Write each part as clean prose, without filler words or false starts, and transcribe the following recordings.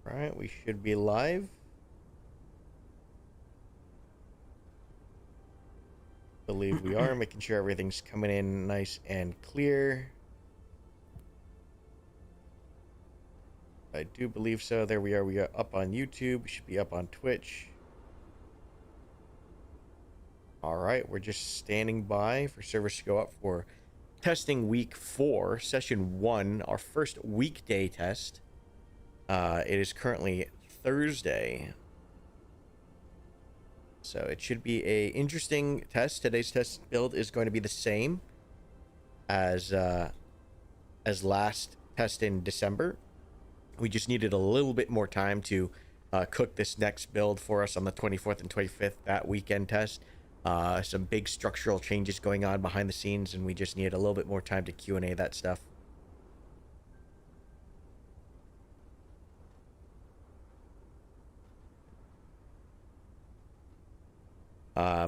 Right, we should be live. Believe we are, making sure everything's coming in nice and clear. I do believe so. There we are. We are up on YouTube. We should be up on Twitch. All right, we're just standing by for servers to go up for testing week 4, session 1, our first weekday test. It is currently Thursday, so it should be a interesting test. Today's test build is going to be the same as last test in December. We just needed a little bit more time to cook this next build for us on the 24th and 25th, that weekend test. Some big structural changes going on behind the scenes, and we just needed a little bit more time to Q&A that stuff.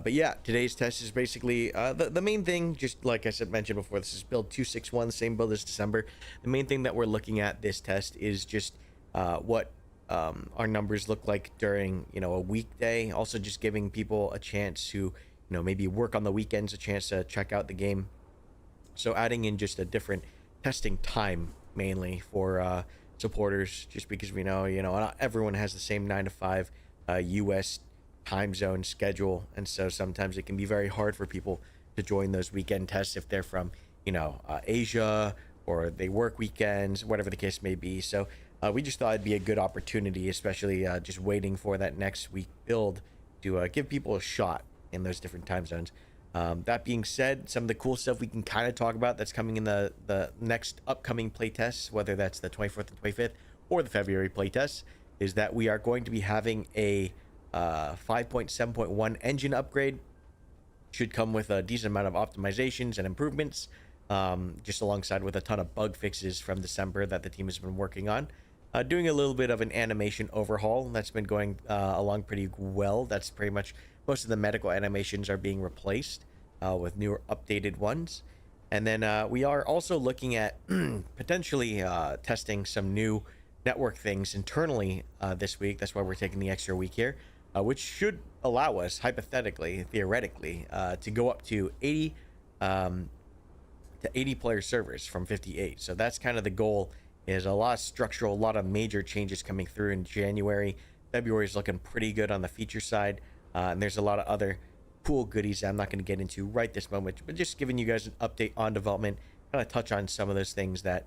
But yeah, today's test is basically the main thing, just like I mentioned before, this is build 261, the same build as December. The main thing that we're looking at this test is just what our numbers look like during, a weekday. Also just giving people a chance to, maybe work on the weekends, a chance to check out the game. So adding in just a different testing time mainly for supporters, just because we know, not everyone has the same 9 to 5 US time zone schedule, and so sometimes it can be very hard for people to join those weekend tests if they're from Asia, or they work weekends, whatever the case may be. So we just thought it'd be a good opportunity, especially just waiting for that next week build, to give people a shot in those different time zones. That being said, some of the cool stuff we can kind of talk about that's coming in the next upcoming playtests, whether that's the 24th and 25th or the February playtests, is that we are going to be having a 5.7.1 engine upgrade. Should come with a decent amount of optimizations and improvements, just alongside with a ton of bug fixes from December that the team has been working on. Doing a little bit of an animation overhaul that's been going along pretty well. That's pretty much most of the medical animations are being replaced with newer updated ones. And then we are also looking at potentially testing some new network things internally this week. That's why we're taking the extra week here, which should allow us, hypothetically, theoretically, to go up to 80 player servers from 58. So that's kind of the goal. Is a lot of structural, a lot of major changes coming through in January. February is looking pretty good on the feature side, and there's a lot of other cool goodies I'm not going to get into right this moment, but just giving you guys an update on development, kind of touch on some of those things that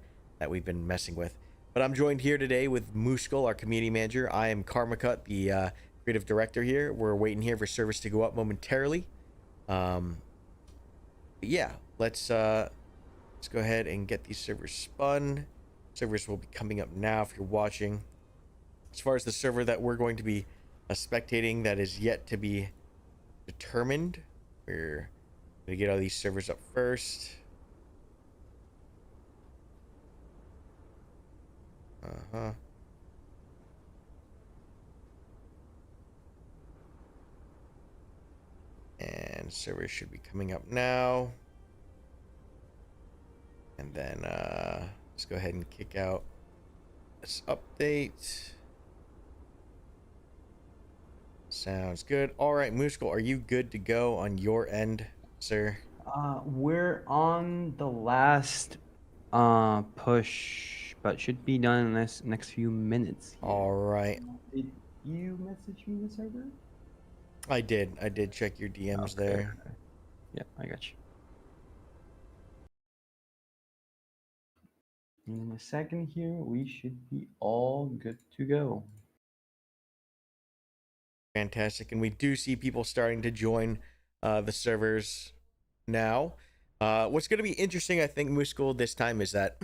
we've been messing with. But I'm joined here today with Mooskal, our community manager. I am Karmakut, the creative director here. We're waiting here for service to go up momentarily. Yeah, let's go ahead and get these servers spun. Servers will be coming up now if you're watching. As far as the server that we're going to be spectating, that is yet to be determined. We're going to get all these servers up first. And servers should be coming up now. And then let's go ahead and kick out this update. Sounds good. All right, Mooskal, are you good to go on your end, sir? We're on the last push, but should be done in this next few minutes here. All right. Did you message me the server? I did check your DMs there. Okay. Yeah, I got you. In a second here, we should be all good to go. Fantastic. And we do see people starting to join the servers now. What's going to be interesting, I think, Mooskal, this time is that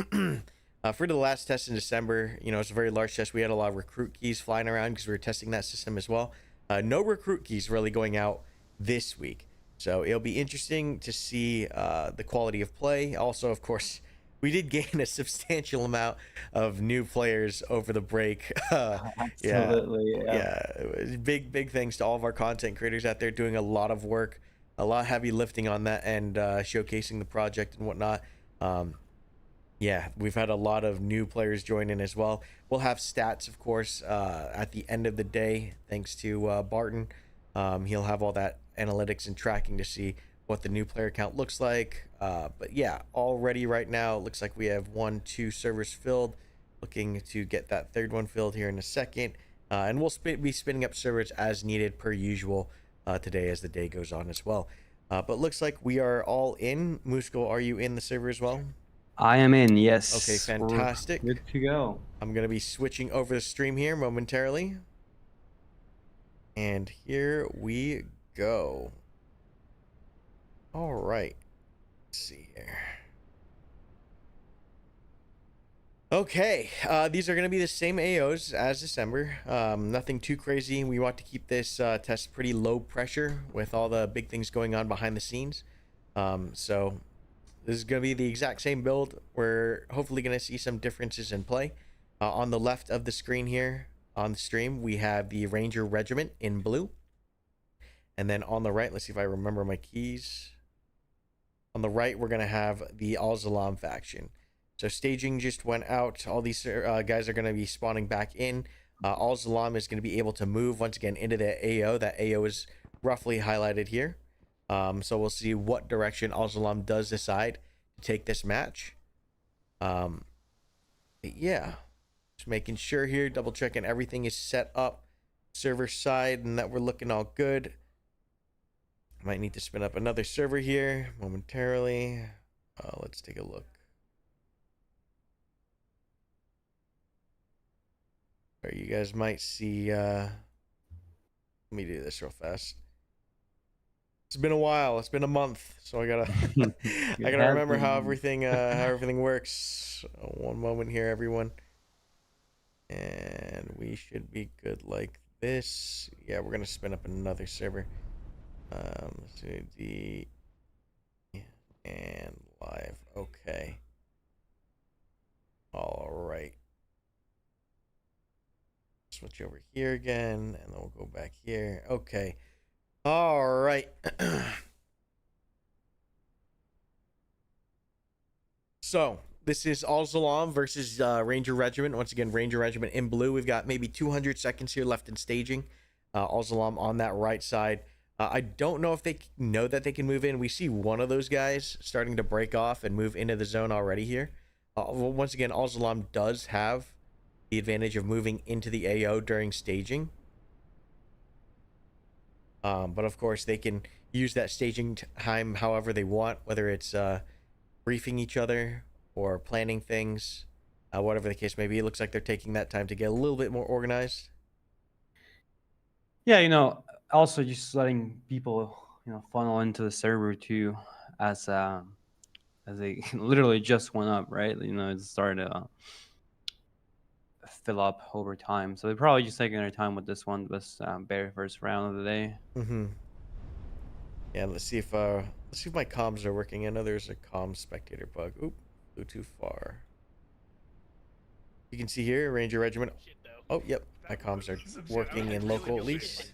for the last test in December, it's a very large test. We had a lot of recruit keys flying around because we were testing that system as well. No recruit keys really going out this week. So it'll be interesting to see the quality of play. Also, of course, we did gain a substantial amount of new players over the break. Absolutely. Yeah. Big thanks to all of our content creators out there doing a lot of work, a lot of heavy lifting on that, and showcasing the project and whatnot. Yeah, we've had a lot of new players join in as well. We'll have stats, of course, at the end of the day, thanks to Barton. He'll have all that analytics and tracking to see what the new player count looks like. But yeah, already right now, it looks like we have 2 servers filled. Looking to get that third one filled here in a second. And we'll be spinning up servers as needed per usual today as the day goes on as well. But looks like we are all in. Musko, are you in the server as well? I am in, Okay, yes. We're Good fantastic. to go. I'm going to be switching over the stream here momentarily. And here we go. All right. Let's see here. Okay, these are going to be the same AOs as December. Nothing too crazy. We want to keep this test pretty low pressure with all the big things going on behind the scenes. So this is going to be the exact same build. We're hopefully going to see some differences in play. On the left of the screen here on the stream, we have the Ranger Regiment in blue. And then on the right, let's see if I remember my keys. On the right, we're going to have the Al-Zalam faction. So staging just went out. All these guys are going to be spawning back in. Al-Zalam is going to be able to move once again into the AO. That AO is roughly highlighted here. So we'll see what direction Al-Zalam does decide to take this match. Yeah, just making sure here, double checking everything is set up server side and that we're looking all good. Might need to spin up another server here momentarily. Let's take a look. Or you guys might see. Let me do this real fast. It's been a while. It's been a month, so I gotta I gotta remember how everything works. One moment here, everyone. And we should be good like this. Yeah, we're gonna spin up another server. Let's do the and live. Okay. All right. Switch over here again, and then we'll go back here. Okay. All right. So this is Al-Zalam versus Ranger Regiment. Once again, Ranger Regiment in blue. We've got maybe 200 seconds here left in staging. Al-Zalam on that right side. I don't know if they know that they can move in. We see one of those guys starting to break off and move into the zone already here. Once again, Al-Zalam does have the advantage of moving into the AO during staging. But of course, they can use that staging time however they want, whether it's briefing each other or planning things, whatever the case may be. It looks like they're taking that time to get a little bit more organized. Yeah, also just letting people, funnel into the server too, as they literally just went up, right? It started to fill up over time. So they're probably just taking their time with this one, this very first round of the day. Yeah, let's see if my comms are working. I know there's a comms spectator bug. Oop, flew too far. You can see here, Ranger Regiment. Oh, yep, my comms are working in local at least.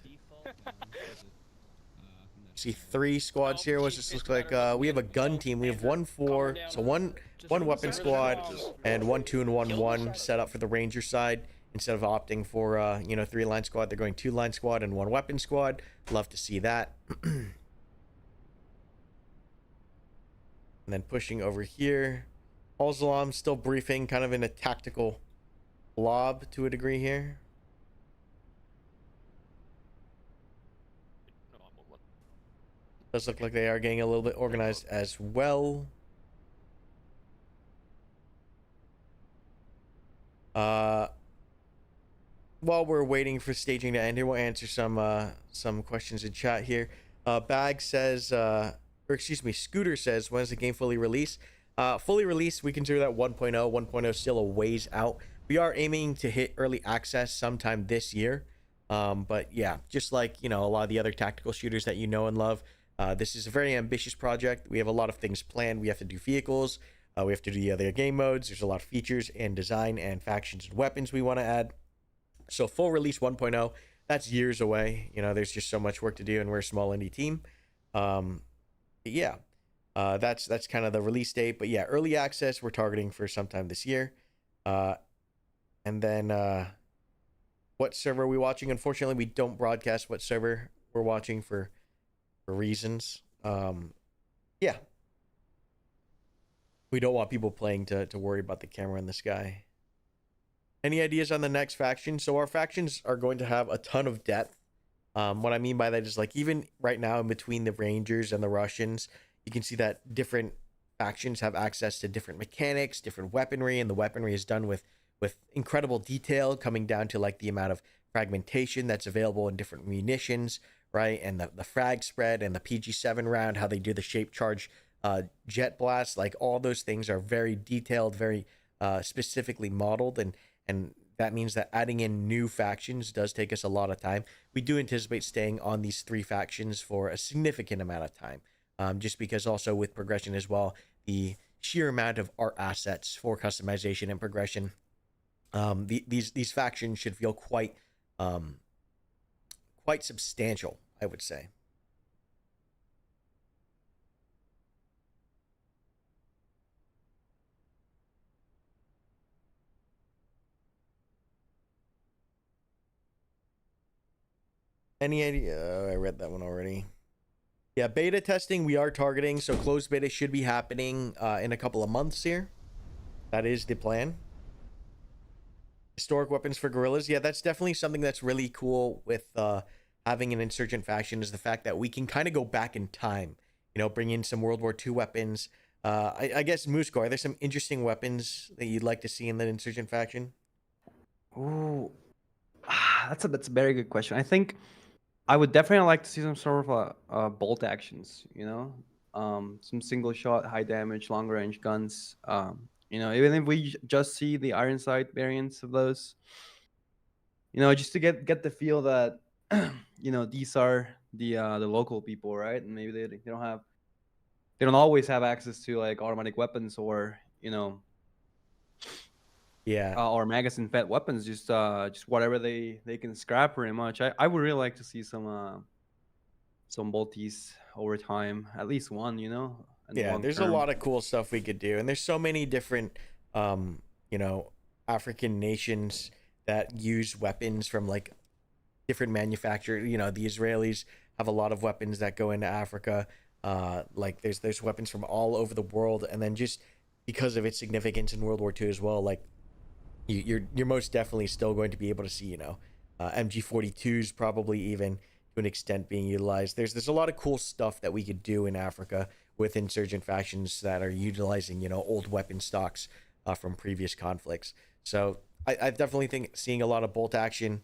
See 3 squads here. What this looks like? We have a gun team. We have 1-4, so one weapon squad and 1-2 and 1-1 set up for the Ranger side. Instead of opting for 3-line squad, they're going 2-line squad and 1 weapon squad. Love to see that. And then pushing over here, Al-Zalam still briefing, kind of in a tactical blob to a degree here. Does look like they are getting a little bit organized as well. While we're waiting for staging to end here, we'll answer some questions in chat here. Bag says, Scooter says, when is the game fully released? Fully released, we consider that 1.0. 1.0 still a ways out. We are aiming to hit early access sometime this year. But yeah, just like, a lot of the other tactical shooters that you know and love, this is a very ambitious project. We have a lot of things planned. We have to do vehicles. We have to do the other game modes. There's a lot of features and design and factions and weapons we want to add. So full release 1.0, that's years away. There's just so much work to do, and we're a small indie team. Yeah. That's kind of the release date. But yeah, early access we're targeting for sometime this year. Uh, and then what server are we watching? Unfortunately, we don't broadcast what server we're watching for reasons. Yeah, we don't want people playing to worry about the camera in the sky. Any ideas on the next faction? So our factions are going to have a ton of depth. What I mean by that is like even right now in between the Rangers and the Russians, you can see that different factions have access to different mechanics, different weaponry, and the weaponry is done with incredible detail, coming down to like the amount of fragmentation that's available in different munitions, right? And the frag spread and the PG7 round, how they do the shape charge jet blast, like all those things are very detailed, very specifically modeled, and that means that adding in new factions does take us a lot of time. We do anticipate staying on these 3 factions for a significant amount of time, just because also with progression as well, the sheer amount of art assets for customization and progression, these factions should feel um, quite substantial, I would say. Any idea? I read that one already. Yeah, beta testing we are targeting, so closed beta should be happening in a couple of months here. That is the plan. Historic weapons for guerrillas. Yeah, that's definitely something that's really cool with having an insurgent faction, is the fact that we can kind of go back in time, bring in some World War II weapons. I guess, Musko, are there some interesting weapons that you'd like to see in the insurgent faction? Oh, that's a very good question. I think I would definitely like to see some sort of bolt actions. Some single shot, high damage, long range guns. Even if we just see the iron sight variants of those, just to get the feel that these are the local people, right? And maybe they don't always have access to like automatic weapons or Yeah. or magazine fed weapons, just whatever they can scrap pretty much. I would really like to see some bolties over time, at least one, in the Yeah, long there's a term. lot of cool stuff we could do, and there's so many different, um, you know, African nations that use weapons from like different manufacturers. The Israelis have a lot of weapons that go into Africa. Like there's weapons from all over the world, and then just because of its significance in World War II as well, like you're most definitely still going to be able to see, MG42s probably even to an extent being utilized. There's a lot of cool stuff that we could do in Africa with insurgent factions that are utilizing, old weapon stocks from previous conflicts. So I definitely think seeing a lot of bolt action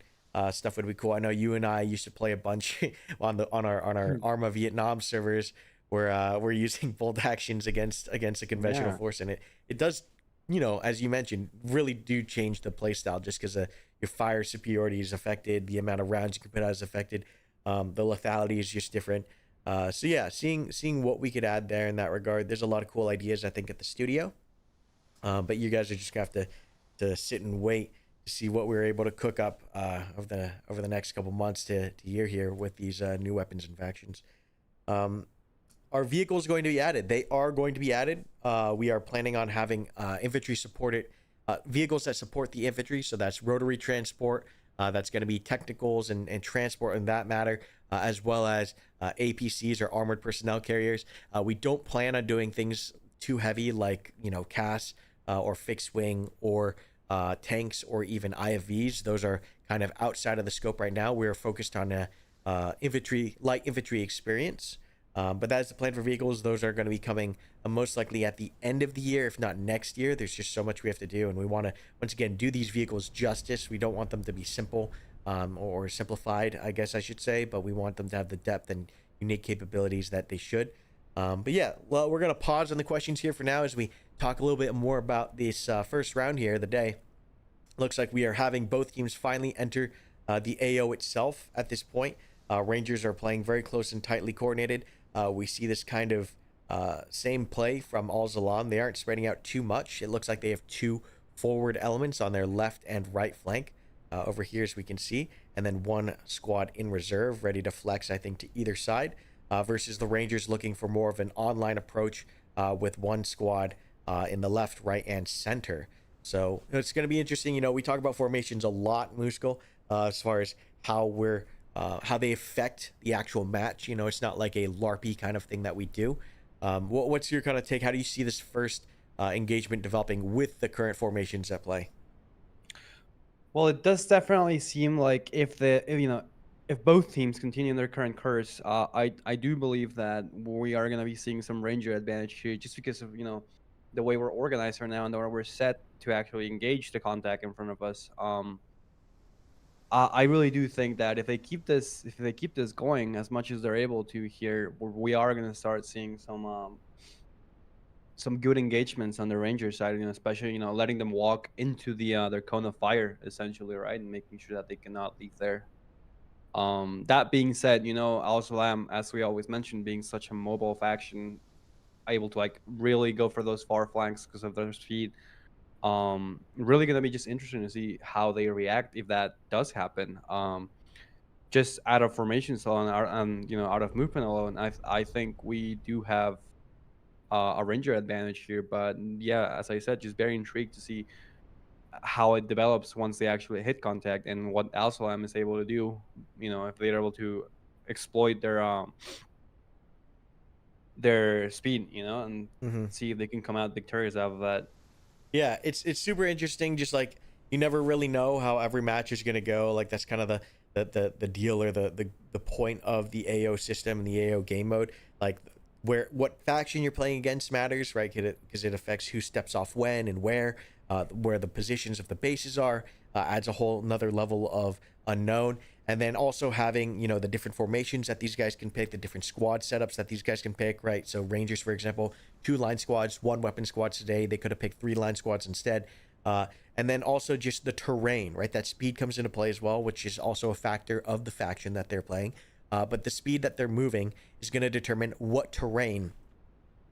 stuff would be cool. I know you and I used to play a bunch on our Arma Vietnam servers where we're using bolt actions against a conventional Yeah. force, and it does, as you mentioned, really do change the playstyle just because your fire superiority is affected, the amount of rounds you can put out is affected, the lethality is just different. So yeah, seeing what we could add there in that regard. There's a lot of cool ideas I think at the studio, but you guys are just gonna have to sit and wait to see what we're able to cook up over the next couple months to year here with these new weapons and factions. Um, are vehicles going to be added? They are going to be added. We are planning on having infantry supported vehicles that support the infantry. So that's rotary transport. That's going to be technicals and transport in that matter, as well as APCs or armored personnel carriers. We don't plan on doing things too heavy like CAS or fixed wing or tanks or even IFVs. Those are kind of outside of the scope right now. We're focused on a light infantry experience. But that's the plan for vehicles. Those are going to be coming most likely at the end of the year, if not next year. There's just so much we have to do, and we want to once again do these vehicles justice. We don't want them to be simple or simplified, I guess I should say, but we want them to have the depth and unique capabilities that they should. But yeah, well, we're gonna pause on the questions here for now as we talk a little bit more about this first round here of the day. Looks like we are having both teams finally enter the AO itself at this point. Rangers are playing very close and tightly coordinated. We see this kind of same play from Al Zalam. They aren't spreading out too much. It looks like they have 2 forward elements on their left and right flank over here, as we can see, and then 1 squad in reserve ready to flex, I think, to either side. versus the Rangers looking for more of an online approach with one squad in the left, right, and center. So it's going to be interesting. We talk about formations a lot, Muskel, as far as how they affect the actual match. It's not like a LARPy kind of thing that we do. What's your kind of take? How do you see this first engagement developing with the current formations at play? Well, it does definitely seem like if both teams continue their current course, I do believe that we are going to be seeing some Ranger advantage here, just because of the way we're organized right now and the way we're set to actually engage the contact in front of us. I really do think that if they keep this going as much as they're able to here, we are going to start seeing some good engagements on the Ranger side, especially letting them walk into their cone of fire essentially, right, and making sure that they cannot leave there. That being said, also as we always mention, being such a mobile faction, able to like really go for those far flanks because of their speed. Really gonna be just interesting to see how they react if that does happen. Just out of formations alone, and out of movement alone, I think we do have a Ranger advantage here. But yeah, as I said, just very intrigued to see how it develops once they actually hit contact and what Alsalam is able to do. If they're able to exploit their speed, and Mm-hmm. see if they can come out victorious out of that. Yeah, it's super interesting. Just like you never really know how every match is gonna go. Like that's kind of the deal or the point of the AO system and the AO game mode. Like what faction you're playing against matters, right? Because it affects who steps off when and where the positions of the bases are. Adds a whole another level of unknown. And then also having the different formations that these guys can pick, the different squad setups that these guys can pick, right? So Rangers, for example, 2 line squads, 1 weapon squad today. They could have picked 3 line squads instead. And then also just the terrain, right? That speed comes into play as well, which is also a factor of the faction that they're playing. But the speed that they're moving is going to determine what terrain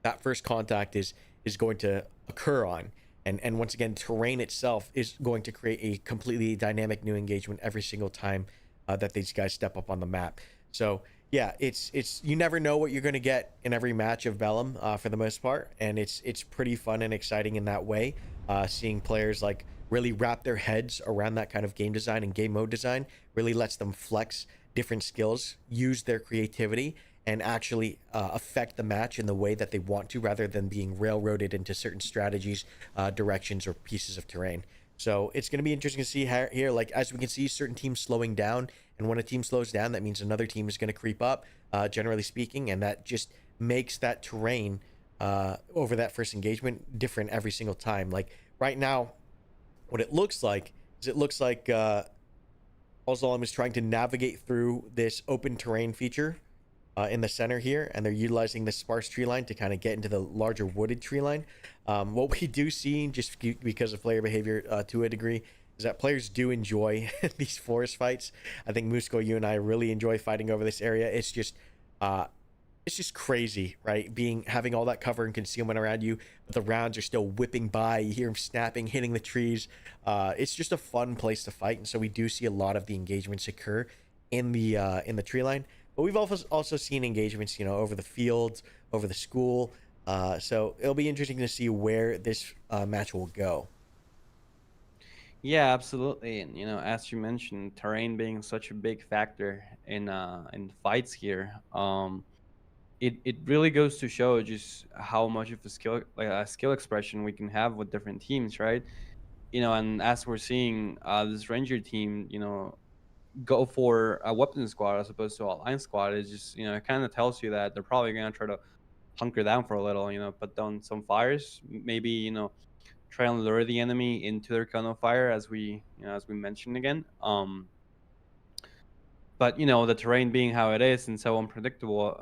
that first contact is going to occur on. And once again, terrain itself is going to create a completely dynamic new engagement every single time that these guys step up on the map. So yeah, it's you never know what you're going to get in every match of Bellum for the most part, and it's pretty fun and exciting in that way. Seeing players like really wrap their heads around that kind of game design and game mode design really lets them flex different skills, use their creativity, and actually affect the match in the way that they want to, rather than being railroaded into certain strategies, directions, or pieces of terrain. So it's going to be interesting to see how, here, like as we can see, certain teams slowing down, and when a team slows down, that means another team is going to creep up, generally speaking, and that just makes that terrain over that first engagement different every single time. Like right now, what it looks like is Alzalam is trying to navigate through this open terrain feature in the center here, and they're utilizing the sparse tree line to kind of get into the larger wooded tree line. What we do see, just because of player behavior to a degree, is that players do enjoy these forest fights. I think Musco, you and I really enjoy fighting over this area. It's just crazy, right? Having all that cover and concealment around you, but the rounds are still whipping by. You hear them snapping, hitting the trees. It's just a fun place to fight, and so we do see a lot of the engagements occur in the tree line. But we've also seen engagements, over the fields, over the school. So it'll be interesting to see where this match will go. Yeah, absolutely. And as you mentioned, terrain being such a big factor in fights here, it really goes to show just how much of a skill expression we can have with different teams, right? And as we're seeing this Ranger team, go for a weapon squad as opposed to a line squad, is just it kind of tells you that they're probably gonna try to hunker down for a little, put down some fires, maybe try and lure the enemy into their cone of fire, as we mentioned again. But the terrain being how it is and so unpredictable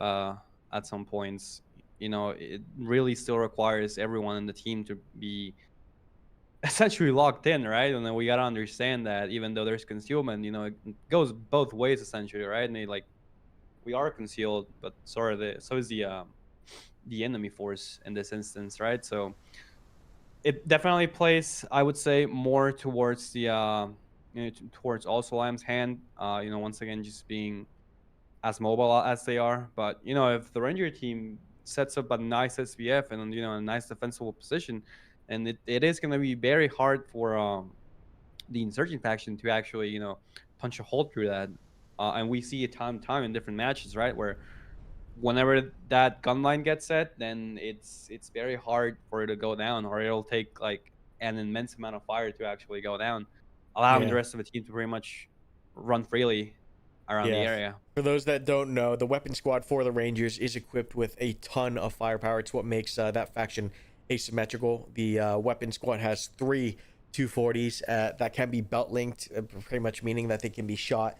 at some points, it really still requires everyone in the team to be essentially locked in, right? And then we gotta understand that even though there's concealment, it goes both ways essentially, right? And we are concealed, but so is the enemy force in this instance, right? So it definitely plays, I would say, more towards towards also Lamb's hand. Once again, just being as mobile as they are. But if the Ranger team sets up a nice SPF and a nice defensible position, and it is going to be very hard for the insurgent faction to actually punch a hole through that. And we see it time and time in different matches, right? Where whenever that gun line gets set, then it's very hard for it to go down, or it'll take like an immense amount of fire to actually go down, allowing the Yeah. rest of the team to pretty much run freely around the Yeah. area. For those that don't know, the weapon squad for the Rangers is equipped with a ton of firepower. It's what makes that faction asymmetrical. The weapon squad has three 240s that can be belt linked, pretty much meaning that they can be shot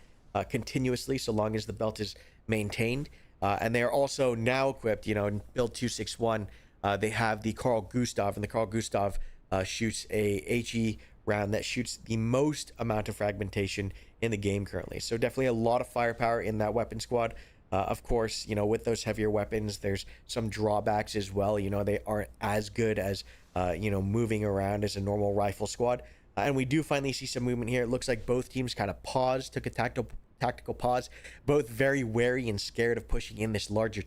continuously so long as the belt is maintained. And they are also now equipped, in build 261. They have the Carl Gustav, and the Carl Gustav shoots a HE round that shoots the most amount of fragmentation in the game currently. So definitely a lot of firepower in that weapon squad. Of course, with those heavier weapons, there's some drawbacks as well. They aren't as good as moving around as a normal rifle squad. And we do finally see some movement here. It looks like both teams kind of paused, took a tactical pause, both very wary and scared of pushing in this larger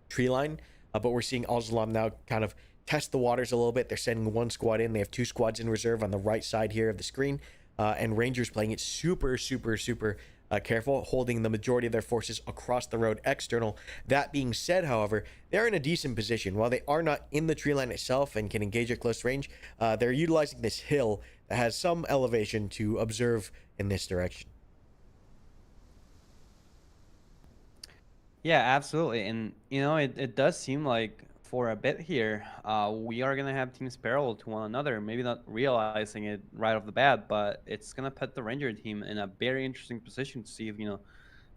tree line. But we're seeing Al Zalam now kind of test the waters a little bit. They're sending one squad in. They have two squads in reserve on the right side here of the screen. And Rangers playing it super, super, super careful, holding the majority of their forces across the road external. That being said, however, they're in a decent position. While they are not in the tree line itself and can engage at close range, they're utilizing this hill that has some elevation to observe in this direction. Yeah, absolutely. And it does seem like for a bit here, we are gonna have teams parallel to one another. Maybe not realizing it right off the bat, but it's gonna put the Ranger team in a very interesting position to see if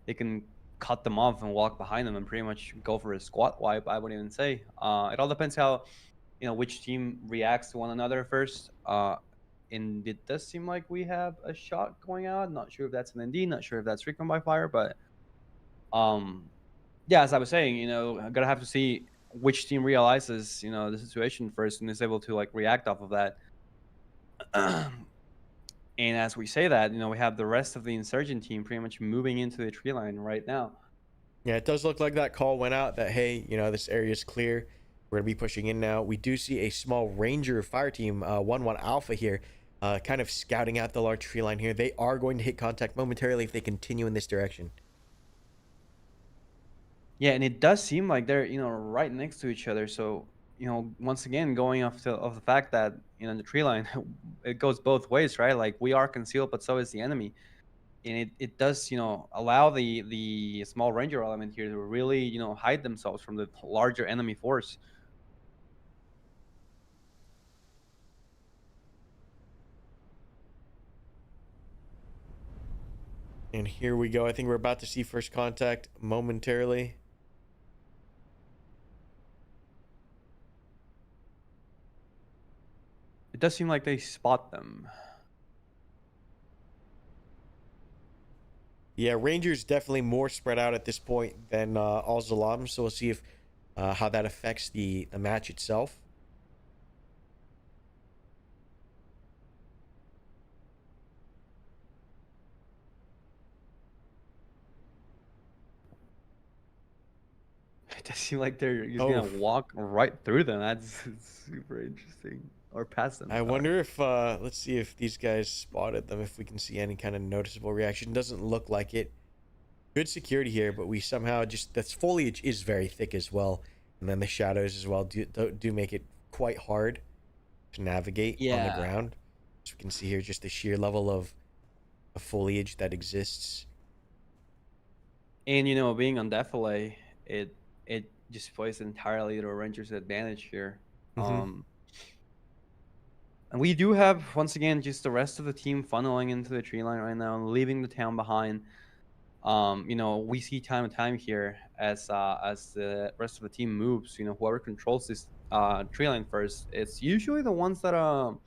they can cut them off and walk behind them and pretty much go for a squat wipe. I would even say. It all depends how which team reacts to one another first. And it does seem like we have a shot going out. Not sure if that's an ND. Not sure if that's recon by fire, but um yeah, as I was saying, I'm gonna have to see which team realizes, the situation first and is able to like react off of that. And as we say that, we have the rest of the insurgent team pretty much moving into the tree line right now. Yeah, it does look like that call went out that, hey, this area is clear. We're going to be pushing in now. We do see a small Ranger fire team, 1-1 Alpha here, kind of scouting out the large tree line here. They are going to hit contact momentarily if they continue in this direction. Yeah, and it does seem like they're right next to each other. So once again, going off of the fact that the tree line, it goes both ways, right? Like we are concealed, but so is the enemy. And it does allow the small ranger element here to really hide themselves from the larger enemy force. And here we go. I think we're about to see first contact momentarily. It does seem like they spot them. Yeah, Rangers definitely more spread out at this point than Al Zalam. So we'll see if how that affects the match itself. It does seem like they're just Oh, gonna walk right through them. That's super interesting. Or past them, I sorry. wonder if let's see if these guys spotted them. If we can see any kind of noticeable reaction. Doesn't look like it. Good security here, but we somehow just this foliage is very thick as well, and then the shadows as well do make it quite hard to navigate on the Yeah. ground. As we can see here, just the sheer level of foliage that exists. And being on defile, it just plays entirely to a ranger's advantage here. Mm-hmm. And we do have once again just the rest of the team funneling into the tree line right now and leaving the town behind. We see time and time here as the rest of the team moves. Whoever controls this tree line first, it's usually the ones that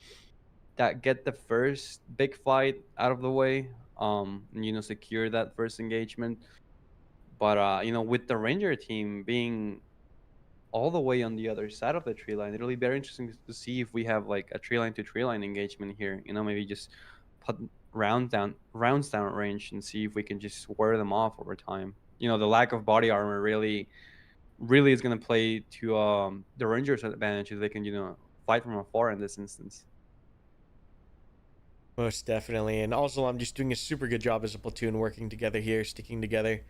get the first big fight out of the way. And, secure that first engagement. But with the ranger team being all the way on the other side of the tree line, it'll be very interesting to see if we have like a tree line to tree line engagement here. Maybe just put rounds down at range and see if we can just wear them off over time. you know, the lack of body armor really is going to play to the Rangers' advantage if they can, you know, fight from afar in this instance. Most definitely. And also, I'm just doing a super good job as a platoon working together here, sticking together.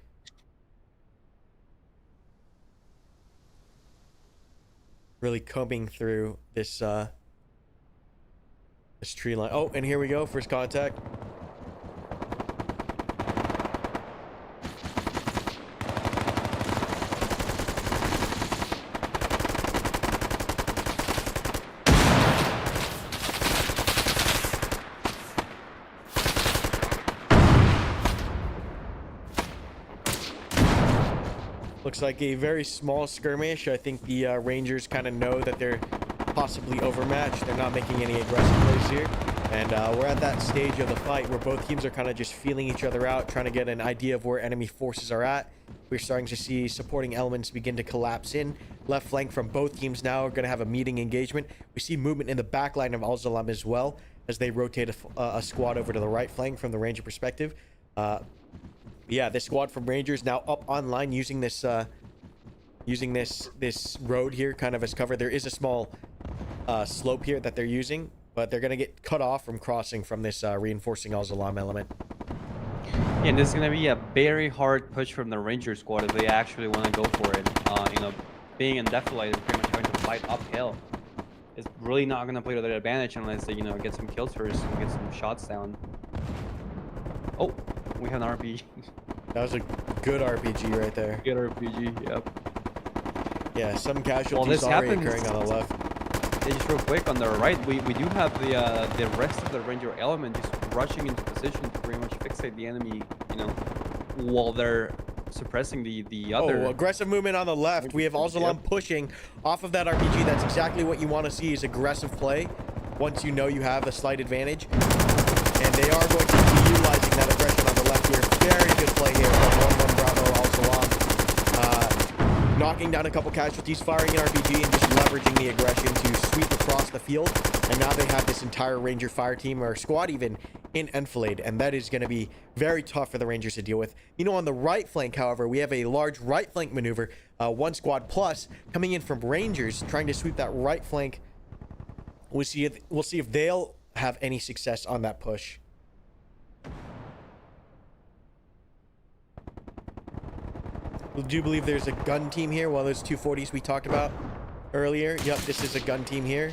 Really combing through this this tree line. Oh, and here we go. First contact. Looks like a very small skirmish. I think the Rangers kind of know that they're possibly overmatched. They're not making any aggressive plays here. And we're at that stage of the fight where both teams are kind of just feeling each other out, trying to get an idea of where enemy forces are at. We're starting to see supporting elements begin to collapse in. Left flank from both teams now are going to have a meeting engagement. We see movement in the back line of Al-Zalam as well as they rotate a squad over to the right flank from the Ranger perspective. Yeah, this squad from Rangers now up online using this this road here kind of as cover. There is a small slope here that they're using, but they're gonna get cut off from crossing from this reinforcing Al-Zalam element. Yeah, and this is gonna be a very hard push from the Ranger squad if they actually want to go for it. You know, being in defilade and pretty much having to fight uphill is really not gonna play to their advantage unless they, you know, get some kills first and get some shots down. Oh, we have an RPG. That was a good RPG right there. Good RPG, yep. Yeah, some casualties already occurring on the left. Yeah, just real quick on the right, we do have the rest of the Ranger element just rushing into position to pretty much fixate the enemy, you know, while they're suppressing the other. Oh, aggressive movement on the left. We have Al-Zalam pushing off of that RPG. That's exactly what you want to see, is aggressive play once you know you have a slight advantage. And they are going to be utilizing that aggression on the left here. Very good play here from 1-1 Bravo Al-Zalam. Knocking down a couple casualties, firing an RPG, and just leveraging the aggression to sweep across the field. And now they have this entire Ranger fire team, or squad even, in enfilade. And that is going to be very tough for the Rangers to deal with. You know, on the right flank, however, we have a large right flank maneuver. One squad plus coming in from Rangers, trying to sweep that right flank. We'll see if they'll have any success on that push. We do believe there's a gun team here. Well, those 240s we talked about earlier. Yep, this is a gun team here.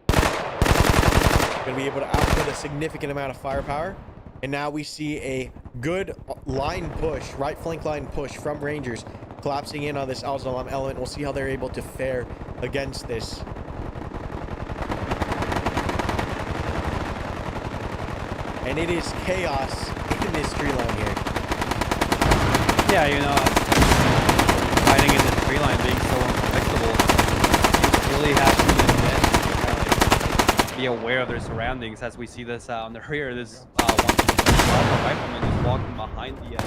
Gonna be able to output a significant amount of firepower. And now we see a good line push, right flank line push from Rangers, collapsing in on this Al-Zalam element. We'll see how they're able to fare against this. And it is chaos in this tree line here. Yeah, you know, fighting in the tree line being so unpredictable, you really have to be aware of their surroundings. As we see this on the rear, this one rifleman is walking behind the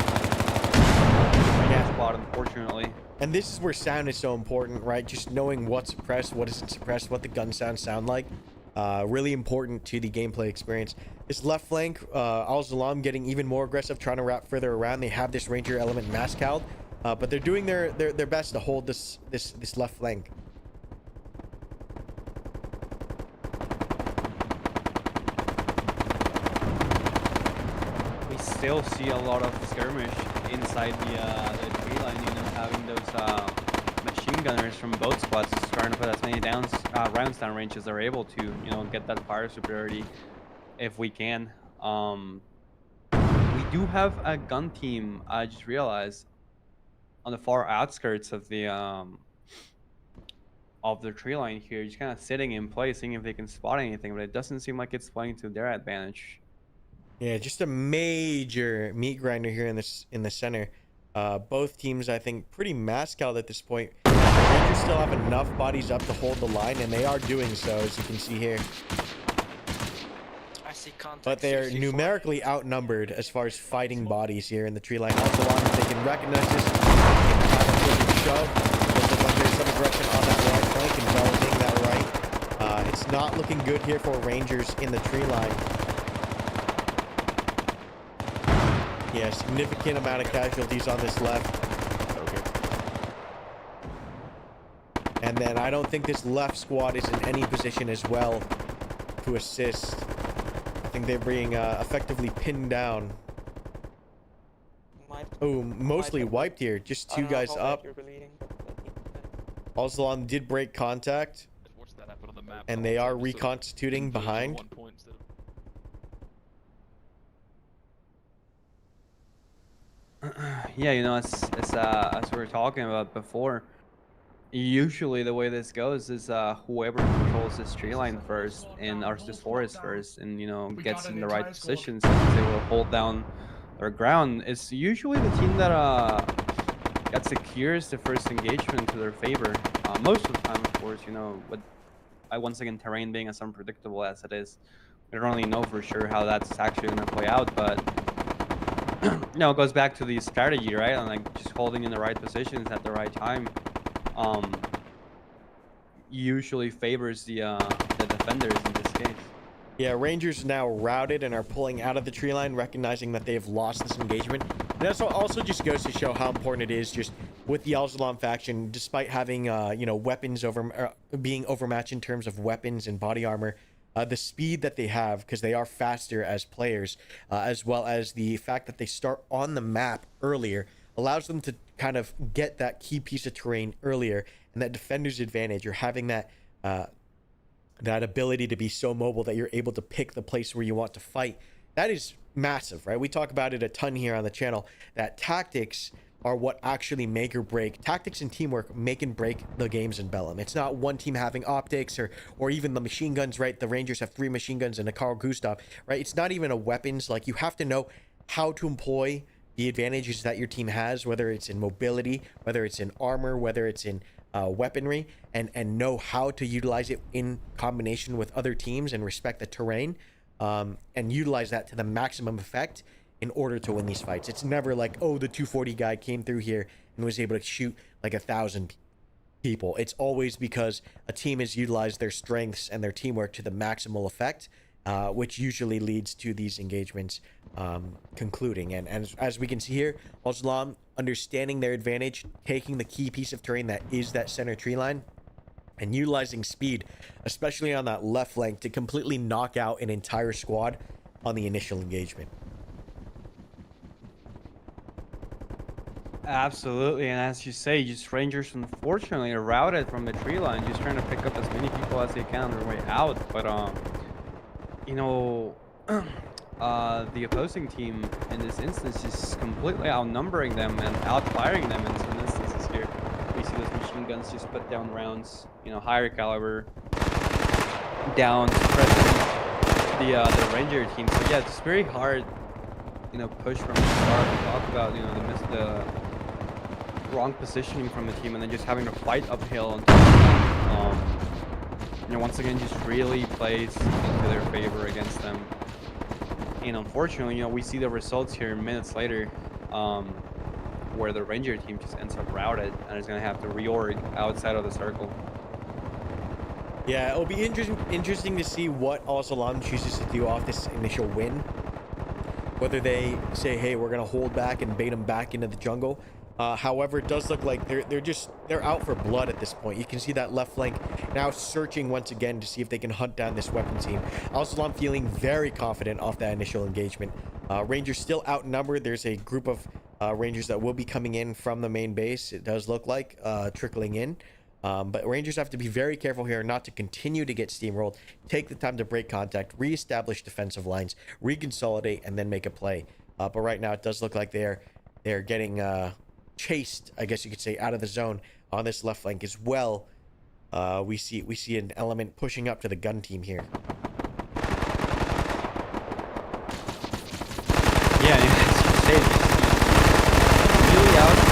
squad, unfortunately. And this is where sound is so important, right? Just knowing what's suppressed, what isn't suppressed, what the gun sound like. Really important to the gameplay experience. This left flank, Al-Zalam getting even more aggressive, trying to wrap further around. They have this Ranger element mass-cowed, but they're doing their best to hold this left flank. We still see a lot of skirmish inside the tree line, you know, having those machine gunners from both squads is trying to put as many rounds down range as they're able to, you know, get that fire superiority if we can. We do have a gun team, I just realized, on the far outskirts of the tree line here, just kind of sitting in place, seeing if they can spot anything, but it doesn't seem like it's playing to their advantage. Yeah, just a major meat grinder here in the center. Both teams, I think, pretty mass-cowed at this point. The Rangers still have enough bodies up to hold the line, and they are doing so, as you can see here. I see contact. But they're 64. numerically outnumbered as far as fighting bodies here in the tree line. Also, long as they can recognize this, they can kind of push and shove. Does look like there's some aggression on that right flank, enveloping that right. It's not looking good here for Rangers in the tree line. Yeah, significant amount of casualties on this left. Okay. And then I don't think this left squad is in any position as well to assist. I think they're being effectively pinned down. Oh, mostly wiped here. Just two guys up. Alzalan did break contact, and they are reconstituting behind. Yeah, you know, as we were talking about before, usually the way this goes is whoever controls this tree line first and or this forest first, and you know gets in the right positions, they will hold down their ground. It's usually the team that secures the first engagement to their favor. Most of the time, of course, you know, with once again terrain being as unpredictable as it is, we don't really know for sure how that's actually going to play out, but. You know, it goes back to the strategy, right? And like just holding in the right positions at the right time, usually favors the defenders in this case. Yeah, Rangers now routed and are pulling out of the tree line, recognizing that they have lost this engagement. And that's also just goes to show how important it is just with the Alzalam faction, despite having you know, weapons being overmatched in terms of weapons and body armor. The speed that they have, because they are faster as players, as well as the fact that they start on the map earlier, allows them to kind of get that key piece of terrain earlier, and that defender's advantage, or having that that ability to be so mobile that you're able to pick the place where you want to fight. That is massive, right? We talk about it a ton here on the channel, that tactics are what actually make or break. Tactics and teamwork make and break the games in Bellum. It's not one team having optics or even the machine guns, right? The Rangers have 3 machine guns and a Carl Gustav, right? It's not even a weapons. Like, you have to know how to employ the advantages that your team has, whether it's in mobility, whether it's in armor, whether it's in weaponry, and know how to utilize it in combination with other teams and respect the terrain, and utilize that to the maximum effect in order to win these fights. It's never like, oh, the 240 guy came through here and was able to shoot like 1,000 people. It's always because a team has utilized their strengths and their teamwork to the maximal effect, which usually leads to these engagements concluding. And as we can see here, Alzalam understanding their advantage, taking the key piece of terrain that is that center tree line, and utilizing speed, especially on that left flank, to completely knock out an entire squad on the initial engagement. Absolutely, and as you say, just Rangers unfortunately are routed from the tree line, just trying to pick up as many people as they can on their way out. But you know, the opposing team in this instance is completely outnumbering them and outfiring them in some instances here. We see those machine guns just put down rounds, you know, higher caliber, down, suppressing the Ranger team. So yeah, it's very hard, you know, push from the start. We talk about, you know, the wrong positioning from the team, and then just having to fight uphill and you know, once again just really plays into their favor against them. And unfortunately, you know, we see the results here minutes later, where the Ranger team just ends up routed and is going to have to reorg outside of the circle. Yeah, it'll be interesting to see what Alzalam chooses to do off this initial win. Whether they say, hey, we're going to hold back and bait them back into the jungle. However, it does look like they're out for blood at this point. You can see that left flank now searching once again to see if they can hunt down this weapon team. Alzalam feeling very confident off that initial engagement. Rangers still outnumbered. There's a group of Rangers that will be coming in from the main base. It does look like trickling in. But Rangers have to be very careful here not to continue to get steamrolled. Take the time to break contact, reestablish defensive lines, reconsolidate, and then make a play. But right now it does look like they're getting chased, I guess you could say, out of the zone on this left flank as well. We see an element pushing up to the gun team here. Yeah, as you say, really out of the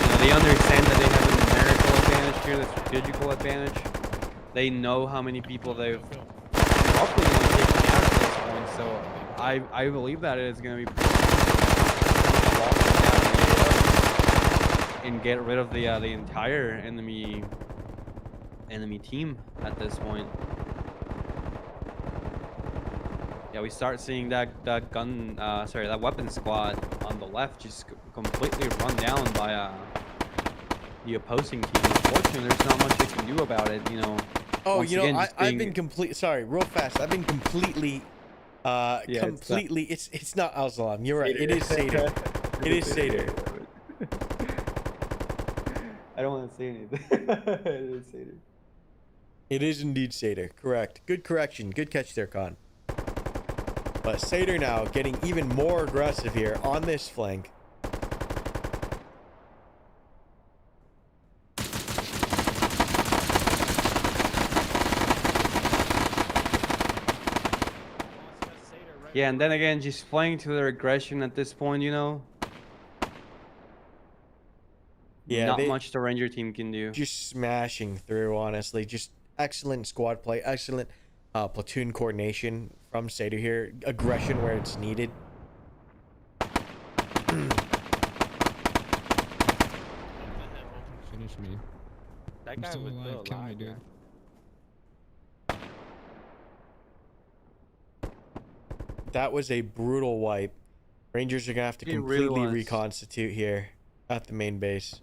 you know, they understand that they have a numerical advantage here, the strategical advantage. They know how many people they've roughly taken out at this point, so I believe that it is going to be and get rid of the entire enemy team at this point. Yeah, we start seeing that weapon squad on the left just completely run down by the opposing team. Unfortunately, there's not much they can do about it. You know. Oh, Once you know, again, just I've been being complete. Sorry, real fast. I've been completely, yeah, it's not completely. It's not Al-Salam. You're right. It is Seder. Seder. It is Seder. I don't want to say anything. It is Seder. It is indeed Seder. Correct. Good correction. Good catch there, Khan. But Seder now getting even more aggressive here on this flank. Yeah, and then again, just playing to their aggression at this point, you know. Yeah, Not they much the Ranger team can do. just smashing through, honestly. Just excellent squad play, excellent platoon coordination from Seder here. Aggression where it's needed. Finish me. That I'm guy still was alive. still Kill me, alive, dude. man. That was a brutal wipe. Rangers are gonna have to It really completely was. reconstitute here at the main base.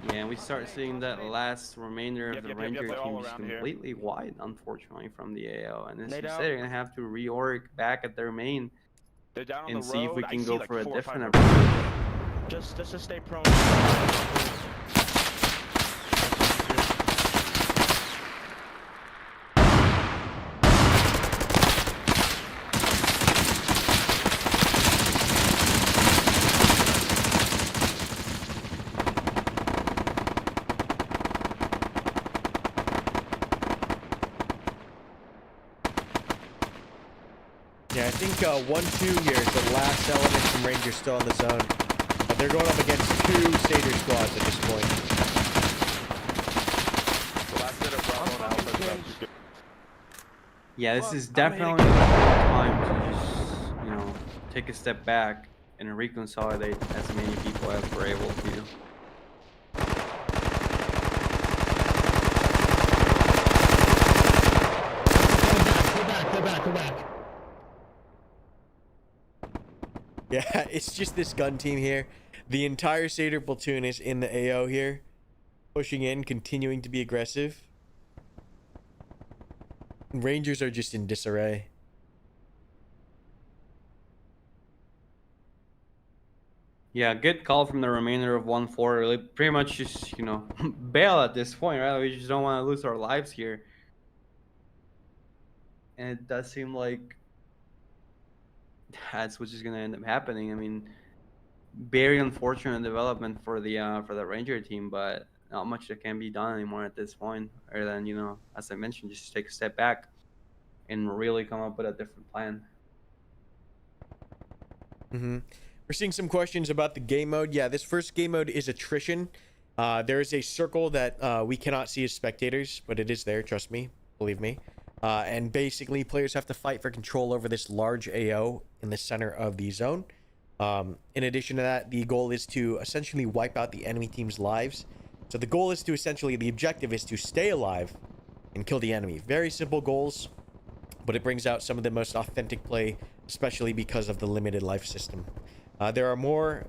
Yeah, and we start seeing that last remainder of Yep, the yep, Ranger they're all team just around here. completely wide, unfortunately, from the AO. And as Nade you out. said, they're gonna have to reorg back at their main They're down on and the see if road. we I can see go like for a 4 or 5 different of them. approach. Just stay prone. Yeah, I think 1-2 here is the last element from Rangers still in the zone. But they're going up against 2 Seder squads at this point. The last bit of Bravo and Alpha is about to do. Yeah, this Fuck, is I'm definitely the time to just, you know, take a step back and reconsolidate as many people as we're able to. Go back. Yeah, it's just this gun team here. The entire Seder platoon is in the AO here. Pushing in, continuing to be aggressive. Rangers are just in disarray. Yeah, good call from the remainder of 1-4. Really, pretty much just, you know, bail at this point, right? We just don't want to lose our lives here. And it does seem like that's what's just gonna end up happening. I mean, very unfortunate development for the Ranger team, but not much that can be done anymore at this point, other than, you know, as I mentioned, just take a step back and really come up with a different plan. We're seeing some questions about the game mode. Yeah, this first game mode is attrition. There is a circle that we cannot see as spectators, but it is there. Trust me, believe me. And basically, players have to fight for control over this large AO in the center of the zone. In addition to that, the goal is to essentially wipe out the enemy team's lives. So the goal is to essentially, the objective is to stay alive and kill the enemy. Very simple goals, but it brings out some of the most authentic play, especially because of the limited life system. There are more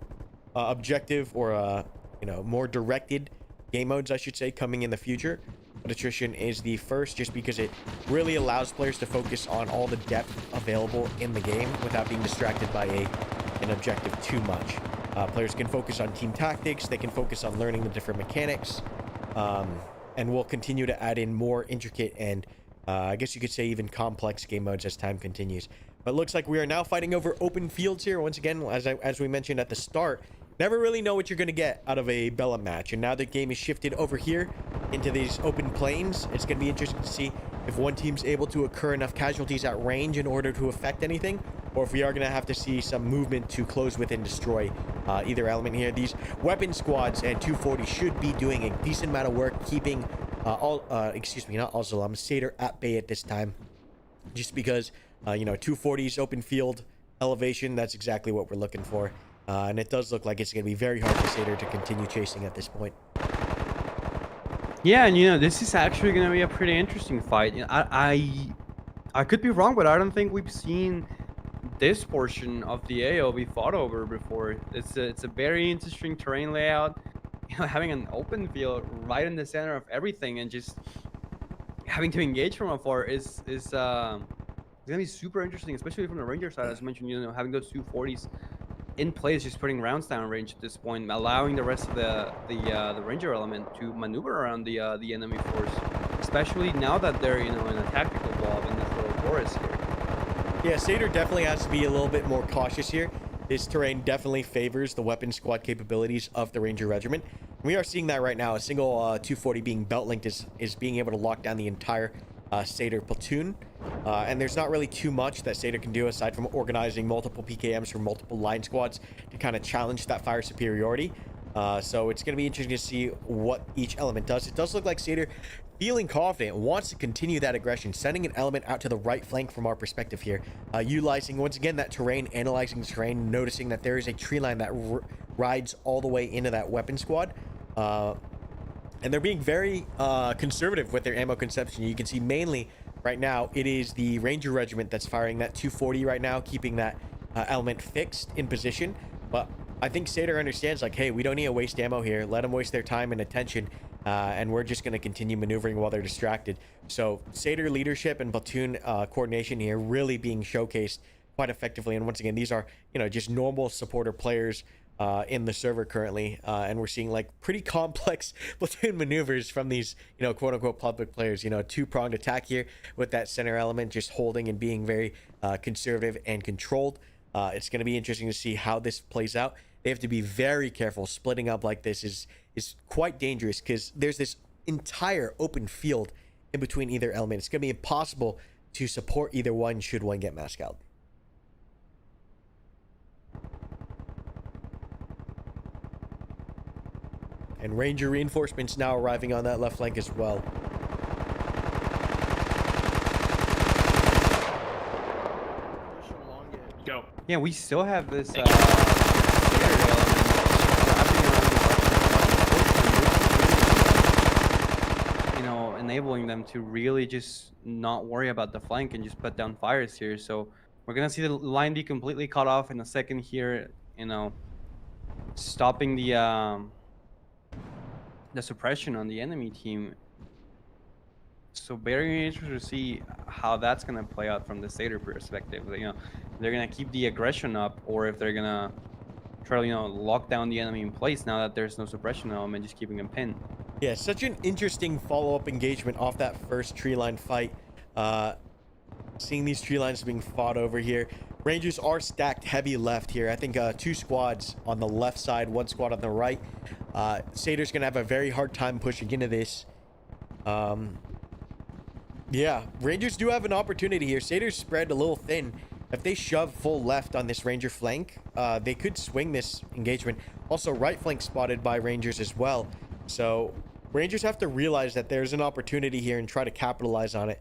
objective or you know, more directed game modes, I should say, coming in the future. But attrition is the first, just because it really allows players to focus on all the depth available in the game without being distracted by an objective too much. Players can focus on team tactics, they can focus on learning the different mechanics, and we'll continue to add in more intricate and I guess you could say even complex game modes as time continues. But it looks like we are now fighting over open fields here. Once again, as we mentioned at the start, never really know what you're going to get out of a Bellum match. And now the game is shifted over here into these open plains. It's going to be interesting to see if one team's able to occur enough casualties at range in order to affect anything, or if we are going to have to see some movement to close with and destroy either element here. These weapon squads and 240 should be doing a decent amount of work keeping Seder at bay at this time, just because you know, 240's open field elevation, that's exactly what we're looking for, and it does look like it's going to be very hard for Seder to continue chasing at this point. Yeah, and this is actually gonna be a pretty interesting fight. I could be wrong, but I don't think we've seen this portion of the AO be fought over before. It's a very interesting terrain layout. Having an open field right in the center of everything and just having to engage from afar is gonna be super interesting, especially from the Ranger side, as mentioned. Having those 240s in place, just putting rounds down range at this point, allowing the rest of the Ranger element to maneuver around the enemy force, especially now that they're in a tactical blob in this little forest here. Yeah, Satyr definitely has to be a little bit more cautious here. This terrain definitely favors the weapon squad capabilities of the Ranger Regiment. We are seeing that right now. A single 240 being belt linked is being able to lock down the entire Satyr platoon. And there's not really too much that Satyr can do aside from organizing multiple PKMs from multiple line squads to kind of challenge that fire superiority. So it's going to be interesting to see what each element does. It does look like Satyr, feeling confident, wants to continue that aggression, sending an element out to the right flank from our perspective here, utilizing once again that terrain, analyzing the terrain, noticing that there is a tree line that rides all the way into that weapon squad. And they're being very conservative with their ammo consumption. You can see mainly right now it is the Ranger Regiment that's firing that 240 right now, keeping that element fixed in position. But I think Satyr understands, like, hey, we don't need to waste ammo here. Let them waste their time and attention, and we're just going to continue maneuvering while they're distracted. So Satyr leadership and platoon coordination here really being showcased quite effectively. And once again, these are just normal supporter players in the server currently, and we're seeing like pretty complex platoon maneuvers from these quote unquote public players. Two-pronged attack here with that center element just holding and being very conservative and controlled. It's going to be interesting to see how this plays out. They have to be very careful. Splitting up like this is quite dangerous because there's this entire open field in between either element. It's going to be impossible to support either one should one get masked out. And Ranger reinforcements now arriving on that left flank as well. Go. Yeah, we still have this Satyr element wrapping around the enabling them to really just not worry about the flank and just put down fires here. So we're gonna see the line be completely cut off in a second here. Stopping the suppression on the enemy team. So very interesting to see how that's gonna play out from the Satyr perspective. They're gonna keep the aggression up, or if they're gonna try to lock down the enemy in place now that there's no suppression element, just keeping them pinned. Yeah, such an interesting follow-up engagement off that first tree line fight. Seeing these tree lines being fought over here. Rangers are stacked heavy left here. I think 2 squads on the left side, 1 squad on the right. Satyr's gonna have a very hard time pushing into this. Yeah, Rangers do have an opportunity here. Satyr's spread a little thin. If they shove full left on this Ranger flank, they could swing this engagement. Also, right flank spotted by Rangers as well. So Rangers have to realize that there's an opportunity here and try to capitalize on it.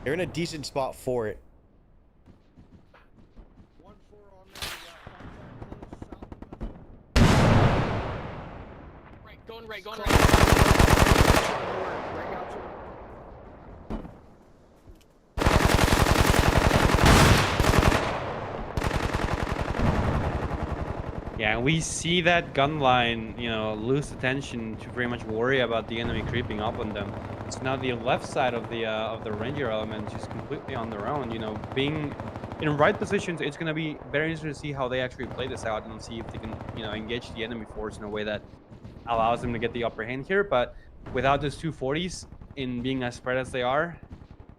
They're in a decent spot for it. Going right. Yeah, we see that gun line, lose attention to pretty much worry about the enemy creeping up on them. So now the left side of the Ranger element is completely on their own. Being in right positions, it's gonna be very interesting to see how they actually play this out and see if they can, engage the enemy force in a way that allows them to get the upper hand here. But without those 240s in being as spread as they are,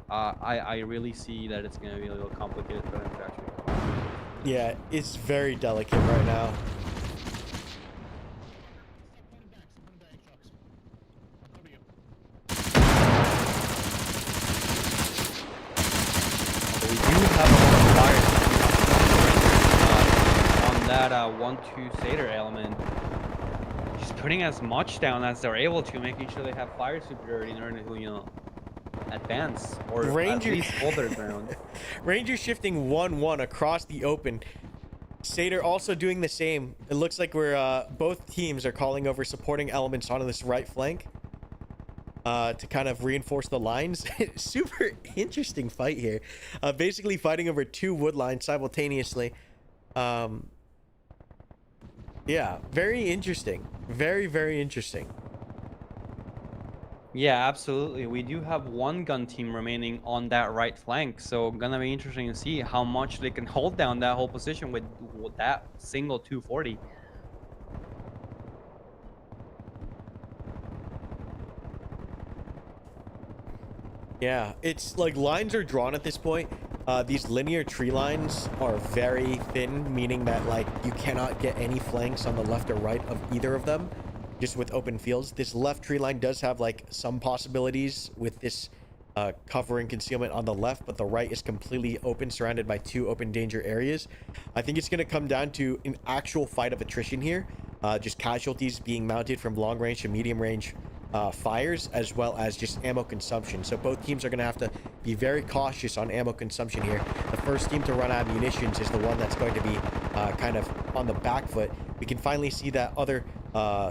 I really see that it's gonna be a little complicated for them to actually. Yeah, it's very delicate right now. We do have a lot of fire on that 1-2 Satyr element. Just putting as much down as they're able to, making sure they have fire superiority in order to, advance or Ranger, at least hold their ground. Ranger shifting 1-1 across the open. Satyr also doing the same. It looks like we're both teams are calling over supporting elements onto this right flank. to kind of reinforce the lines. Super interesting fight here. Basically fighting over 2 wood lines simultaneously. Yeah, very interesting. Very, very interesting. Yeah, absolutely. We do have one gun team remaining on that right flank, so gonna be interesting to see how much they can hold down that whole position with that single 240. Yeah, it's like lines are drawn at this point. These linear tree lines are very thin, meaning that like you cannot get any flanks on the left or right of either of them, just with open fields. This left tree line does have like some possibilities with this cover and concealment on the left, but the right is completely open, surrounded by 2 open danger areas. I think it's going to come down to an actual fight of attrition here, just casualties being mounted from long range to medium range fires, as well as just ammo consumption. So both teams are going to have to be very cautious on ammo consumption here. The first team to run out of munitions is the one that's going to be kind of on the back foot. We can finally see that other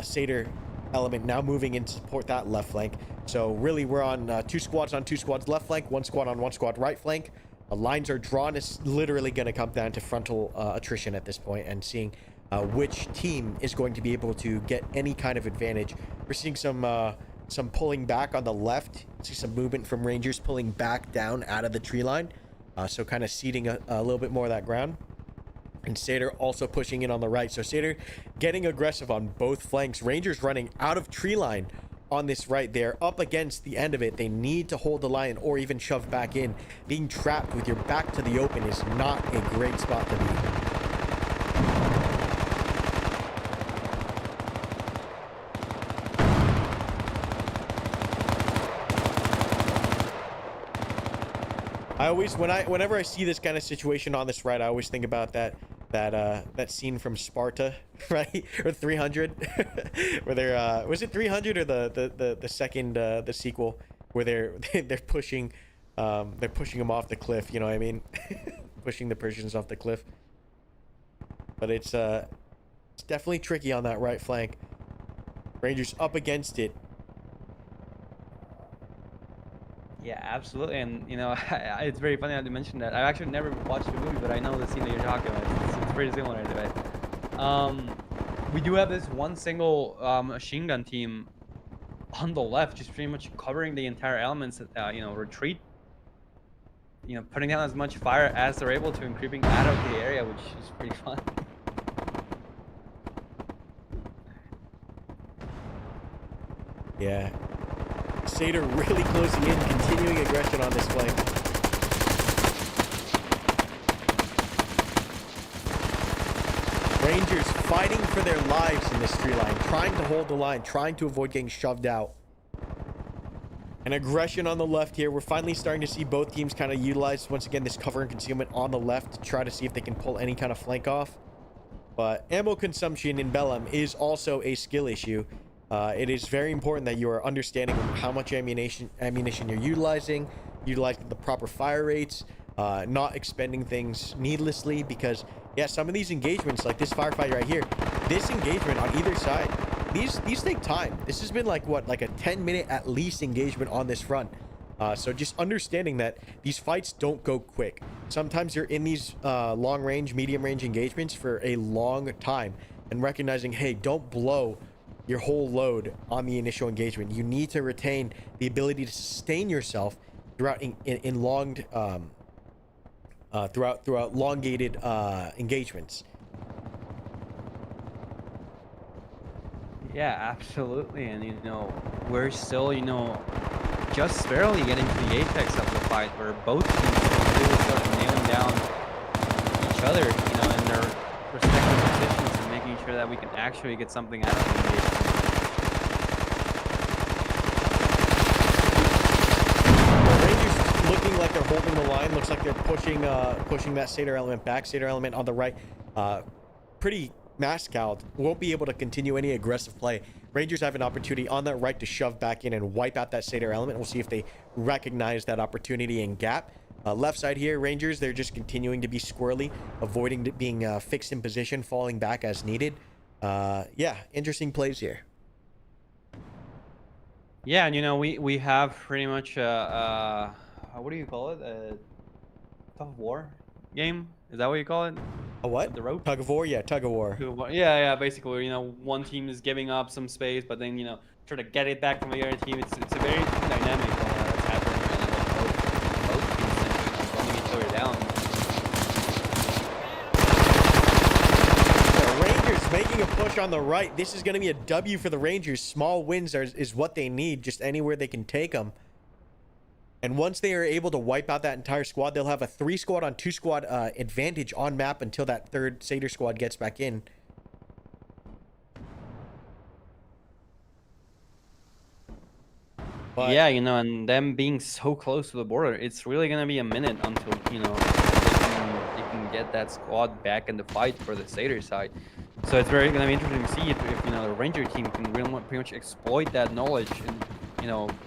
Satyr element now moving in to support that left flank. So really we're on 2 squads on 2 squads left flank, 1 squad on 1 squad right flank. Lines are drawn. It's literally going to come down to frontal attrition at this point, and seeing which team is going to be able to get any kind of advantage. We're seeing some pulling back on the left. See some movement from Rangers pulling back down out of the tree line, so kind of ceding a little bit more of that ground. And Satyr also pushing in on the right. So Satyr getting aggressive on both flanks. Rangers running out of tree line on this right. They're up against the end of it. They need to hold the line or even shove back in. Being trapped with your back to the open is not a great spot to be. I always, whenever I see this kind of situation on this right, I always think about that scene from Sparta, right? Or 300, where they're was it 300 or the second the sequel, where they're pushing them off the cliff, you know what I mean? Pushing the Persians off the cliff. But it's definitely tricky on that right flank. Rangers up against it. Yeah, absolutely. And you know, it's very funny that you mentioned that. I've actually never watched the movie, but I know the scene that you're talking about. It's pretty similar, right? We do have this one single machine gun team on the left, just pretty much covering the entire elements, you know, retreat. You know, putting down as much fire as they're able to and creeping out of the area, which is pretty fun. Yeah. Satyr really closing in, continuing aggression on this flank. Rangers fighting for their lives in this tree line, trying to hold the line, trying to avoid getting shoved out. And aggression on the left here. We're finally starting to see both teams kind of utilize, once again, this cover and concealment on the left to try to see if they can pull any kind of flank off. But ammo consumption in Bellum is also a skill issue. It is very important that you are understanding how much ammunition you're utilizing the proper fire rates, not expending things needlessly, because yeah, some of these engagements, like this firefight right here, this engagement on either side, these take time. This has been like what, like a 10-minute at least engagement on this front. So just understanding that these fights don't go quick. Sometimes you're in these long range, medium range engagements for a long time, and recognizing, hey, don't blow your whole load on the initial engagement. You need to retain the ability to sustain yourself throughout throughout elongated engagements. Yeah, absolutely. And you know, we're still, you know, just barely getting to the apex of the fight, where both teams really start nailing down each other, you know, in their respective positions, and making sure that we can actually get something out of the engagement. Rangers looking like they're holding the line. Looks like they're pushing that Satyr element back. Satyr element on the right, pretty mass-cowed, won't be able to continue any aggressive play. Rangers have an opportunity on that right to shove back in and wipe out that Satyr element. We'll see if they recognize that opportunity and gap. Left side here, Rangers, they're just continuing to be squirrely, avoiding being fixed in position, falling back as needed. Yeah, interesting plays here. Yeah, and we have pretty much what do you call it? A tug of war game? Is that what you call it? A what? With the rope? Tug of war? Yeah, tug of war. Tug of war. Yeah, yeah. Basically, one team is giving up some space, but then try to get it back from the other team. It's a very dynamic that's happening, and both teams running each other down. The Rangers making a push on the right. This is going to be a W for the Rangers. Small wins is what they need, just anywhere they can take them. And once they are able to wipe out that entire squad, they'll have a 3 squad on 2 squad advantage on map until that third Seder squad gets back in. But Yeah, and them being so close to the border, it's really gonna be a minute until they can get that squad back in the fight for the Seder side. So it's very gonna be interesting to see if the Ranger team can really pretty much exploit that knowledge and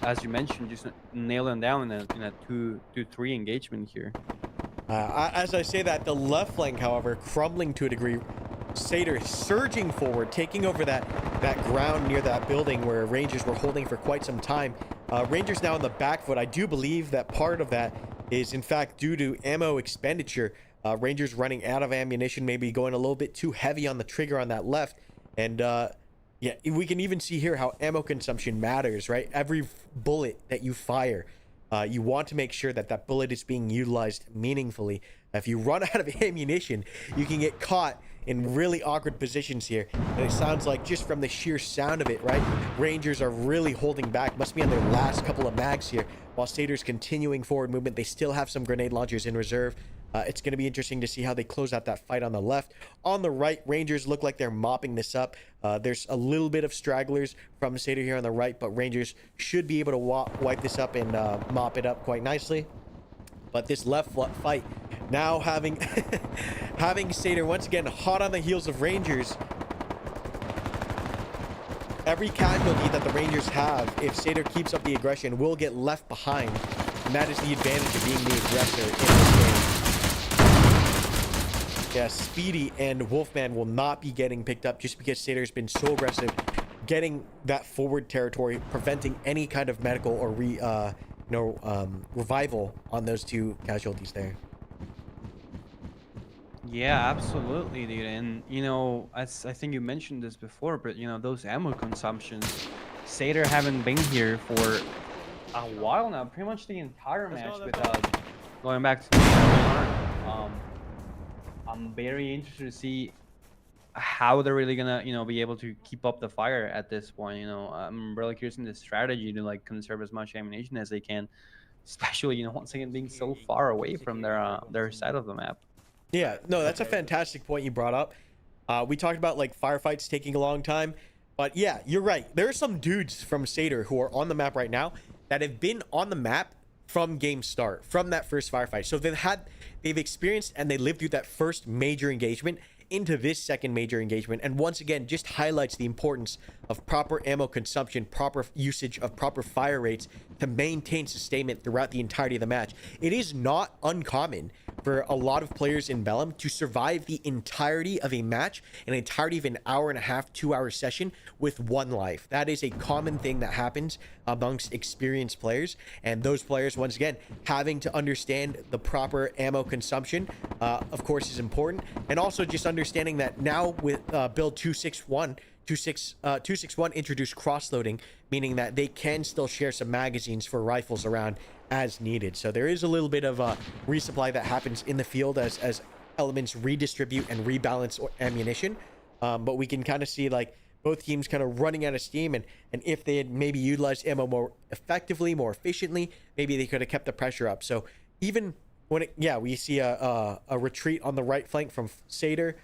as you mentioned, just nail them down in a 2-3 engagement here. as I say that, the left flank, however, crumbling to a degree. Seder surging forward, taking over that ground near that building where Rangers were holding for quite some time. Rangers now on the back foot. I do believe that part of that is in fact due to ammo expenditure. Rangers running out of ammunition, maybe going a little bit too heavy on the trigger on that left. And yeah, we can even see here how ammo consumption matters, right? Every bullet that you fire, you want to make sure that that bullet is being utilized meaningfully. If you run out of ammunition, you can get caught in really awkward positions here. And it sounds like, just from the sheer sound of it, right, Rangers are really holding back. Must be on their last couple of mags here, while Seder's continuing forward movement. They still have some grenade launchers in reserve. It's going to be interesting to see how they close out that fight on the left. On the right, Rangers look like they're mopping this up. There's a little bit of stragglers from Seder here on the right, but Rangers should be able to wipe this up and mop it up quite nicely. But this left fight now having having Seder once again hot on the heels of Rangers. Every casualty that the Rangers have, if Seder keeps up the aggression, will get left behind. And that is the advantage of being the aggressor in this game. Yeah, Speedy and Wolfman will not be getting picked up just because Seder's been so aggressive, getting that forward territory, preventing any kind of medical or revival on those 2 casualties there. Yeah, absolutely, dude. And I think you mentioned this before, but those ammo consumptions, Seder haven't been here for a while now, pretty much the entire match without going back to the start. I'm very interested to see how they're really gonna be able to keep up the fire at this point. I'm really curious in the strategy to conserve as much ammunition as they can, especially once again being so far away from their side of the map. Yeah, no, that's a fantastic point you brought up. We talked about firefights taking a long time, but yeah, you're right. There are some dudes from Seder who are on the map right now that have been on the map from game start, from that first firefight. So they've experienced and they lived through that first major engagement into this second major engagement, and once again just highlights the importance of proper ammo consumption, proper usage of proper fire rates to maintain sustainment throughout the entirety of the match. It is not uncommon for a lot of players in Bellum to survive the entirety of a match, an entirety of an hour and a half, 2-hour session with 1 life. That is a common thing that happens amongst experienced players, and those players, once again, having to understand the proper ammo consumption, of course, is important. And also just understanding that now with build 261 introduced cross-loading, meaning that they can still share some magazines for rifles around as needed. So there is a little bit of a resupply that happens in the field as elements redistribute and rebalance ammunition. But we can kind of see both teams kind of running out of steam, and if they had maybe utilized ammo more effectively, more efficiently, maybe they could have kept the pressure up. So even when we see a retreat on the right flank from Seder.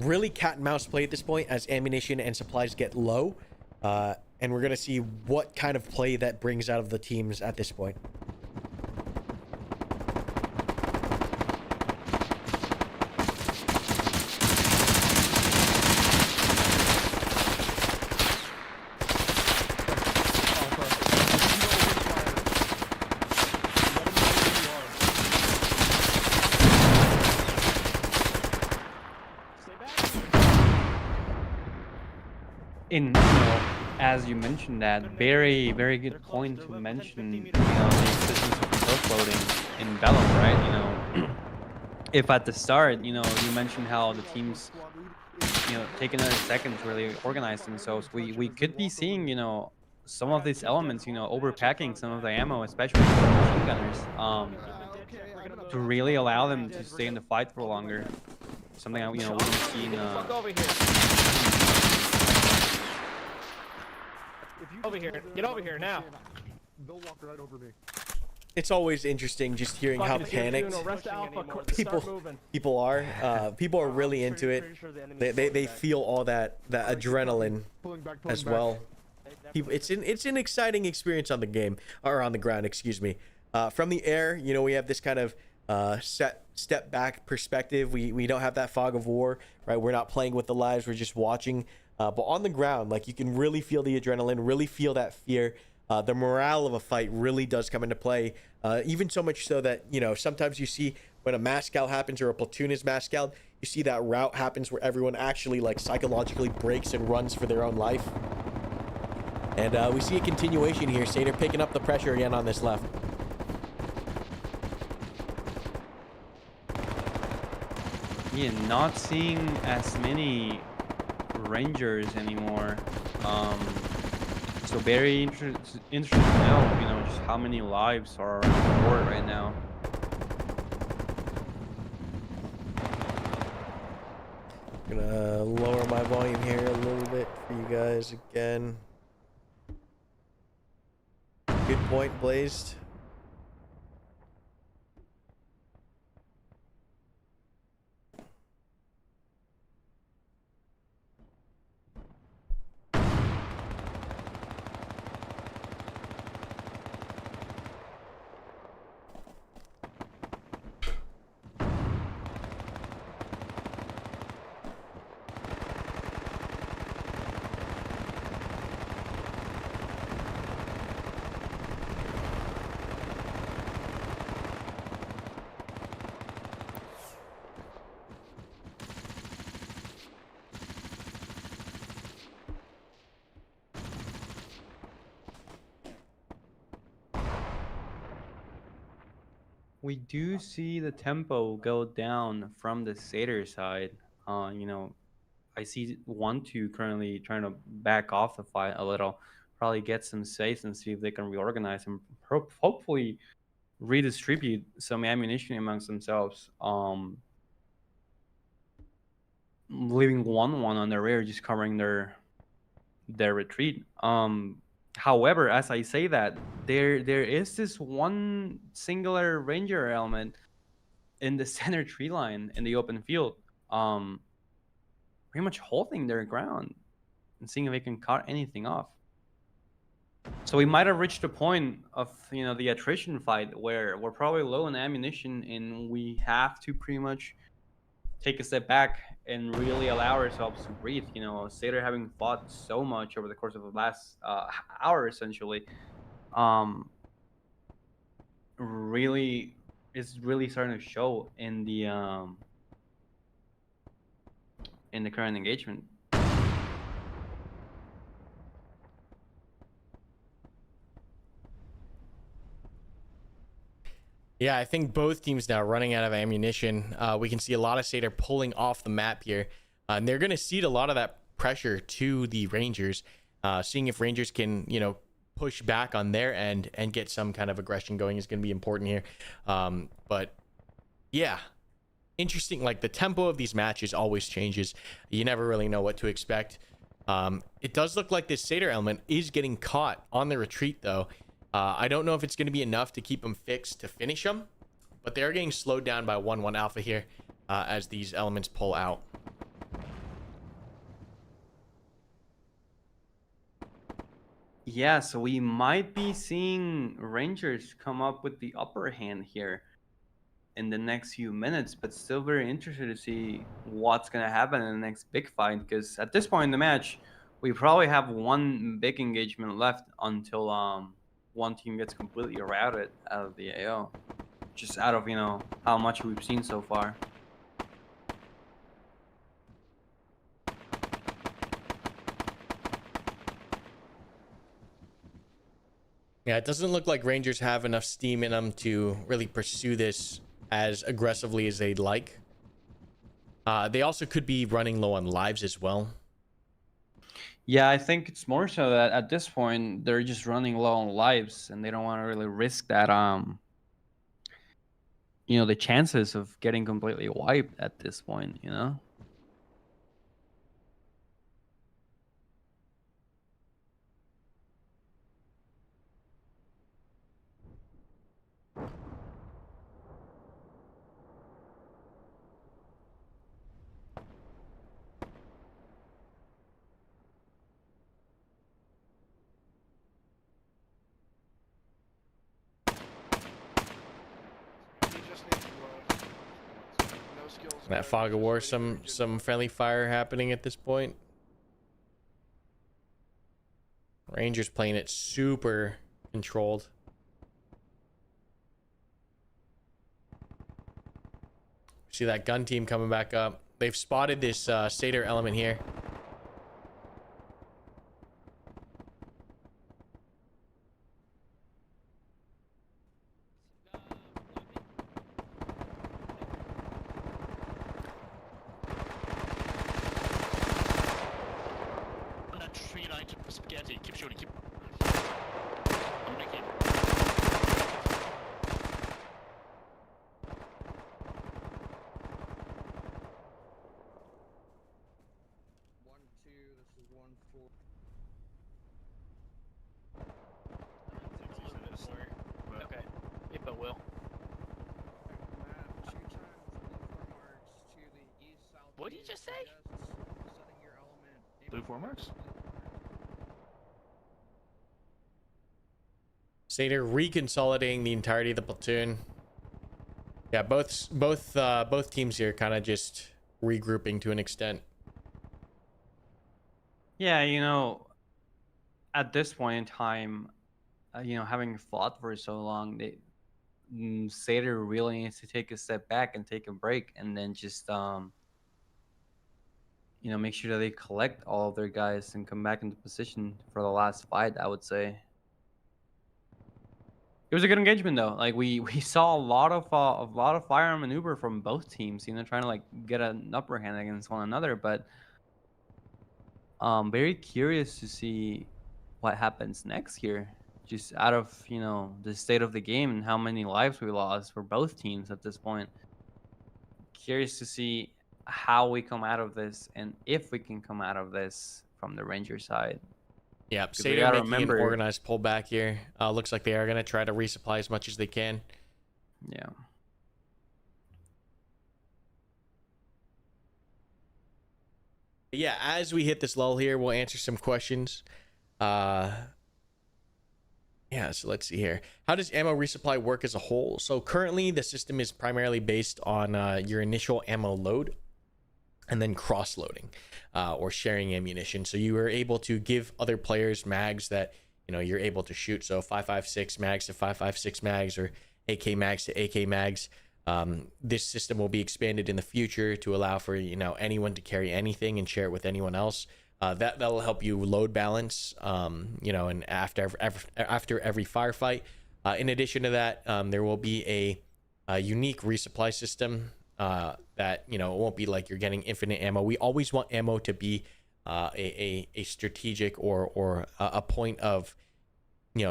Really cat and mouse play at this point as ammunition and supplies get low, and we're gonna see what kind of play that brings out of the teams at this point. In as you mentioned that, very, very good point to mention, you know, the existence of turf loading in Bellum, right? You know, if at the start, you know, you mentioned how the teams, you know, take another second to really organize themselves, we could be seeing, you know, some of these elements, you know, overpacking some of the ammo, especially for the machine gunners, to really allow them to stay in the fight for longer. Something you know, we don't see in Fuck over here. Over here. Get over here now. They'll walk right over me. It's always interesting just hearing how Fucking if you're panicked doing arrest alpha, start people moving. people are. People are really into it. They feel all that adrenaline Pulling back, as well. It's an exciting experience on the game, or on the ground, excuse me. From the air, you know, we have this kind of step back perspective. We don't have that fog of war, right? We're not playing with the lives, we're just watching. But on the ground, like, you can really feel the adrenaline, really feel that fear. The morale of a fight really does come into play, even so much so that, you know, sometimes you see when a mass scout happens or a platoon is mass scout, you see that rout happens where everyone actually, like, psychologically breaks and runs for their own life. And we see a continuation here. Satyr picking up the pressure again on this left. Yeah, not seeing as many Rangers anymore. So very interesting to know, you know, just how many lives are around the board right now. Gonna lower my volume here a little bit for you guys again. Good point, Blazed. We do see the tempo go down from the Satyr side. You know, I see 1-2 currently trying to back off the fight a little, probably get some saves and see if they can reorganize and hopefully redistribute some ammunition amongst themselves. Leaving 1-1 on the rear, just covering their retreat. However, as I say that, there is this one singular Ranger element in the center tree line in the open field, pretty much holding their ground and seeing if they can cut anything off. So we might have reached a point of, you know, the attrition fight where we're probably low on ammunition and we have to pretty much take a step back and really allow ourselves to breathe. You know, Satyr having fought so much over the course of the last hour, essentially, really is really starting to show in the current engagement. Yeah, I think both teams now running out of ammunition. We can see a lot of Satyr pulling off the map here. And they're going to cede a lot of that pressure to the Rangers, seeing if Rangers can, you know, push back on their end and get some kind of aggression going is going to be important here. But yeah, interesting. Like, the tempo of these matches always changes. You never really know what to expect. It does look like this Satyr element is getting caught on the retreat, though. I don't know if it's going to be enough to keep them fixed to finish them, but they're getting slowed down by 1-1 alpha here as these elements pull out. Yeah, so we might be seeing Rangers come up with the upper hand here in the next few minutes, but still very interested to see what's going to happen in the next big fight, because at this point in the match, we probably have one big engagement left until one team gets completely routed out of the AO, just out of, you know, how much we've seen so far. Yeah, it doesn't look like Rangers have enough steam in them to really pursue this as aggressively as they'd like. They also could be running low on lives as well. Yeah, I think it's more so that at this point they're just running low on lives and they don't want to really risk that the chances of getting completely wiped at this point. That fog of war, some friendly fire happening at this point. Rangers playing it super controlled. See that gun team coming back up. They've spotted this Satyr element here. Keep shooting. I'm making. Okay. If I will. What did you just say? Blue 4 marks? Satyr reconsolidating the entirety of the platoon. Yeah, both teams here kind of just regrouping to an extent. Yeah, at this point in time, having fought for so long, Satyr really needs to take a step back and take a break, and then just make sure that they collect all of their guys and come back into position for the last fight. I would say it was a good engagement though. Like we saw a lot of fire and maneuver from both teams, trying to like get an upper hand against one another. But very curious to see what happens next here. Just out of the state of the game and how many lives we lost for both teams at this point. Curious to see how we come out of this and if we can come out of this from the Ranger side. Yeah, we Satyr gotta making an organized pullback here. Looks like they are going to try to resupply as much as they can. Yeah. Yeah, as we hit this lull here, we'll answer some questions. Yeah, so let's see here. How does ammo resupply work as a whole? So currently the system is primarily based on your initial ammo load and then cross-loading or sharing ammunition. So you are able to give other players mags that you're able to shoot. So 5.56 mags to 5.56 mags or AK mags to AK mags. This system will be expanded in the future to allow for anyone to carry anything and share it with anyone else. That'll help you load balance, and after every firefight. In addition to that, there will be a unique resupply system that it won't be like you're getting infinite ammo. We always want ammo to be a strategic or a point of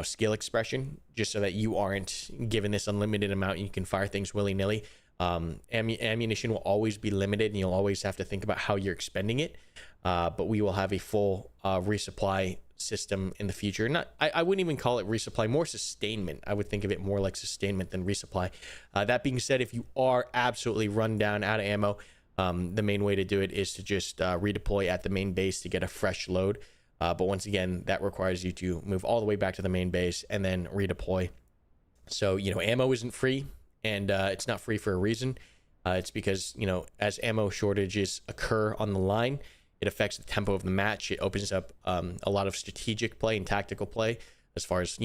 skill expression, just so that you aren't given this unlimited amount and you can fire things willy-nilly. Ammunition will always be limited and you'll always have to think about how you're expending it. But we will have a full resupply system in the future. I wouldn't even call it resupply, more sustainment. I would think of it more like sustainment than resupply. That being said, if you are absolutely run down out of ammo, the main way to do it is to just redeploy at the main base to get a fresh load. But once again, that requires you to move all the way back to the main base and then redeploy. So, ammo isn't free, and it's not free for a reason. It's because, as ammo shortages occur on the line, it affects the tempo of the match. It opens up a lot of strategic play and tactical play as far as,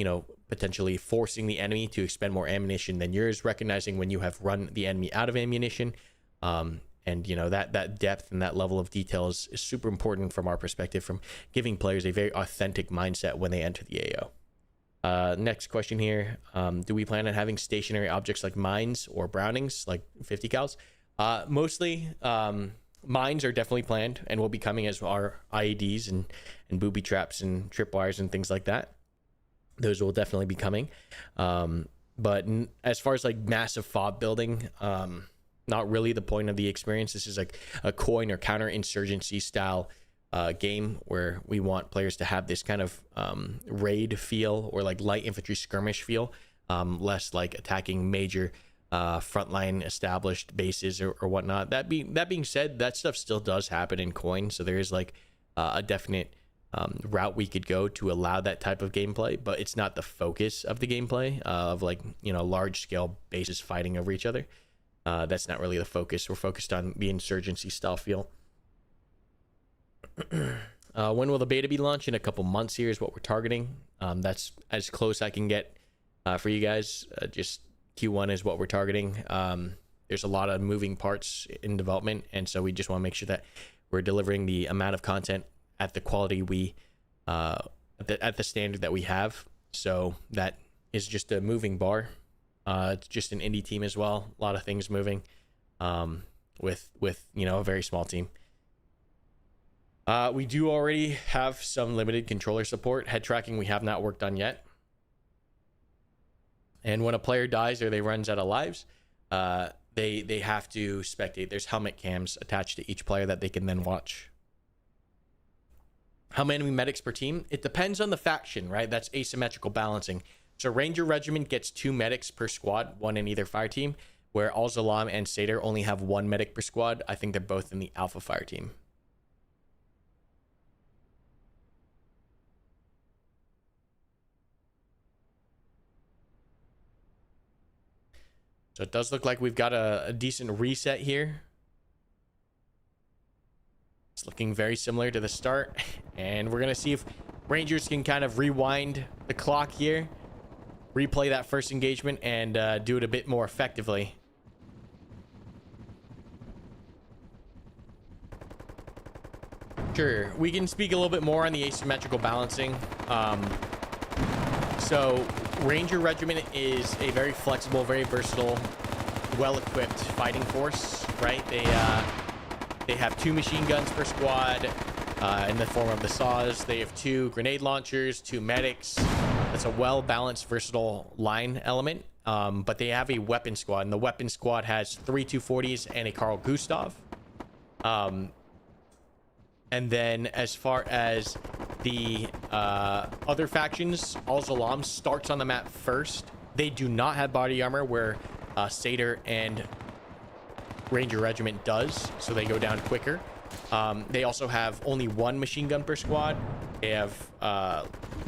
potentially forcing the enemy to expend more ammunition than yours, recognizing when you have run the enemy out of ammunition. And, that depth and that level of detail is super important from our perspective, from giving players a very authentic mindset when they enter the AO. Next question here. Do we plan on having stationary objects like mines or Brownings, like 50 cals? Mostly, mines are definitely planned and will be coming as our IEDs and booby traps and tripwires and things like that. Those will definitely be coming. But as far as like massive fob building, not really the point of the experience. This is like a coin or counterinsurgency style game where we want players to have this kind of raid feel or like light infantry skirmish feel, less like attacking major frontline established bases or whatnot. That being said, that stuff still does happen in coin, so there is like a definite route we could go to allow that type of gameplay, but it's not the focus of the gameplay of like, you know, large scale bases fighting over each other. That's not really the focus. We're focused on the insurgency style feel. When will the beta be launched? In a couple months here is what we're targeting. That's as close I can get for you guys. Just Q1 is what we're targeting. There's a lot of moving parts in development, and so we just want to make sure that we're delivering the amount of content at the quality we at the standard that we have. So that is just a moving bar. It's just an indie team as well. A lot of things moving with you know, a very small team. We do already have some limited controller support. Head tracking we have not worked on yet. And when a player dies or they runs out of lives, they have to spectate. There's helmet cams attached to each player that they can then watch. How many medics per team? It depends on the faction, right? That's asymmetrical balancing. So Ranger Regiment gets 2 medics per squad, 1 in either fire team, where Al-Zalam and Seder only have 1 medic per squad. I think they're both in the Alpha fire team. So it does look like we've got a decent reset here. It's looking very similar to the start. And we're going to see if Rangers can kind of rewind the clock here. Replay that first engagement and do it a bit more effectively. Sure, we can speak a little bit more on the asymmetrical balancing. So Ranger Regiment is a very flexible, very versatile, well-equipped fighting force, right? They have 2 machine guns per squad in the form of the saws. They have 2 grenade launchers, 2 medics. That's a well-balanced, versatile line element. But they have a weapon squad, and the weapon squad has 3 240s and a Carl Gustav. And then as far as the other factions, Al-Zalam starts on the map first. They do not have body armor, where Seder and Ranger Regiment does, so they go down quicker. They also have only 1 machine gun per squad. They have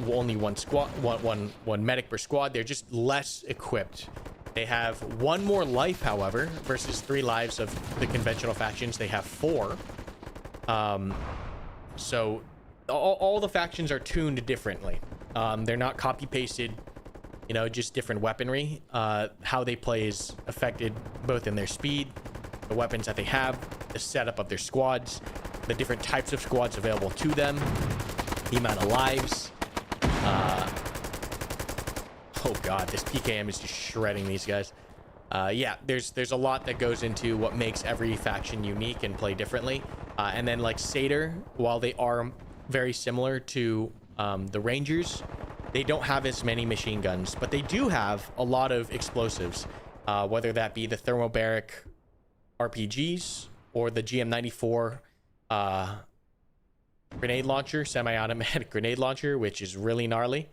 only one medic per squad. They're just less equipped. They have 1 more life, however, versus 3 lives of the conventional factions. They have 4. So all the factions are tuned differently. They're not copy pasted, you know, just different weaponry. How they play is affected both in their speed, the weapons that they have, the setup of their squads, the different types of squads available to them, the amount of lives. Oh god, this PKM is just shredding these guys. Yeah, there's a lot that goes into what makes every faction unique and play differently. And then like Seder, while they are very similar to the Rangers, they don't have as many machine guns, but they do have a lot of explosives, whether that be the thermobaric RPGs or the GM94 grenade launcher, semi-automatic grenade launcher, which is really gnarly.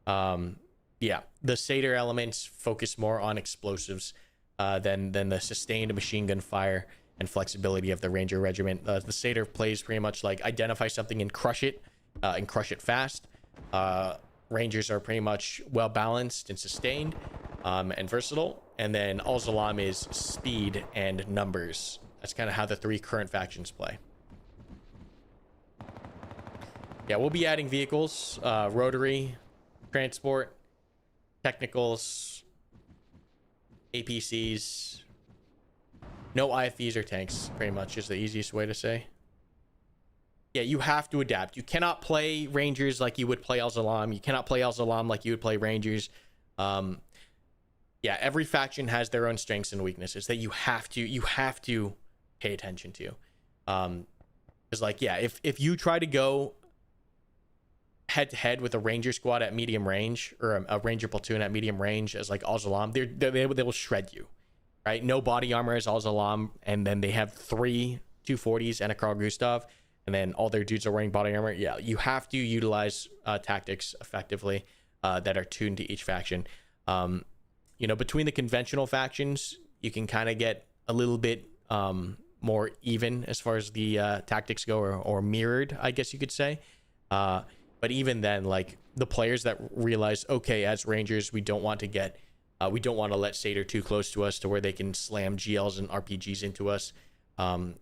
Yeah, the Seder elements focus more on explosives than the sustained machine gun fire and flexibility of the Ranger Regiment. The Seder plays pretty much like identify something and crush it fast. Rangers are pretty much well balanced and sustained and versatile. And then Al-Zalam is speed and numbers. That's kind of how the 3 current factions play. Yeah, we'll be adding vehicles, rotary, transport, technicals, APCs. No IFVs or tanks, pretty much is the easiest way to say. yeah, you have to adapt. You cannot play Rangers like you would play Al Zalam. You cannot play Al Zalam like you would play Rangers. Yeah, every faction has their own strengths and weaknesses that you have to pay attention to. It's like, yeah, if you try to go head to head with a Ranger squad at medium range, or a Ranger platoon at medium range as like Al Zalam, they will shred you, right? No body armor as Al Zalam, and then they have 3 240s and a Carl Gustav, and then all their dudes are wearing body armor. Yeah, you have to utilize tactics effectively that are tuned to each faction. You know, between the conventional factions, you can kind of get a little bit more even as far as the tactics go, or mirrored, I guess you could say. But even then, like, the players that realize, okay, as Rangers, we don't want to let Satyr too close to us to where they can slam GLs and RPGs into us, and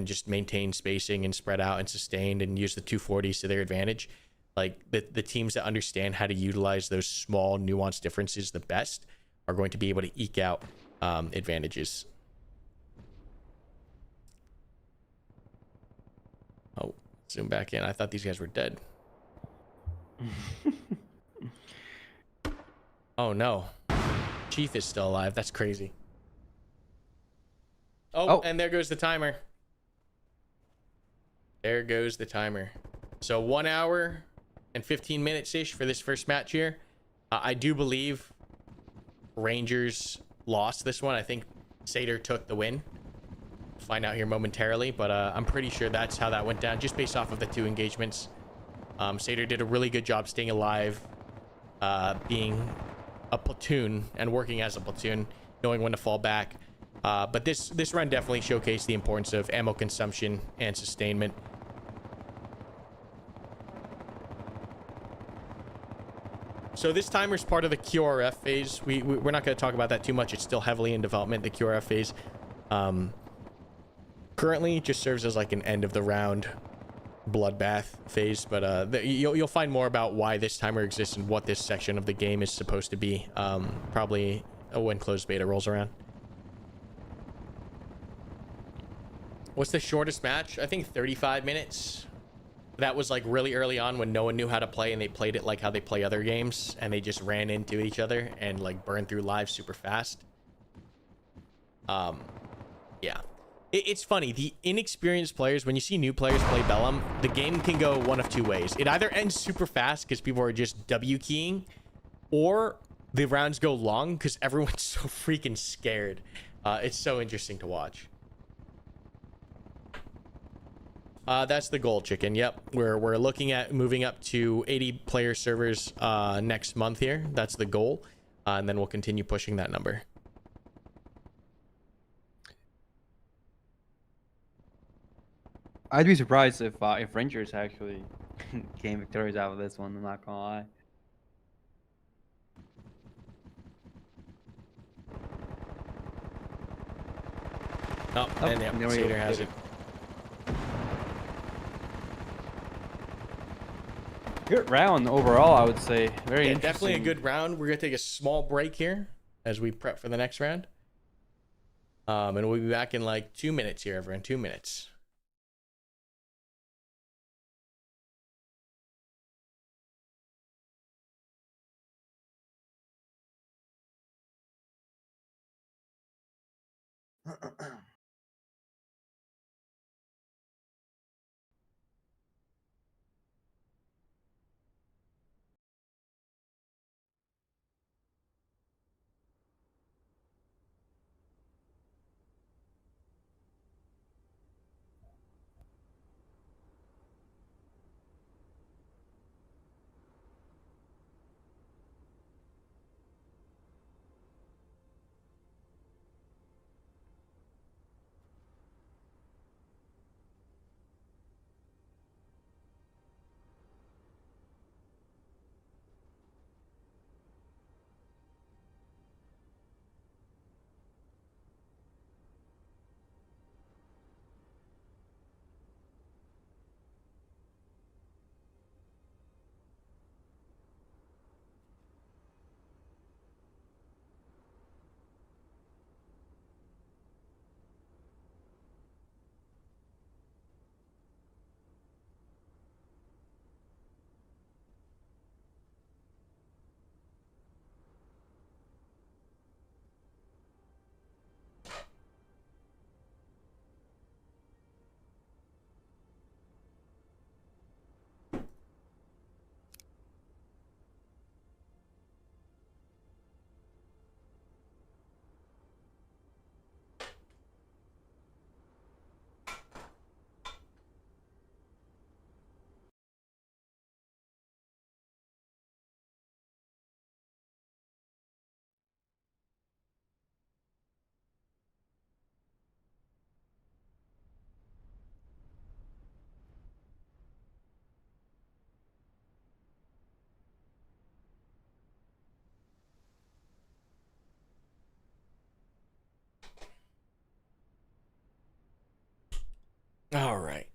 just maintain spacing and spread out and sustained and use the 240s to their advantage. Like, the teams that understand how to utilize those small nuanced differences the best are going to be able to eke out advantages. Oh, zoom back in. I thought these guys were dead. Oh no, Chief is still alive. That's crazy. Oh, and there goes the timer. There goes the timer. So 1 hour and 15 minutes ish for this first match here. I do believe Rangers lost this one. I think Satyr took the win. Find out here momentarily, but I'm pretty sure that's how that went down, just based off of the 2 engagements. Satyr did a really good job staying alive, being a platoon and working as a platoon, knowing when to fall back. But this run definitely showcased the importance of ammo consumption and sustainment. So this timer is part of the QRF phase. We're not going to talk about that too much. It's still heavily in development, the QRF phase. Currently just serves as like an end of the round bloodbath phase, but you'll find more about why this timer exists and what this section of the game is supposed to be, probably when closed beta rolls around. What's the shortest match? I think 35 minutes. That was like really early on when no one knew how to play, and they played it like how they play other games, and they just ran into each other and like burned through lives super fast. Yeah. It's funny, the inexperienced players, when you see new players play Bellum, the game can go one of 2 ways. It either ends super fast because people are just W keying, or the rounds go long because everyone's so freaking scared. It's so interesting to watch. That's the goal, chicken. Yep, we're looking at moving up to 80 player servers next month here. That's the goal, and then we'll continue pushing that number. I'd be surprised if Rangers actually came victorious out of this one. I'm not gonna lie. Oh, and yeah, there we go. Satyr has it. Good round overall, I would say. Very Yeah, interesting. definitely a good round. We're gonna take a small break here as we prep for the next round. And we'll be back in like 2 minutes here, everyone. 2 minutes. All right.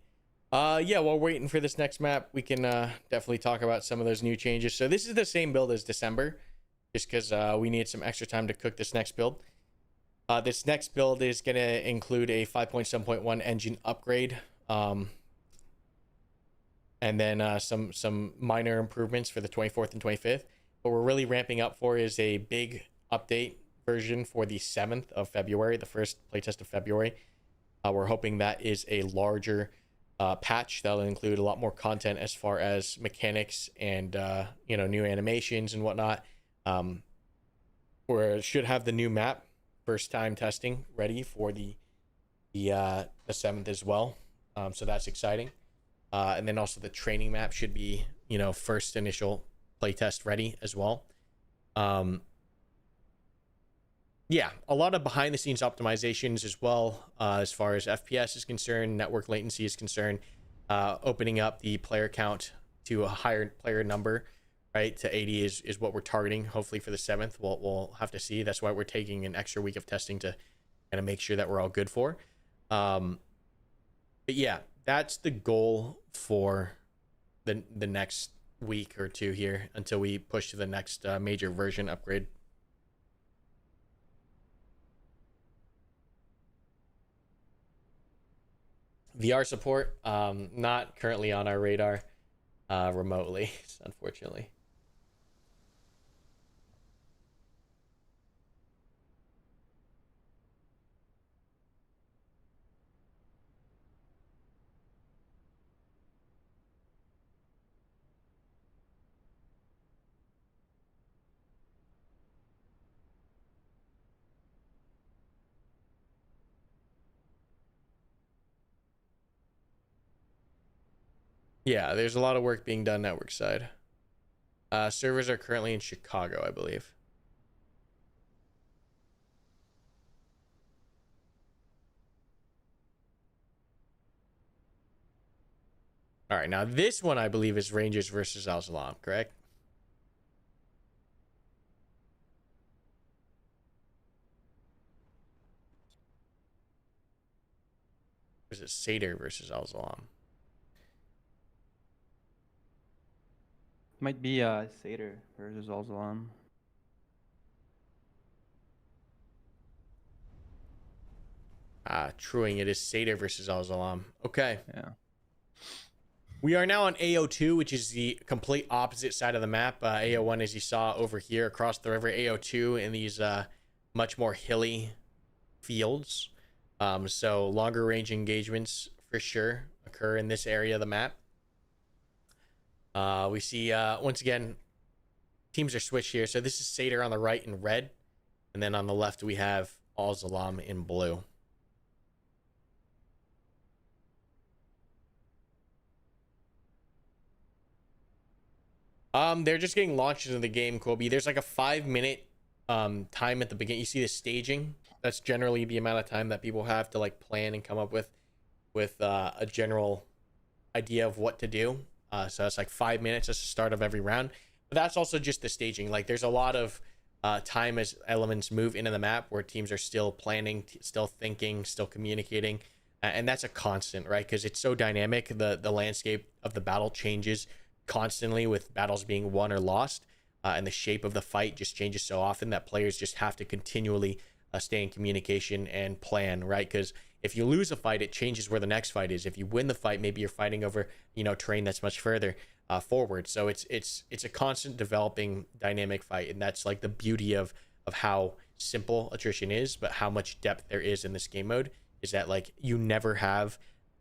Yeah, while waiting for this next map, we can definitely talk about some of those new changes. So this is the same build as December, just because we need some extra time to cook this next build. This next build is going to include a 5.7.1 engine upgrade, and then some minor improvements for the 24th and 25th. What we're really ramping up for is a big update version for the 7th of February, the first playtest of February. We're hoping that is a larger patch that'll include a lot more content as far as mechanics and new animations and whatnot. Where it should have the new map first time testing ready for the 7th as well. So that's exciting. And then also the training map should be first initial playtest ready as well. Yeah, a lot of behind the scenes optimizations as well, as far as FPS is concerned, network latency is concerned, opening up the player count to a higher player number, right? To 80 is what we're targeting, hopefully for the 7th. We'll have to see. That's why we're taking an extra week of testing to kind of make sure that we're all good for. But yeah, that's the goal for the next week or two here until we push to the next major version upgrade. VR support, not currently on our radar remotely, unfortunately. Yeah, there's a lot of work being done network side. Servers are currently in Chicago, I believe. All right, now this one I believe is Rangers versus Al Salam, correct? Or is it Seder versus Al Salam? Might be Seder versus Alzalam. Truing, it is Seder versus Al Salam. Okay. Yeah. We are now on AO2, which is the complete opposite side of the map. AO1, as you saw over here across the river, AO2 in these much more hilly fields. So longer range engagements for sure occur in this area of the map. We see, once again, teams are switched here. So this is Seder on the right in red. And then on the left, we have Al Salam in blue. They're just getting launched into the game, Kobe. There's like a 5-minute time at the beginning. You see the staging. That's generally the amount of time that people have to like plan and come up with a general idea of what to do. So it's like 5 minutes. That's the start of every round. But that's also just the staging. Like there's a lot of time as elements move into the map where teams are still planning, still thinking, still communicating. And that's a constant, right? Because it's so dynamic. The landscape of the battle changes constantly with battles being won or lost. And the shape of the fight just changes so often that players just have to continually stay in communication and plan, right? Because if you lose a fight, it changes where the next fight is. If you win the fight, maybe you're fighting over terrain that's much further forward. So it's a constant developing dynamic fight, and that's like the beauty of how simple attrition is, but how much depth there is in this game mode is that like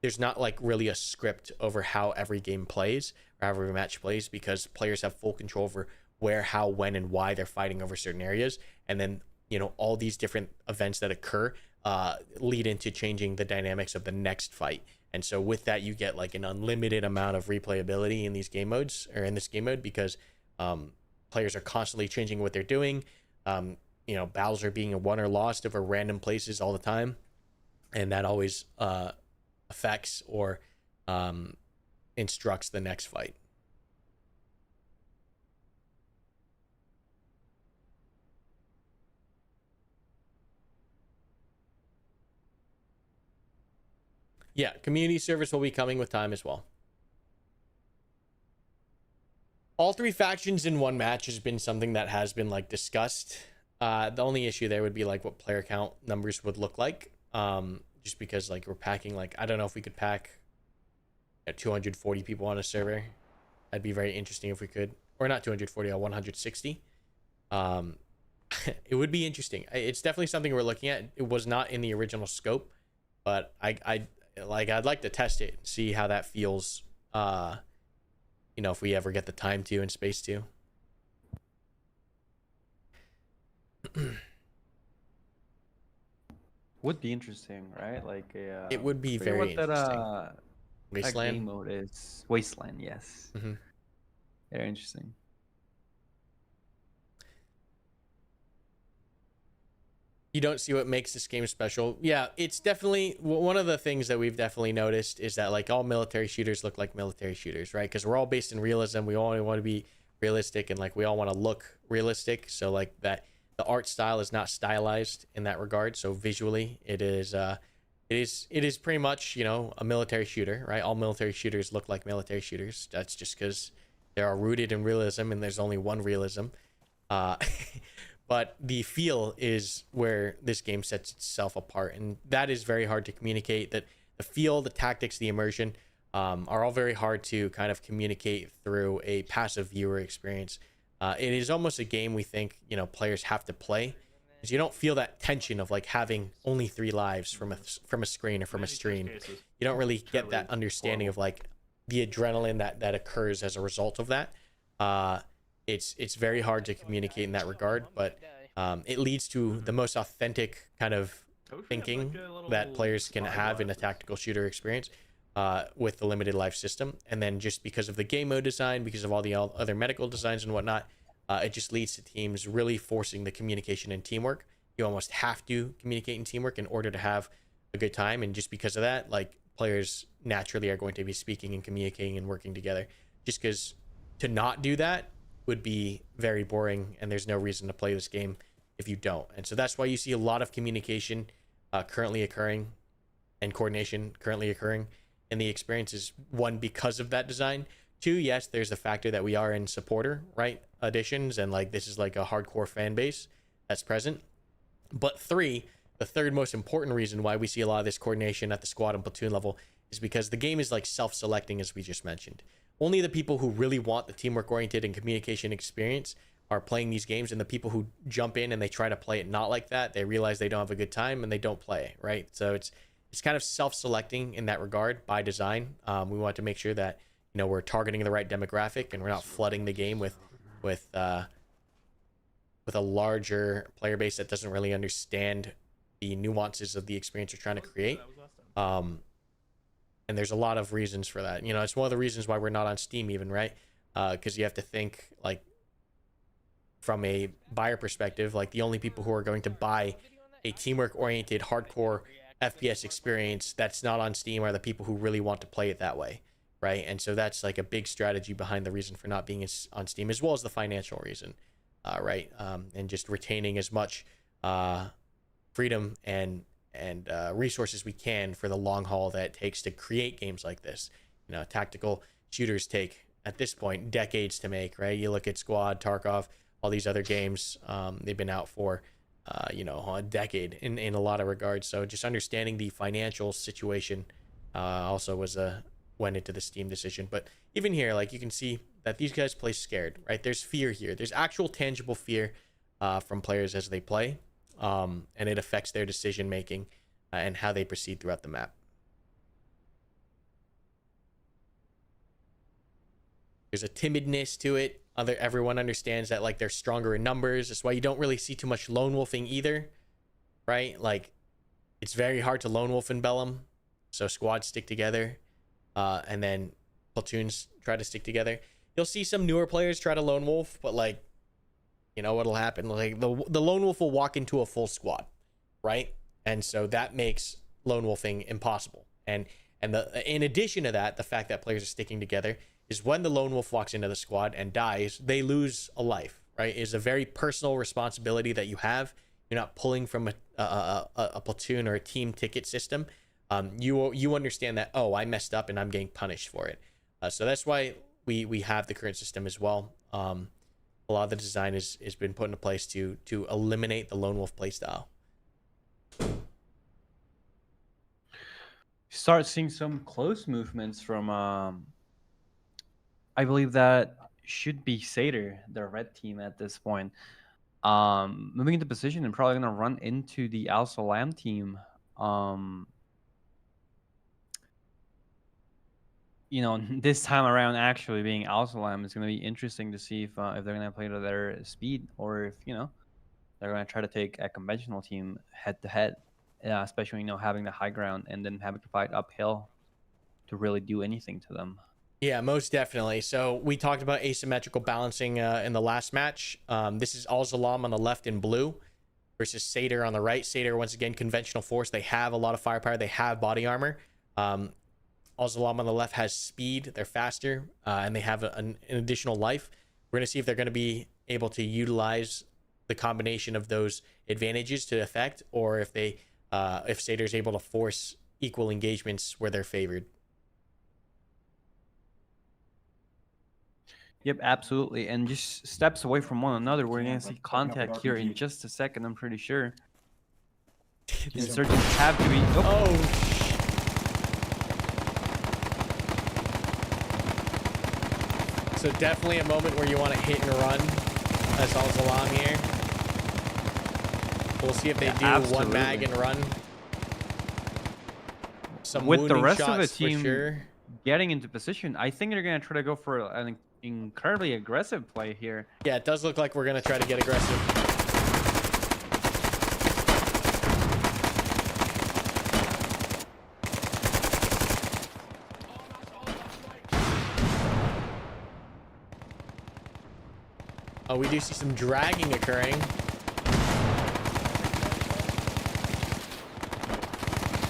there's not like really a script over how every game plays or how every match plays, because players have full control over where, how, when, and why they're fighting over certain areas. And then, all these different events that occur lead into changing the dynamics of the next fight. And so with that, you get like an unlimited amount of replayability in these game modes, or in this game mode, because players are constantly changing what they're doing. Battles are being won or lost over random places all the time. And that always affects or instructs the next fight. Yeah, community service will be coming with time as well. All 3 factions in one match has been something that has been like discussed. The only issue there would be like what player count numbers would look like. Just because like we're packing, like, I don't know if we could pack 240 people on a server. That'd be very interesting if we could, or not 240, 160. It would be interesting. It's definitely something we're looking at. It was not in the original scope, but I'd like to test it, see how that feels. You know, if we ever get the time to and space to. Would be interesting, right? Like a. It would be I forget very what that, interesting. that Wasteland. game mode is. Wasteland, yes. Mhm. Very interesting. You don't see what makes this game special. Yeah, it's definitely one of the things that we've definitely noticed is that like all military shooters look like military shooters, right? Because we're all based in realism. We all want to be realistic, and like we all want to look realistic. So like that, the art style is not stylized in that regard. So visually, it is pretty much, you know, a military shooter, right? All military shooters look like military shooters. That's just because they are rooted in realism, and there's only one realism. But the feel is where this game sets itself apart, and that is very hard to communicate. That the feel, the tactics, the immersion are all very hard to kind of communicate through a passive viewer experience. It is almost a game we think, you know, players have to play, because you don't feel that tension of like having only 3 lives from a screen or from a stream. You don't really get that understanding of like the adrenaline that occurs as a result of that. It's very hard to communicate in that regard, but it leads to the most authentic kind of thinking that players can have in a tactical shooter experience with the limited life system. And then just because of the game mode design, because of all the other medical designs and whatnot, it just leads to teams really forcing the communication and teamwork. You almost have to communicate in teamwork in order to have a good time. And just because of that, like, players naturally are going to be speaking and communicating and working together. Just because to not do that would be very boring, and there's no reason to play this game if you don't. And so that's why you see a lot of communication currently occurring and coordination currently occurring in the experiences. 1, because of that design. 2, yes, there's the factor that we are in supporter, right, editions, and like this is like a hardcore fan base that's present. But 3, the third most important reason why we see a lot of this coordination at the squad and platoon level is because the game is like self-selecting, as we just mentioned. Only the people who really want the teamwork oriented and communication experience are playing these games, and the people who jump in and they try to play it not like that, they realize they don't have a good time and they don't play, right? So it's kind of self-selecting in that regard by design. We want to make sure that, you know, we're targeting the right demographic and we're not flooding the game with a larger player base that doesn't really understand the nuances of the experience you're trying to create. And there's a lot of reasons for that. You know, it's one of the reasons why we're not on Steam even, right? Because you have to think, like, from a buyer perspective, like the only people who are going to buy a teamwork-oriented, hardcore FPS experience that's not on Steam are the people who really want to play it that way, right? And so that's like a big strategy behind the reason for not being on Steam, as well as the financial reason, right? And just retaining as much freedom and resources we can for the long haul that it takes to create games like this. You know, tactical shooters take, at this point, decades to make, right? You look at Squad, Tarkov, all these other games, they've been out for, you know, a decade in a lot of regards. So just understanding the financial situation also went into the Steam decision. But even here, like, you can see that these guys play scared, right? There's fear here. There's actual tangible fear from players as they play. And it affects their decision making and how they proceed throughout the map. There's a timidness to it. Everyone understands that, like, they're stronger in numbers. That's why you don't really see too much lone wolfing either, right? Like, it's very hard to lone wolf in Bellum. So squads stick together, and then platoons try to stick together. You'll see some newer players try to lone wolf, but, like, you know what'll happen? Like, the lone wolf will walk into a full squad, right? And so that makes lone wolfing impossible. And in addition to that, the fact that players are sticking together is when the lone wolf walks into the squad and dies, they lose a life, right? It's a very personal responsibility that you have. You're not pulling from a platoon or a team ticket system. you understand that, oh, I messed up and I'm getting punished for it. So that's why we have the current system as well. A lot of the design has been put into place to eliminate the lone wolf playstyle. Start seeing some close movements from I believe that should be Satyr, the red team at this point. Moving into position and probably gonna run into the Al Salam team. You know, this time around actually being Al Salam is gonna be interesting to see if they're gonna play to their speed or if, you know, they're gonna try to take a conventional team head to head. Especially, you know, having the high ground and then having to fight uphill to really do anything to them. Yeah, most definitely. So we talked about asymmetrical balancing in the last match. This is Al Salam on the left in blue versus Satyr on the right. Satyr, once again, conventional force. They have a lot of firepower. They have body armor. Al Salam on the left has speed. They're faster, and they have an additional life. We're going to see if they're going to be able to utilize the combination of those advantages to effect, or if if Satyr is able to force equal engagements where they're favored. Yep, absolutely. And just steps away from one another. We're going to see contact here in just a second, I'm pretty sure. Insurgents have to be... So definitely a moment where you want to hit and run as Al Salam here. We'll see if they do one mag and run. Some with the rest of the shots for team sure. getting into position, I think they're going to try to go for an incredibly aggressive play here. Yeah, it does look like we're going to try to get aggressive. Oh, we do see some dragging occurring.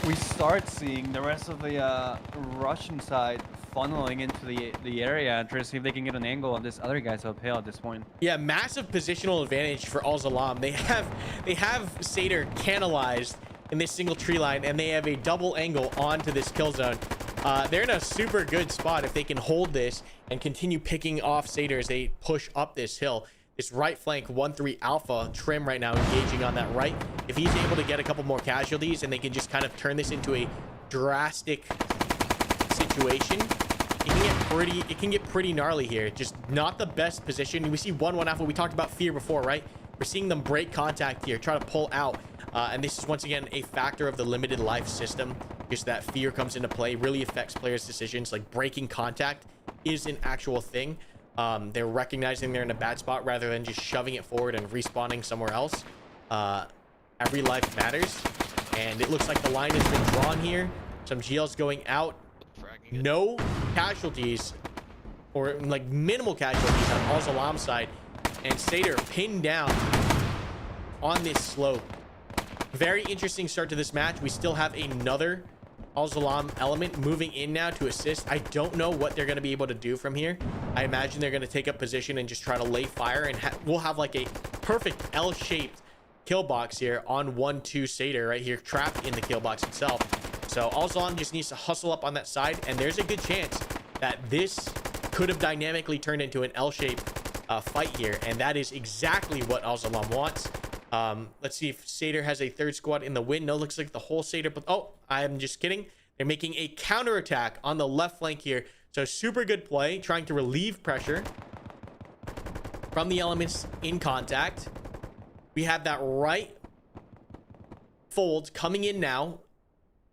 We start seeing the rest of the Russian side funneling into the area and try to see if they can get an angle on this other guy's uphill at this point. Yeah, massive positional advantage for Al Salam. They have Satyr canalized in this single tree line, and they have a double angle onto this kill zone. They're in a super good spot if they can hold this and continue picking off Satyr as they push up this hill. This right flank 1-3 Alpha Trim right now engaging on that right. If he's able to get a couple more casualties and they can just kind of turn this into a drastic situation, it can get pretty gnarly here. Just not the best position. We see 1-1 Alpha. We talked about fear before, right? We're seeing them break contact here, try to pull out. And this is once again a factor of the limited life system. Just that fear comes into play, really affects players' decisions. Like breaking contact is an actual thing. They're recognizing they're in a bad spot rather than just shoving it forward and respawning somewhere else. Every life matters, and it looks like the line has been drawn here. Some GLs going out. No casualties, or like minimal casualties on Al Salam's side, and Satyr pinned down on this slope. Very interesting start to this match. We still have another Al Salam element moving in now to assist. I don't know what they're going to be able to do from here. I imagine they're going to take up position and just try to lay fire, and we'll have like a perfect L-shaped kill box here on 1-2 Satyr right here, trapped in the kill box itself. So Al Salam just needs to hustle up on that side, and there's a good chance that this could have dynamically turned into an L-shaped fight here, and that is exactly what Al Salam wants. Let's see if Satyr has a third squad in the win. No, looks like the whole Satyr, but oh, I'm just kidding. They're making a counterattack on the left flank here. So super good play, trying to relieve pressure from the elements in contact. We have that right fold coming in now.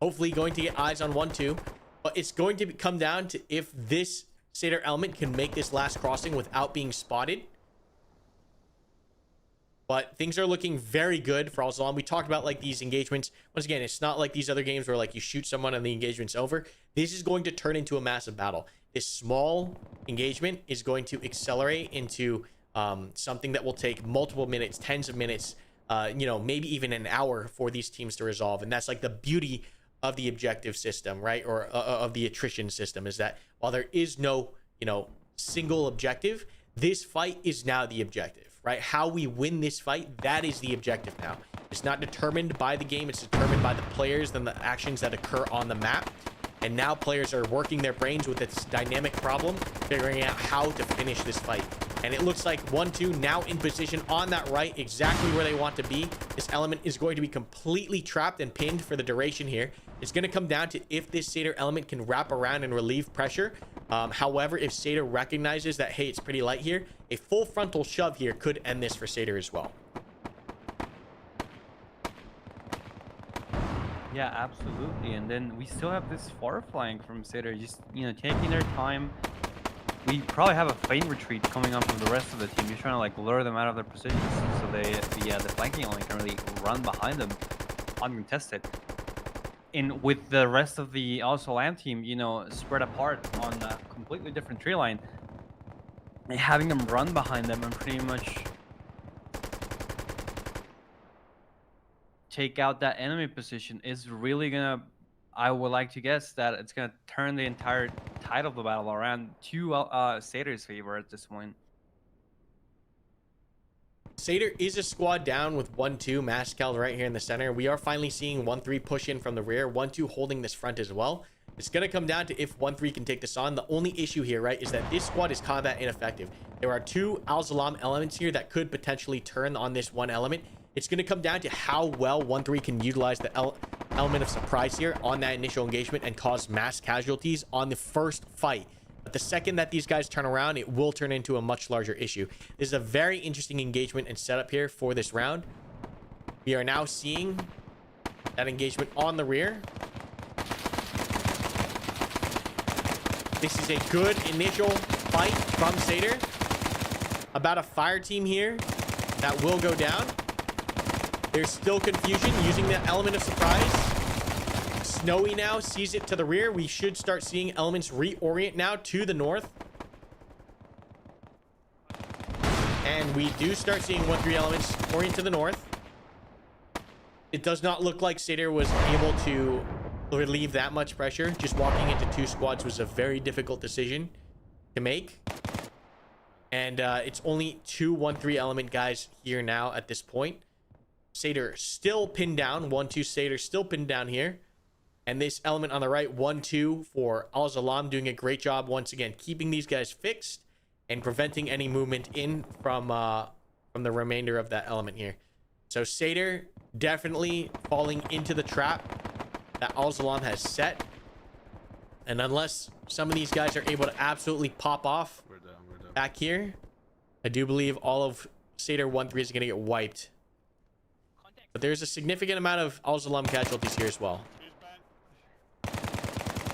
Hopefully going to get eyes on 1-2, but it's going to come down to if this Satyr element can make this last crossing without being spotted. But things are looking very good for Al Salam. We talked about like these engagements. Once again, it's not like these other games where like you shoot someone and the engagement's over. This is going to turn into a massive battle. This small engagement is going to accelerate into something that will take multiple minutes, tens of minutes, you know, maybe even an hour for these teams to resolve. And that's like the beauty of the objective system, right? Or of the attrition system, is that while there is no, you know, single objective, this fight is now the objective. Right? How we win this fight, that is the objective now. It's not determined by the game, it's determined by the players and the actions that occur on the map. And now players are working their brains with this dynamic problem, figuring out how to finish this fight. And it looks like 1-2 now in position on that right, exactly where they want to be. This element is going to be completely trapped and pinned for the duration here. It's going to come down to if this Satyr element can wrap around and relieve pressure. However, if Satyr recognizes that, hey, it's pretty light here, a full frontal shove here could end this for Satyr as well. Yeah, absolutely. And then we still have this far flank from Satyr, just, you know, taking their time. We probably have a feint retreat coming up from the rest of the team. You're trying to like lure them out of their positions so the flanking element can really run behind them uncontested. And with the rest of the Al-Salam team, you know, spread apart on a completely different tree line, and having them run behind them and pretty much take out that enemy position is really gonna, I would like to guess that it's gonna turn the entire tide of the battle around to Satyr's favor at this point. Satyr is a squad down with 1-2 Maskell right here in the center. We are finally seeing 1-3 push in from the rear, 1-2 holding this front as well. It's going to come down to if 1-3 can take this on. The only issue here, right, is that this squad is combat ineffective. There are two Al-Salam elements here that could potentially turn on this one element. It's going to come down to how well 1-3 can utilize the element of surprise here on that initial engagement and cause mass casualties on the first fight. But the second that these guys turn around, it will turn into a much larger issue. This is a very interesting engagement and setup here for this round. We are now seeing that engagement on the rear. This is a good initial fight from Satyr. About a fire team here that will go down. There's still confusion using the element of surprise. Snowy now sees it to the rear. We should start seeing elements reorient now to the north. And we do start seeing 1-3 elements orient to the north. It does not look like Satyr was able to relieve that much pressure. Just walking into two squads was a very difficult decision to make. And it's only two 1-3 element guys here now at this point. Satyr still pinned down. 1-2 Satyr still pinned down here. And this element on the right, 1-2 for Al-Salam, doing a great job once again, keeping these guys fixed and preventing any movement in from the remainder of that element here. So Satyr definitely falling into the trap that Al-Salam has set. And unless some of these guys are able to absolutely pop off back here, I do believe all of Satyr 1-3 is going to get wiped. But there's a significant amount of Al-Salam casualties here as well.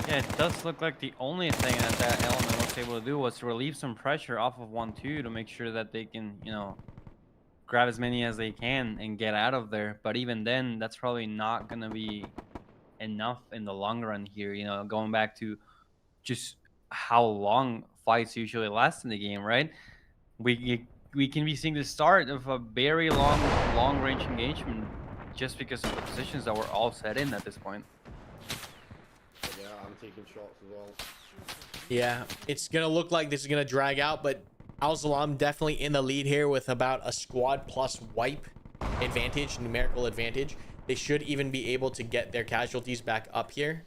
Yeah, it does look like the only thing that element was able to do was to relieve some pressure off of 1-2 to make sure that they can, you know, grab as many as they can and get out of there. But even then, that's probably not going to be enough in the long run here, you know, going back to just how long fights usually last in the game, right? We can be seeing the start of a very long range engagement just because of the positions that were all set in at this point. Yeah, I'm taking shots as well. Yeah, it's going to look like this is going to drag out, but Al-Salam definitely in the lead here with about a squad plus wipe advantage, numerical advantage. They should even be able to get their casualties back up here.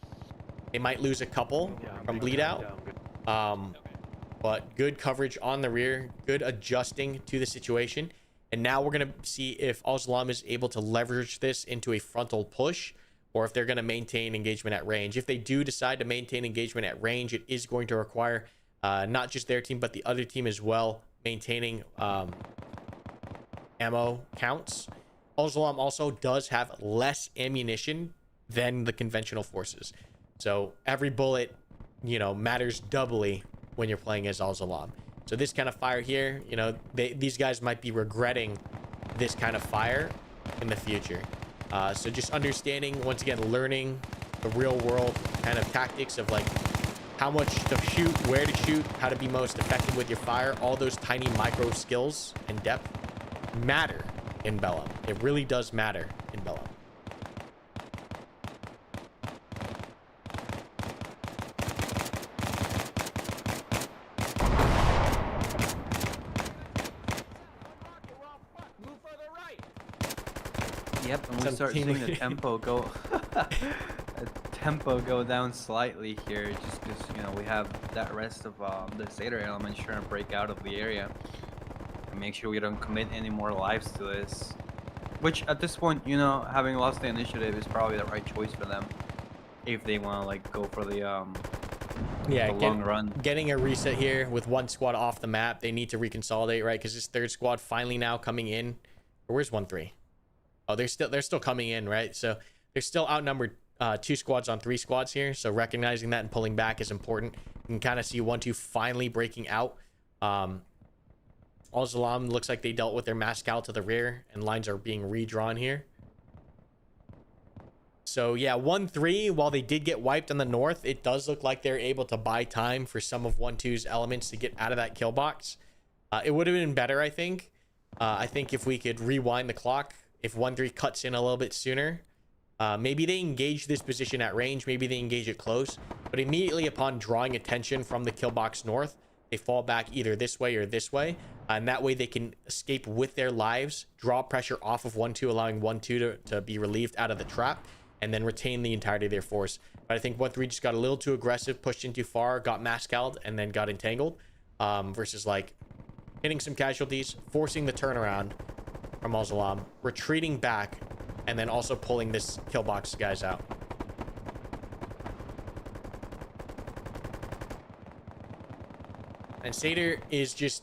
They might lose a couple from bleed out. But good coverage on the rear, good adjusting to the situation. And now we're going to see if Al-Salam is able to leverage this into a frontal push, or if they're going to maintain engagement at range. If they do decide to maintain engagement at range, it is going to require not just their team, but the other team as well, maintaining ammo counts. Al-Salam also does have less ammunition than the conventional forces. So every bullet, you know, matters doubly when you're playing as Al-Salam. So this kind of fire here, you know, these guys might be regretting this kind of fire in the future. So just understanding, once again, learning the real world kind of tactics of like how much to shoot, where to shoot, how to be most effective with your fire. All those tiny micro skills and depth matter in Bellum. It really does matter in Bellum. Yep, and we Some start seeing the teamwork. tempo go down slightly here, just because, you know, we have that rest of the Seder element trying to break out of the area and make sure we don't commit any more lives to this. Which at this point, you know, having lost the initiative is probably the right choice for them if they want to like go for the Yeah, long run. getting a reset here with one squad off the map. They need to reconsolidate, right? Because this third squad finally now coming in. Where's 1-3? Oh, they're still coming in, right? So they're still outnumbered 2 squads on 3 squads here. So recognizing that and pulling back is important. You can kind of see 1-2 finally breaking out. Al-Salam looks like they dealt with their Mascal to the rear, and lines are being redrawn here. So yeah, 1-3, while they did get wiped on the north, it does look like they're able to buy time for some of 1-2's elements to get out of that kill box. It would have been better, I think. I think if we could rewind the clock, if 1-3 cuts in a little bit sooner, maybe they engage this position at range, maybe they engage it close, but immediately upon drawing attention from the kill box north, they fall back either this way or this way, and that way they can escape with their lives, draw pressure off of 1-2, allowing 1-2 to be relieved out of the trap, and then retain the entirety of their force. But I think 1-3 just got a little too aggressive, pushed in too far, got Mascaled, and then got entangled, versus like hitting some casualties, forcing the turnaround from Al-Salam, retreating back, and then also pulling this kill box guys out. And Seder is just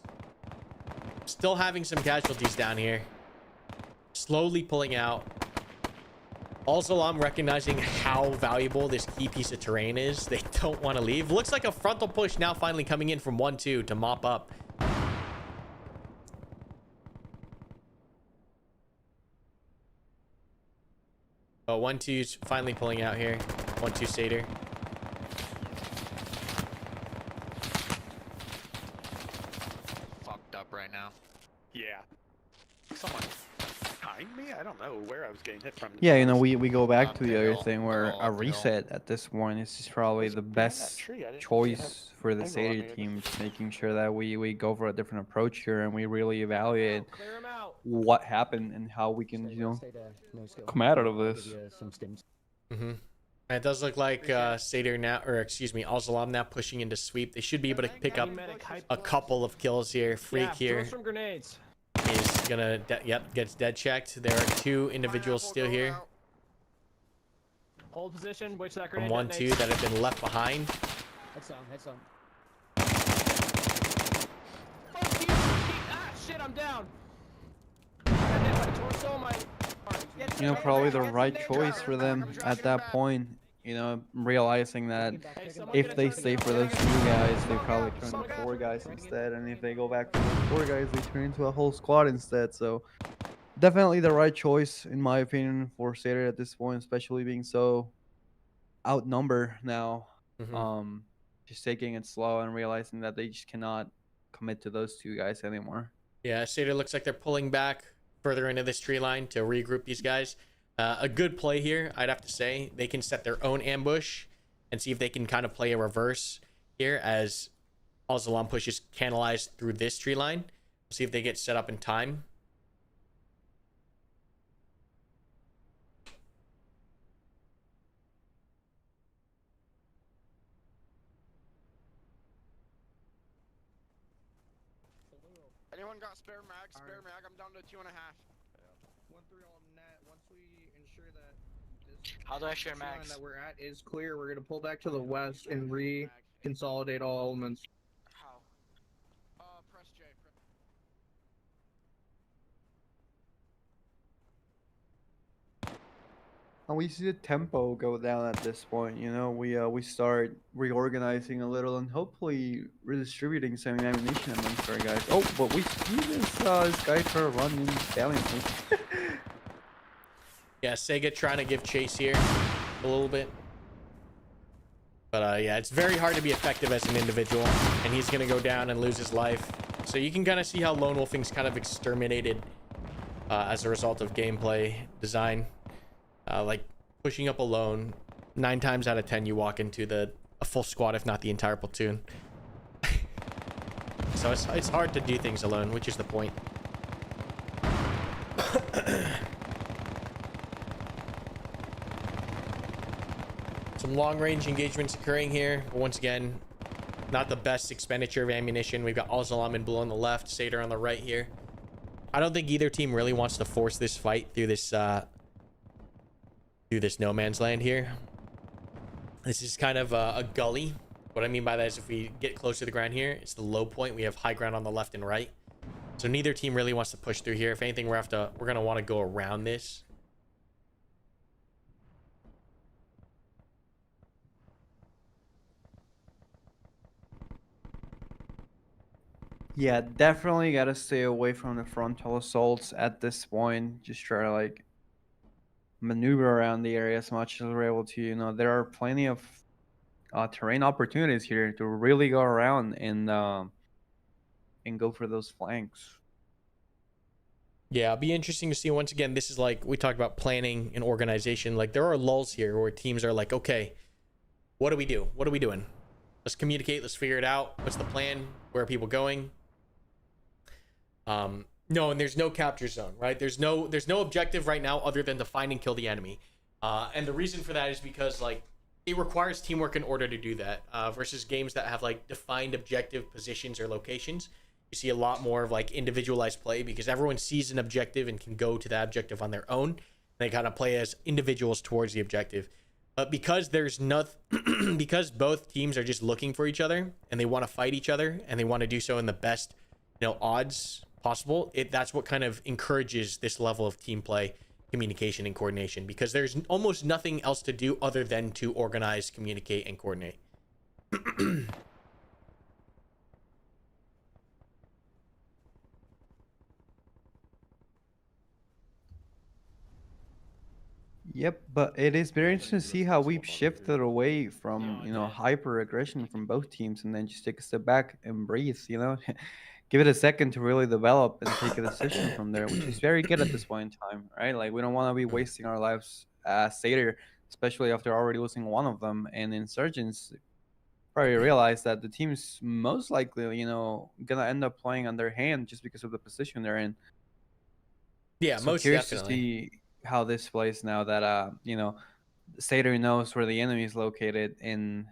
still having some casualties down here, slowly pulling out. Al-Salam recognizing how valuable this key piece of terrain is. They don't want to leave. Looks like a frontal push now finally coming in from 1-2 to mop up. Oh, 1-2's finally pulling out here. 1-2 Seder. Fucked up right now. Yeah. Someone behind me? I don't know where I was getting hit from. Yeah, you know, we go back to the other Uphill, thing where all a uphill. reset at this point is just probably Was the it behind that best tree? I didn't see choice for the angle on Seder me. team, just making sure that we go for a different approach here and we really evaluate Clear him out. what happened and how we can, you know, come out of this. Mm-hmm. And it does look like Seder now, or excuse me, Al-Salam now pushing into sweep. They should be able to pick up a couple of kills here. Freak Yeah, here throw some grenades. is gonna, yep, gets dead checked. There are 2 individuals still here Hold position. Wait till that from grenade 1-2 detonates. that have been left behind. Fuck you! Ah, shit, I'm down. I got hit by torso, my... You know, probably the right choice for them at that point, you know, realizing that if they stay for those 2 guys, they probably turn to 4 guys instead, and if they go back for those 4 guys, they turn into a whole squad instead. So definitely the right choice, in my opinion, for Seder at this point, especially being so outnumbered now. Mhm. Just taking it slow and realizing that they just cannot commit to those 2 guys anymore. Yeah, Seder looks like they're pulling back further into this tree line to regroup these guys. A good play here, I'd have to say. They can set their own ambush and see if they can kind of play a reverse here as Al-Salam pushes canalized through this tree line. See if they get set up in time. Anyone got spare mag? Spare mag? I'm down to 2.5. 1-3 on net. Once we ensure that this How do I share tree line mags? that we're at is clear, we're gonna pull back to the west and reconsolidate all elements. How? Press J. And we see the tempo go down at this point. You know, we start reorganizing a little and hopefully redistributing some ammunition amongst our guys. Oh, but we see this guy try to run in valiantly. Yeah, Sega trying to give chase here a little bit. But yeah, it's very hard to be effective as an individual, and he's going to go down and lose his life. So you can kind of see how Lone Wolfing's kind of exterminated as a result of gameplay design. Like pushing up alone, 9 times out of 10 you walk into a full squad, if not the entire platoon. So it's hard to do things alone, which is the point. Some long-range engagements occurring here, but once again, not the best expenditure of ammunition. We've got Al-Salam in blue on the left, Seder on the right here. I don't think either team really wants to force this fight through this no man's land here. This is kind of a gully. What I mean by that is if we get close to the ground here, it's the low point. We have high ground on the left and right. So neither team really wants to push through here. If anything, we're going to want to go around this. Yeah, definitely gotta stay away from the frontal assaults at this point. Just try to like maneuver around the area as much as we're able to. You know, there are plenty of terrain opportunities here to really go around and go for those flanks. Yeah, it'll be interesting to see. Once again, this is like we talked about planning and organization. Like there are lulls here where teams are like, okay, what do we do? What are we doing? Let's communicate. Let's figure it out. What's the plan? Where are people going? No, and there's no capture zone, right? There's no objective right now other than to find and kill the enemy. And the reason for that is because like it requires teamwork in order to do that. Versus games that have like defined objective positions or locations. You see a lot more of like individualized play because everyone sees an objective and can go to that objective on their own. They kind of play as individuals towards the objective. But because there's nothing, because both teams are just looking for each other and they want to fight each other and they want to do so in the best, odds possible, that's what kind of encourages this level of team play, communication, and coordination because there's almost nothing else to do other than to organize, communicate, and coordinate. Yep, but it is very interesting to see how we've shifted away from, hyper aggression from both teams and then just take a step back and breathe, give it a second to really develop and take a decision from there, which is very good at this point in time, right? Like we don't want to be wasting our lives later, especially after already losing one of them. And insurgents probably realize that the team's most likely, gonna end up playing on their hand just because of the position they're in. Yeah, So most curious definitely. to see how this plays now that Seder knows where the enemy is located and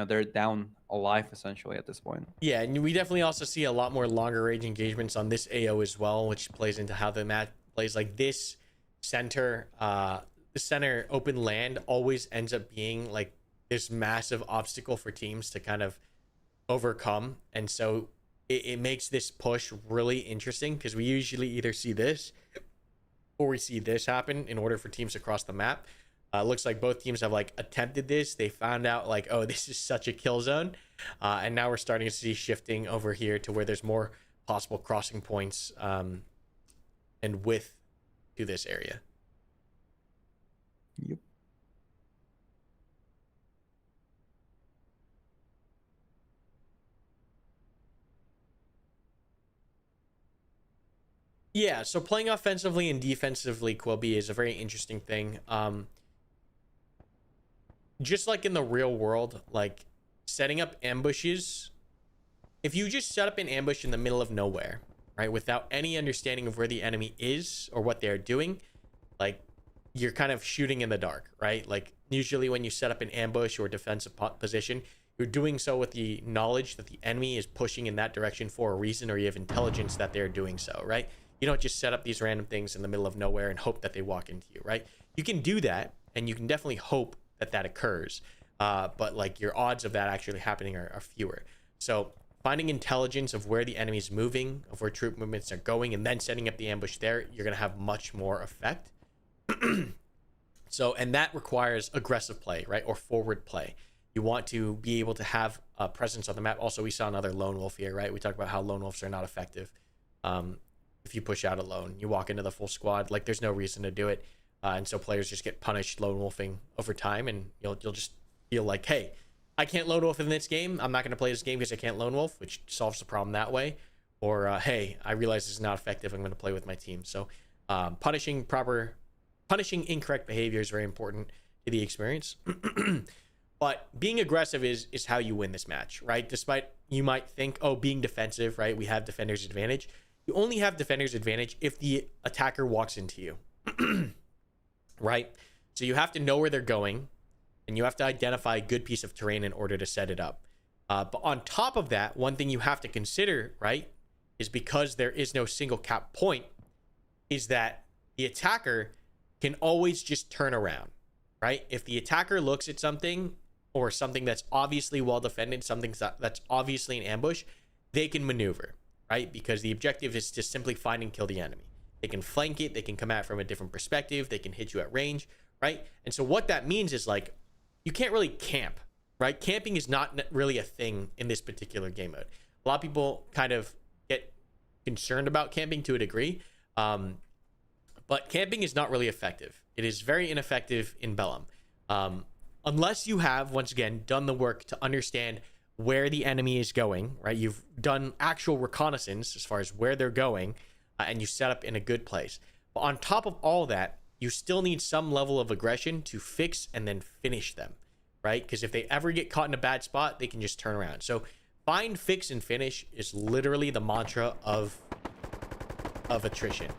they're down alive essentially at this point. Yeah, and we definitely also see a lot more longer range engagements on this AO as well, which plays into how the map plays. Like this center open land always ends up being like this massive obstacle for teams to kind of overcome, and so it makes this push really interesting because we usually either see this or we see this happen in order for teams to cross the map. Looks like both teams have like attempted this. They found out like, oh, this is such a kill zone. And now we're starting to see shifting over here to where there's more possible crossing points and width to this area. Yep. Yeah, so playing offensively and defensively, Quilby, is a very interesting thing. Just like in the real world, like setting up ambushes, if you just set up an ambush in the middle of nowhere, right, without any understanding of where the enemy is or what they're doing, like you're kind of shooting in the dark, right? Like usually when you set up an ambush or defensive position, you're doing so with the knowledge that the enemy is pushing in that direction for a reason, or you have intelligence that they're doing so, right? You don't just set up these random things in the middle of nowhere and hope that they walk into you, right? You can do that, and you can definitely hope that occurs, but like your odds of that actually happening are fewer. So finding intelligence of where the enemy is moving, of where troop movements are going, and then setting up the ambush there, you're going to have much more effect. So, and that requires aggressive play, right? Or forward play. You want to be able to have a presence on the map. Also, we saw another lone wolf here, right? We talked about how lone wolves are not effective. If you push out alone, you walk into the full squad, like there's no reason to do it. And so players just get punished lone wolfing over time, and you'll just feel like, hey, I can't lone wolf in this game. I'm not going to play this game because I can't lone wolf, which solves the problem that way. Or, hey, I realize this is not effective. I'm going to play with my team. So punishing incorrect behavior is very important to the experience. But being aggressive is how you win this match, right? Despite you might think, oh, being defensive, right? We have defender's advantage. You only have defender's advantage if the attacker walks into you. Right? So you have to know where they're going. and you have to identify a good piece of terrain in order to set it up. But on top of that, one thing you have to consider, right, is because there is no single cap point, is that the attacker can always just turn around, right? If the attacker looks at something, or something that's obviously well defended, something that's obviously an ambush, they can maneuver, right? Because the objective is to simply find and kill the enemy. They can flank it, they can come at it from a different perspective, they can hit you at range, right? And so what that means is, like, you can't really camp, right? Camping is not really a thing in this particular game mode. A lot of people kind of get concerned about camping to a degree, but camping is not really effective. It is very ineffective in Bellum. Unless you have, once again, done the work to understand where the enemy is going, right? You've done actual reconnaissance as far as where they're going, and you set up in a good place. But on top of all that, you still need some level of aggression to fix and then finish them, right? Because if they ever get caught in a bad spot, they can just turn around. So find, fix, and finish is literally the mantra of attrition.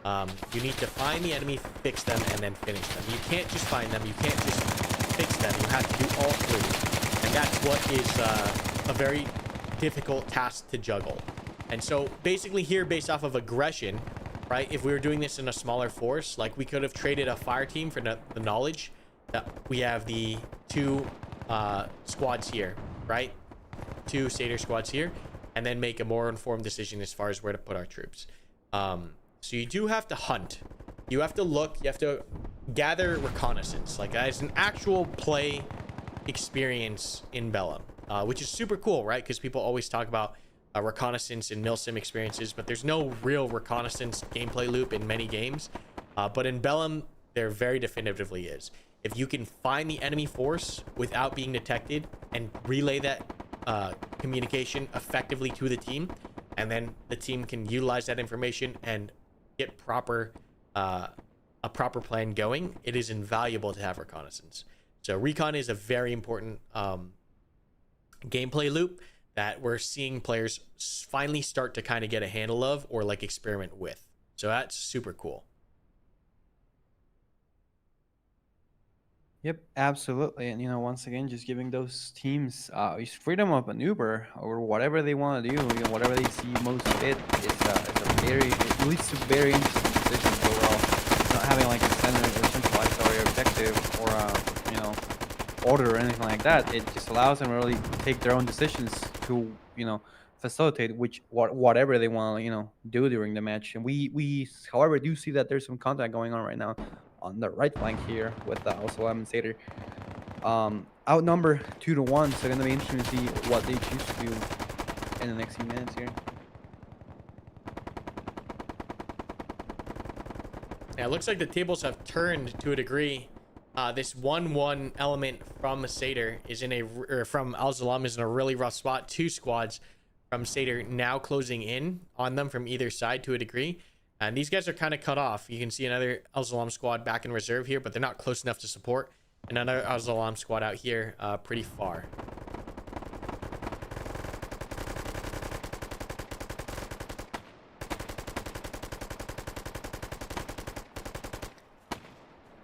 You need to find the enemy, fix them, and then finish them. You can't just find them. You can't just fix them. You have to do all three. And that's what is a very difficult task to juggle. And so basically here, based off of aggression, right, if we were doing this in a smaller force, like, we could have traded a fire team for the knowledge that we have the two squads here, right? Two Satyr squads here, and then make a more informed decision as far as where to put our troops. So you do have to hunt. You have to look. You have to gather reconnaissance. Like, that is an actual play experience in Bellum, which is super cool, right? Because people always talk about reconnaissance and milsim experiences, but there's no real reconnaissance gameplay loop in many games. But in Bellum, there very definitively is. If you can find the enemy force without being detected and relay that communication effectively to the team, and then the team can utilize that information and get a proper plan going, it is invaluable to have reconnaissance. So recon is a very important gameplay loop that we're seeing players finally start to kind of get a handle of, or like experiment with. So that's super cool. Yep, absolutely. And, you know, once again, just giving those teams freedom of maneuver or whatever they want to do, you know, whatever they see most fit, it leads to very interesting decisions overall. Not having like a centralized or objective or you know, order or anything like that. It just allows them to really take their own decisions to, you know, facilitate whatever they want to, you know, do during the match. And we however do see that there's some contact going on right now on the right flank here with also and Satyr. Outnumber 2-1, so gonna be interesting to see what they choose to do in the next few minutes here. Yeah, it looks like the tables have turned to a degree. This 1-1 element from Satyr is from Al Zalam is in a really rough spot. Two squads from Satyr now closing in on them from either side to a degree. And these guys are kind of cut off. You can see another Al Zalam squad back in reserve here, but they're not close enough to support. Another Al Zalam squad out here pretty far.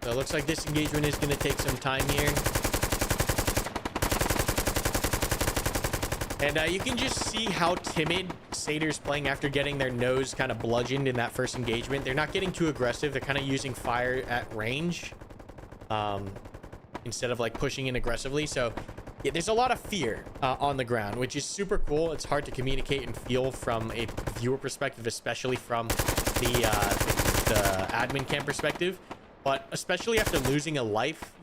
So it looks like this engagement is going to take some time here. And you can just see how timid Satyr's playing after getting their nose kind of bludgeoned in that first engagement. They're not getting too aggressive. They're kind of using fire at range instead of like pushing in aggressively. So yeah, there's a lot of fear on the ground, which is super cool. It's hard to communicate and feel from a viewer perspective, especially from the admin cam perspective. But especially after losing a life,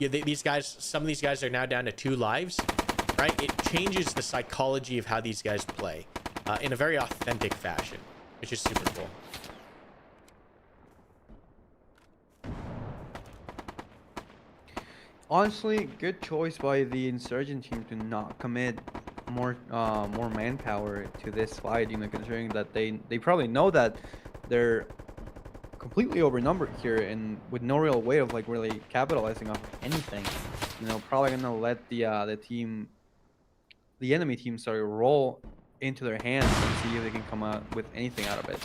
some of these guys are now down to 2 lives. Right? It changes the psychology of how these guys play in a very authentic fashion, which is super cool. Honestly, good choice by the insurgent team to not commit more manpower to this fight, you know, considering that they probably know that they're completely overnumbered here and with no real way of like really capitalizing off anything. You know, probably gonna let the enemy team roll into their hands and see if they can come out with anything out of it.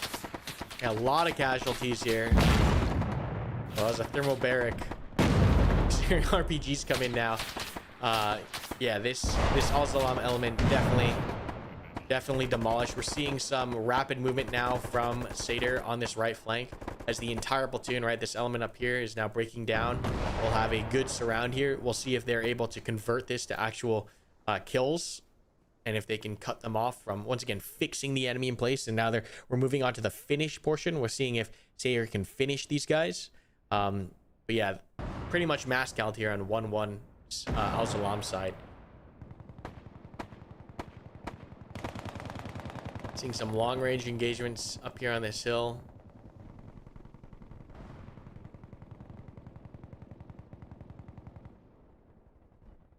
Yeah, a lot of casualties here. Well, that was a thermobaric hearing RPGs come in now. Yeah, this Al-Salam element definitely demolished. We're seeing some rapid movement now from Seder on this right flank as the entire platoon, right, this element up here is now breaking down. We'll have a good surround here. We'll see if they're able to convert this to actual kills, and if they can cut them off from, once again, fixing the enemy in place. And now we're moving on to the finish portion. We're seeing if Seder can finish these guys. But yeah, pretty much mass count here on 1-1 Al-Salam side. Seeing some long-range engagements up here on this hill.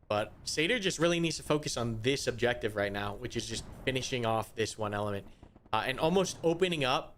But Seder just really needs to focus on this objective right now, which is just finishing off this one element. And almost opening up,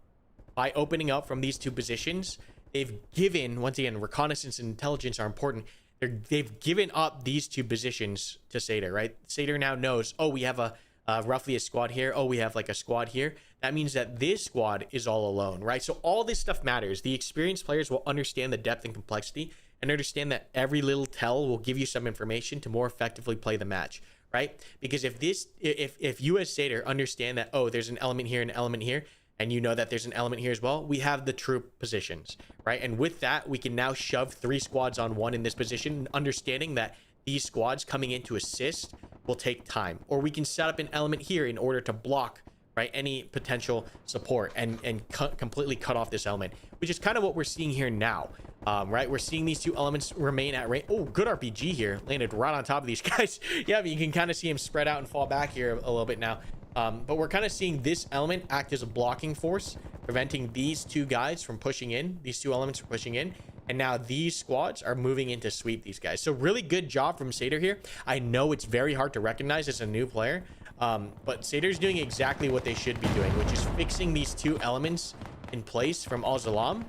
by opening up from these two positions, they've given, once again, reconnaissance and intelligence are important. They've given up these two positions to Seder, right? Seder now knows, oh, we have roughly a squad here. Oh, we have like a squad here. That means that this squad is all alone, right? So all this stuff matters. The experienced players will understand the depth and complexity and understand that every little tell will give you some information to more effectively play the match, right? Because if you as Seder understand that, oh, there's an element here, and you know that there's an element here as well, we have the troop positions, right? And with that, we can now shove 3 squads on 1 in this position, understanding that these squads coming in to assist will take time. Or we can set up an element here in order to block, right, any potential support and completely cut off this element, which is kind of what we're seeing here now, right? We're seeing these 2 elements remain at range. Oh, good RPG here. Landed right on top of these guys. Yeah, but you can kind of see him spread out and fall back here a little bit now. But we're kind of seeing this element act as a blocking force, preventing these 2 guys from pushing in, these 2 elements from pushing in. And now these squads are moving in to sweep these guys. So really good job from Seder here. I know it's very hard to recognize as a new player, but Seder's doing exactly what they should be doing, which is fixing these 2 elements in place from Al-Salam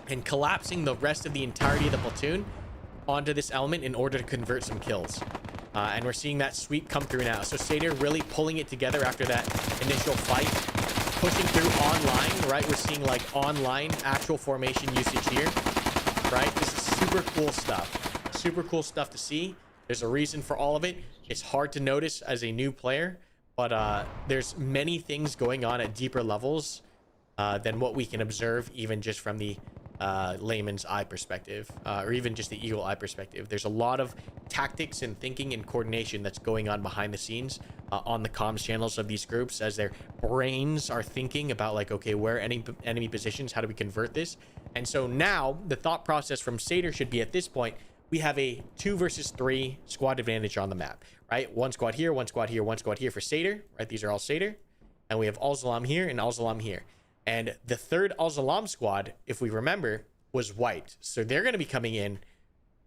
and collapsing the rest of the entirety of the platoon onto this element in order to convert some kills. And we're seeing that sweep come through now. So Seder really pulling it together after that initial fight, pushing through online, right? We're seeing like online actual formation usage here, right? This is super cool stuff. Super cool stuff to see. There's a reason for all of it. It's hard to notice as a new player, but there's many things going on at deeper levels than what we can observe even just from the layman's eye perspective, or even just the eagle eye perspective. There's a lot of tactics and thinking and coordination that's going on behind the scenes on the comms channels of these groups as their brains are thinking about like, okay, where any enemy positions, how do we convert this? And so now the thought process from Seder should be, at this point, we have a 2 versus 3 squad advantage on the map, right? 1 squad here, 1 squad here, 1 squad here for Seder, right? These are all Seder. And we have Al-Salam here and Al-Salam here. And the 3rd Al-Salam squad, if we remember, was white. So they're going to be coming in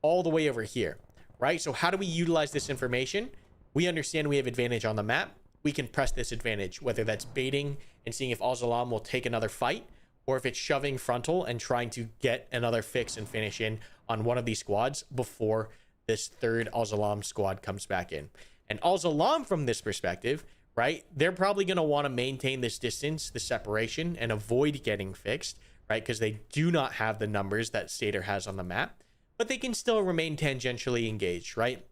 all the way over here, right? So how do we utilize this information? We understand we have advantage on the map. We can press this advantage, whether that's baiting and seeing if Al-Salam will take another fight, or if it's shoving frontal and trying to get another fix and finish in on one of these squads before this 3rd Al-Salam squad comes back in. And Al-Salam, from this perspective, right, they're probably going to want to maintain this distance, the separation, and avoid getting fixed, right, because they do not have the numbers that Seder has on the map, but they can still remain tangentially engaged, right?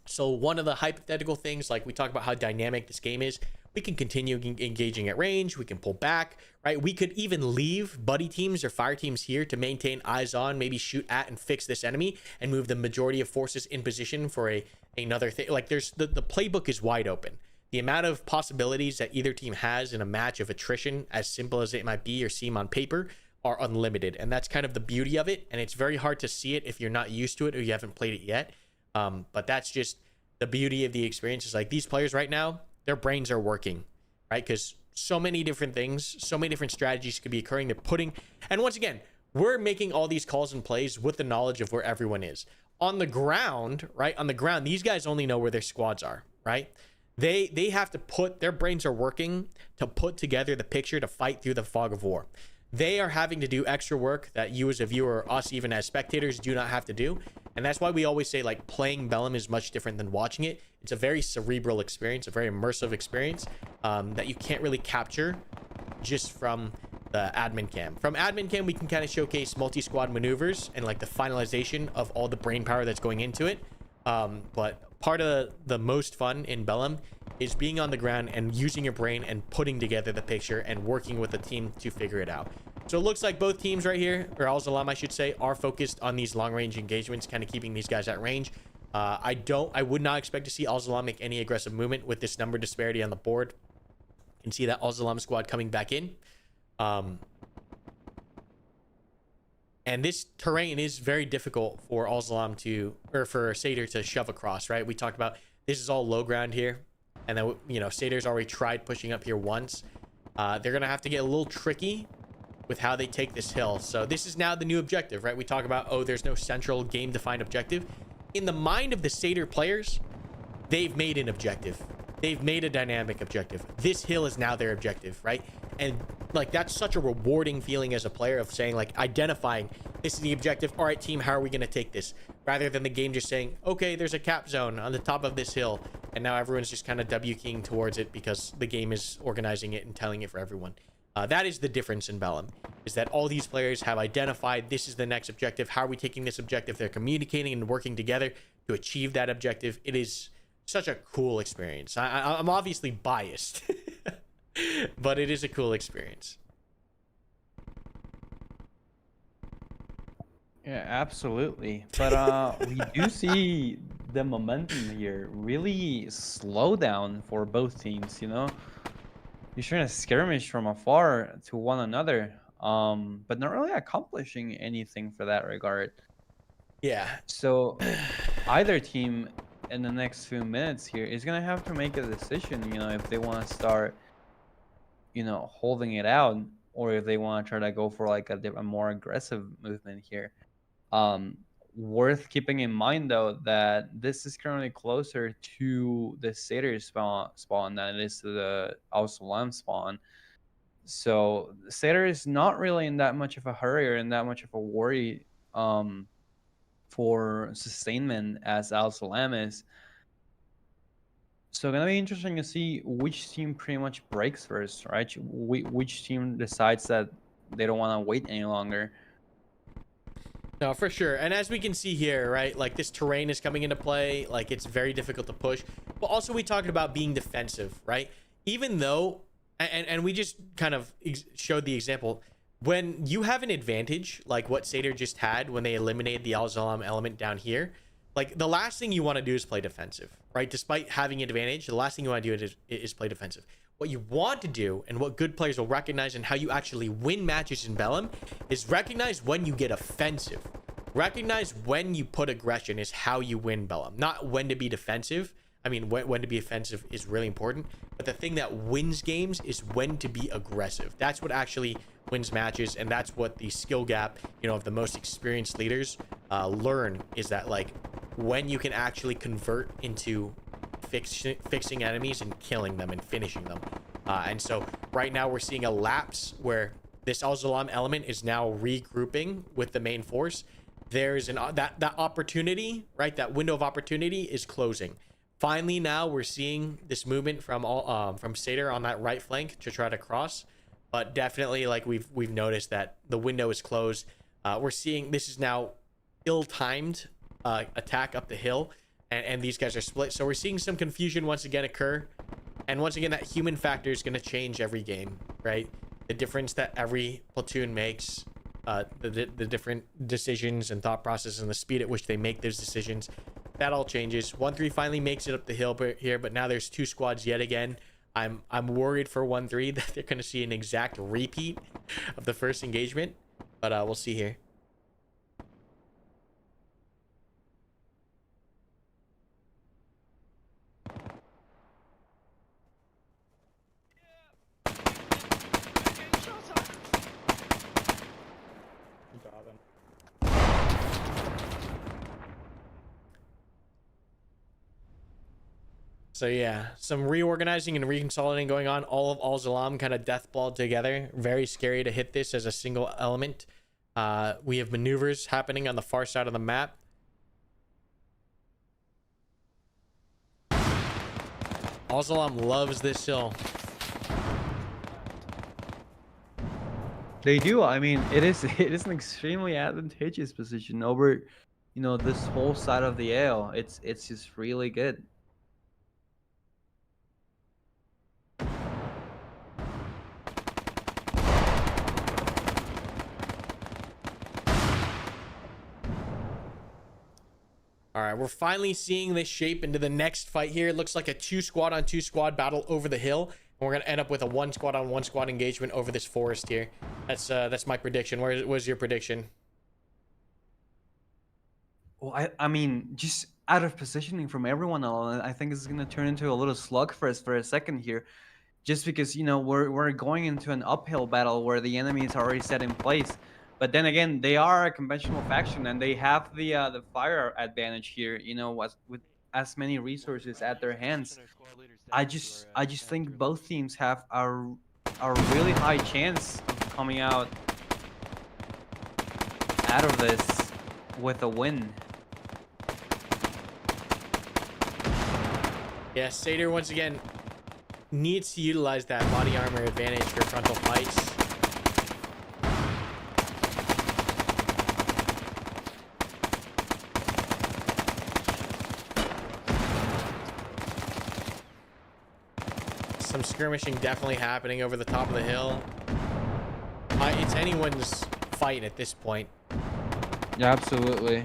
So one of the hypothetical things, like we talk about how dynamic this game is, we can continue engaging at range, we can pull back, right? We could even leave buddy teams or fire teams here to maintain eyes on, maybe shoot at and fix this enemy and move the majority of forces in position for another thing. Like there's the playbook is wide open. The amount of possibilities that either team has in a match of attrition, as simple as it might be or seem on paper, are unlimited. And that's kind of the beauty of it. And it's very hard to see it if you're not used to it or you haven't played it yet. But that's just the beauty of the experience. Is like these players right now, their brains are working, right? Because so many different things, so many different strategies could be occurring. They're putting, and once again, we're making all these calls and plays with the knowledge of where everyone is. On the ground, right? On the ground, these guys only know where their squads are, right? They have to put, their brains are working to put together the picture to fight through the fog of war. They are having to do extra work that you as a viewer, or us even as spectators, do not have to do. And that's why we always say like playing Bellum is much different than watching it. It's a very cerebral experience, a very immersive experience that you can't really capture just from the admin cam. From admin cam, we can kind of showcase multi-squad maneuvers and like the finalization of all the brain power that's going into it. But part of the most fun in Bellum is being on the ground and using your brain and putting together the picture and working with a team to figure it out. So it looks like both teams right here, or Al Zalam, I should say, are focused on these long-range engagements, kind of keeping these guys at range. I would not expect to see Al Zalam make any aggressive movement with this number disparity on the board. You can see that Al Zalam squad coming back in. And this terrain is very difficult for Al Zalam to, or for Seder to shove across, right? We talked about this is all low ground here. And then, you know, Seder's already tried pushing up here once. They're going to have to get a little tricky with how they take this hill. So this is now the new objective, right? We talk about, oh, there's no central game-defined objective. In the mind of the Seder players, they've made an objective. They've made a dynamic objective. This hill is now their objective, right? And like, that's such a rewarding feeling as a player of saying, like, identifying this is the objective. All right, team, how are we going to take this? Rather than the game just saying, okay, there's a cap zone on the top of this hill. And now everyone's just kind of W keying towards it because the game is organizing it and telling it for everyone. That is the difference in Bellum, is that all these players have identified this is the next objective. How are we taking this objective? They're communicating and working together to achieve that objective. It is such a cool experience. I'm obviously biased, but it is a cool experience. Yeah, absolutely. But we do see the momentum here really slow down for both teams, you know? You're trying to skirmish from afar to one another, but not really accomplishing anything for that regard. Yeah. So either team in the next few minutes here is going to have to make a decision, you know, if they want to start, you know, holding it out, or if they want to try to go for like a more aggressive movement here. Worth keeping in mind though that this is currently closer to the Seder spawn than it is to the Al Salam spawn. So Seder is not really in that much of a hurry or in that much of a worry for sustainment as Al Salam is. So gonna be interesting to see which team pretty much breaks first, right? Which team decides that they don't want to wait any longer. No, for sure. And as we can see here, right, like this terrain is coming into play. Like it's very difficult to push. But also we talked about being defensive, right? Even though, and we just kind of showed the example, when you have an advantage, like what Seder just had when they eliminated the Al Zalam element down here, like the last thing you want to do is play defensive, right? Despite having an advantage, the last thing you want to do is play defensive. What you want to do, and what good players will recognize, and how you actually win matches in Bellum, is recognize when you get offensive. Recognize when you put aggression is how you win Bellum, not when to be defensive. I mean, when to be offensive is really important, but the thing that wins games is when to be aggressive. That's what actually wins matches, and that's what the skill gap, you know, of the most experienced leaders learn, is that like when you can actually convert into fixing enemies and killing them and finishing them. And so right now we're seeing a lapse where this Al Zalam element is now regrouping with the main force. There's that opportunity, right? That window of opportunity is closing. Finally, now we're seeing this movement from Seder on that right flank to try to cross, but definitely like we've noticed that the window is closed. We're seeing this is now ill-timed attack up the hill, and these guys are split. So we're seeing some confusion once again occur, and once again that human factor is going to change every game, right? The difference that every platoon makes, the different decisions and thought processes and the speed at which they make those decisions, that all changes. 1-3 finally makes it up the hill here, but now there's two squads yet again. I'm worried for 1-3 that they're going to see an exact repeat of the first engagement, but we'll see here. So yeah, some reorganizing and reconsolidating going on. All of Al Zalam kind of deathballed together. Very scary to hit this as a single element. We have maneuvers happening on the far side of the map. Al Zalam loves this hill. They do. I mean, it is it is an extremely advantageous position over, this whole side of the ale. It's just really good. All right, we're finally seeing this shape into the next fight here. It looks like a 2 squad on 2 squad battle over the hill. And we're going to end up with a 1 squad on 1 squad engagement over this forest here. That's my prediction. Where's your prediction? Well, I mean, just out of positioning from everyone else, I think this is gonna turn into a little slug for us for a second here, just because we're going into an uphill battle where the enemy is already set in place. But then again, they are a conventional faction and they have the fire advantage here. With as many resources at their hands. I just think both teams have a really high chance of coming out of this with a win. Yeah, Satyr once again needs to utilize that body armor advantage for frontal fights. Some skirmishing definitely happening over the top of the hill. It's anyone's fight at this point. Yeah, absolutely.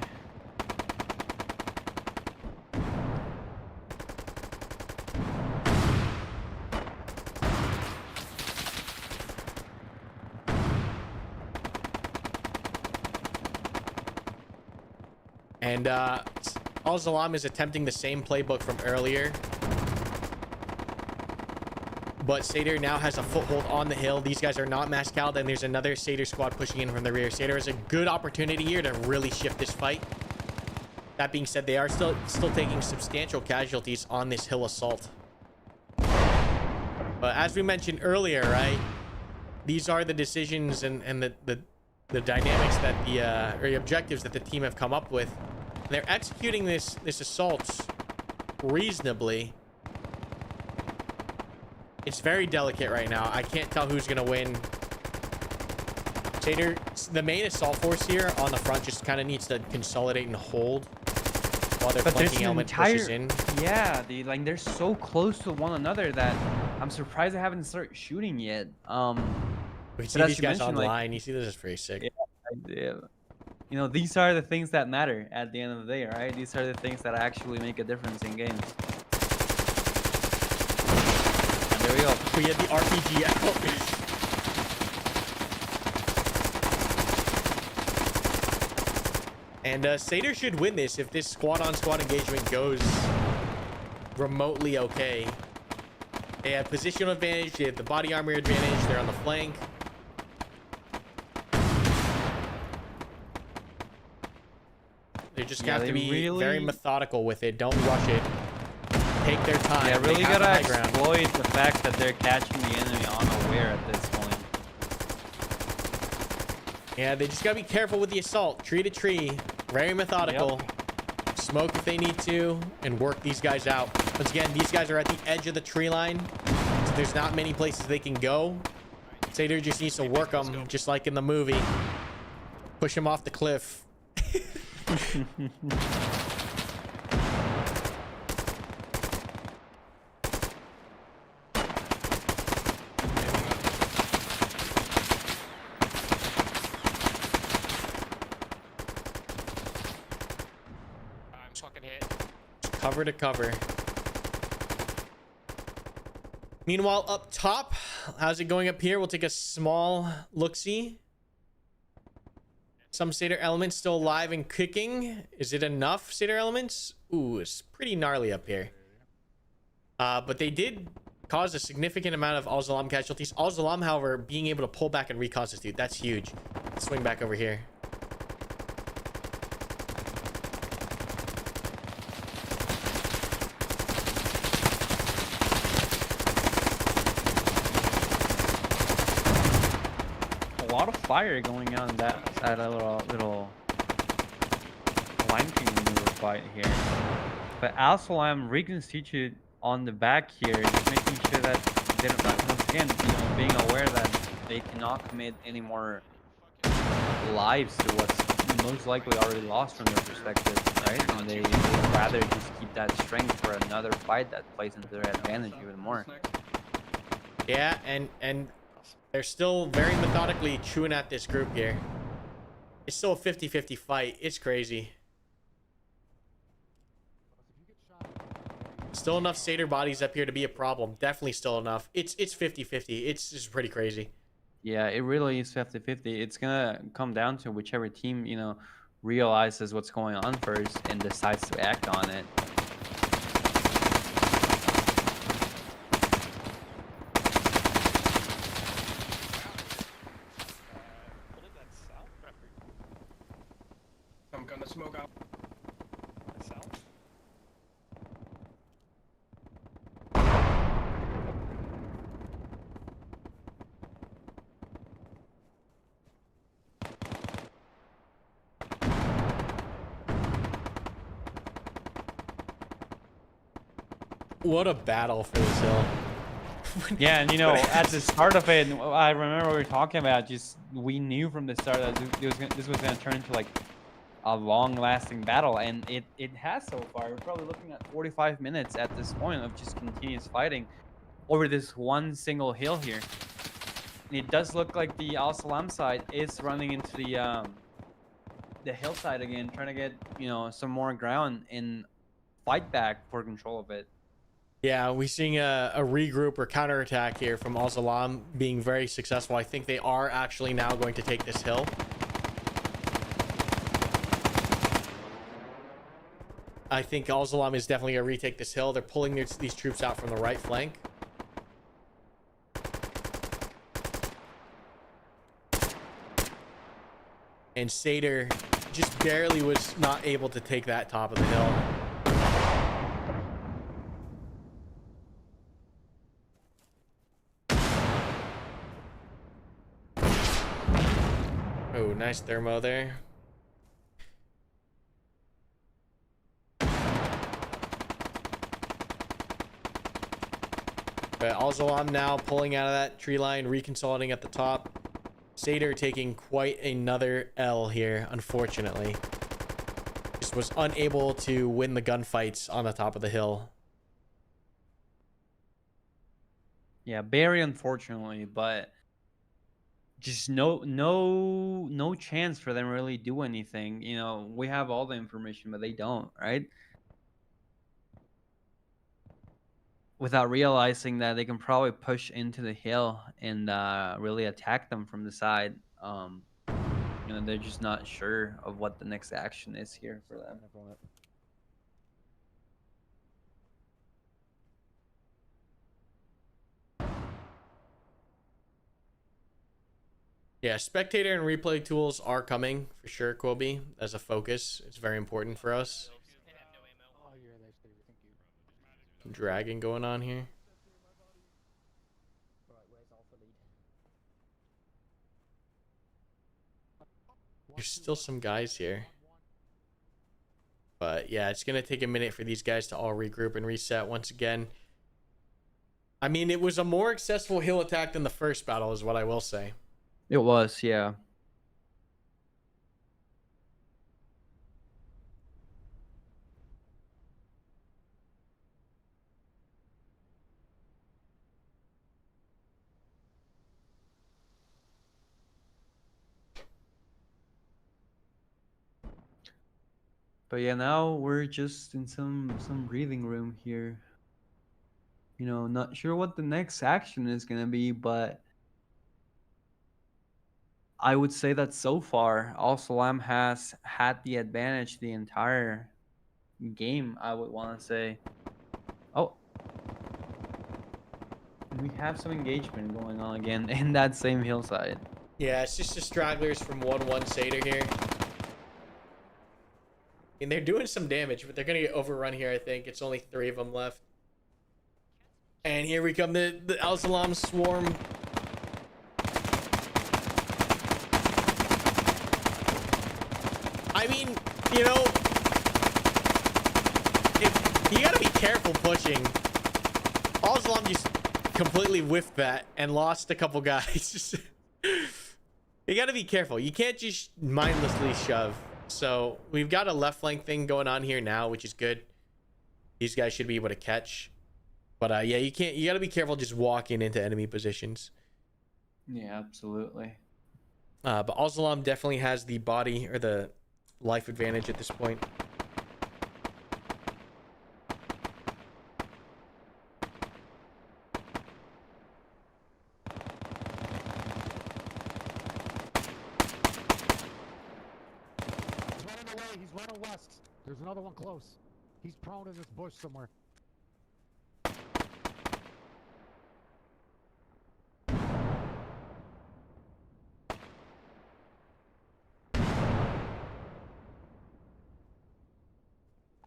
And Al-Zalam is attempting the same playbook from earlier. But Satyr now has a foothold on the hill. These guys are not mass-called, and there's another Satyr squad pushing in from the rear. Satyr has a good opportunity here to really shift this fight. That being said, they are still taking substantial casualties on this hill assault. But as we mentioned earlier, right? These are the decisions and the dynamics that or the objectives that the team have come up with. And they're executing this assault reasonably. It's very delicate right now. I can't tell who's gonna win. Satyr, the main assault force here on the front just kind of needs to consolidate and hold while their flanking element pushes in. Yeah, they're so close to one another that I'm surprised they haven't started shooting yet. We can see these guys online. You see, this is pretty sick. Yeah. These are the things that matter at the end of the day, right? These are the things that actually make a difference in games. And there we go. We had the RPG out. And Satyr should win this if this squad-on-squad engagement goes remotely okay. They have positional advantage. They have the body armor advantage. They're on the flank. They just have to be very methodical with it. Don't rush it. Take their time. Yeah, really gotta exploit the fact that they're catching the enemy unaware at this point. Yeah, they just gotta be careful with the assault. Tree to tree. Very methodical. Yep. Smoke if they need to, and work these guys out. Once again, these guys are at the edge of the tree line, so there's not many places they can go. Satyr just needs to work them, just like in the movie. Push him off the cliff. I'm fucking hit. Cover to cover. Meanwhile, up top, how's it going up here? We'll take a small look-see. Some Satyr elements still alive and kicking. Is it enough Satyr elements? Ooh, it's pretty gnarly up here. But they did cause a significant amount of Al-Zalam casualties. Al-Zalam, however, being able to pull back and reconstitute. That's huge. Let's swing back over here. A lot of fire going on that little flanking maneuver fight here. But Al-Salam reconstituted on the back here, just making sure that they don't, once again, being aware that they cannot commit any more lives to what's most likely already lost from their perspective, right? And they'd rather just keep that strength for another fight that plays into their advantage even more. Yeah, and they're still very methodically chewing at this group here. It's still a 50-50 fight. It's crazy. Still enough Satyr bodies up here to be a problem. Definitely still enough. It's 50-50. It's just pretty crazy. Yeah, it really is 50-50. It's gonna come down to whichever team, you know, realizes what's going on first and decides to act on it. I'm gonna smoke out. South? What a battle for this hill. Yeah, and you know, at the start of it, I remember we were talking about just we knew from the start that this was gonna turn into like a long-lasting battle, and it has so far. We're probably looking at 45 minutes at this point of just continuous fighting over this one single hill here. And it does look like the Al Salam side is running into the hillside again, trying to get, you know, some more ground and fight back for control of it. Yeah, we're seeing a regroup or counterattack here from Al Salam being very successful. I think they are actually now going to take this hill. I think Al Salam is definitely going to retake this hill. They're pulling these troops out from the right flank. And Satyr just barely was not able to take that top of the hill. Oh, nice thermo there. But Al Salam now pulling out of that tree line, reconsolidating at the top. Satyr taking quite another L here, unfortunately. Just was unable to win the gunfights on the top of the hill. Yeah, very unfortunately, but just no chance for them to really do anything. You know, we have all the information, but they don't, right? Without realizing that they can probably push into the hill and really attack them from the side. You know, they're just not sure of what the next action is here for them. Yeah, spectator and replay tools are coming for sure, Kobe, as a focus. It's very important for us. Some dragging going on here. There's still some guys here. But yeah, it's going to take a minute for these guys to all regroup and reset once again. I mean, it was a more successful hill attack than the first battle is what I will say. It was, yeah. But yeah, now we're just in some breathing room here. You know, not sure what the next action is gonna be, but I would say that so far, Al Salam has had the advantage the entire game, I would want to say. Oh. We have some engagement going on again in that same hillside. Yeah, it's just the stragglers from 1-1 Satyr here. And they're doing some damage, but they're going to get overrun here, I think. It's only 3 of them left. And here we come, the Al Salam swarm. I mean, you know, you got to be careful pushing. Al Salam just completely whiffed that and lost a couple guys. You got to be careful. You can't just mindlessly shove. So we've got a left flank thing going on here now, which is good. These guys should be able to catch. But yeah, you can't. You got to be careful just walking into enemy positions. Yeah, absolutely. But Al-Salam definitely has the body or the life advantage at this point. He's running away. He's running west. There's another one close. He's prone in this bush somewhere.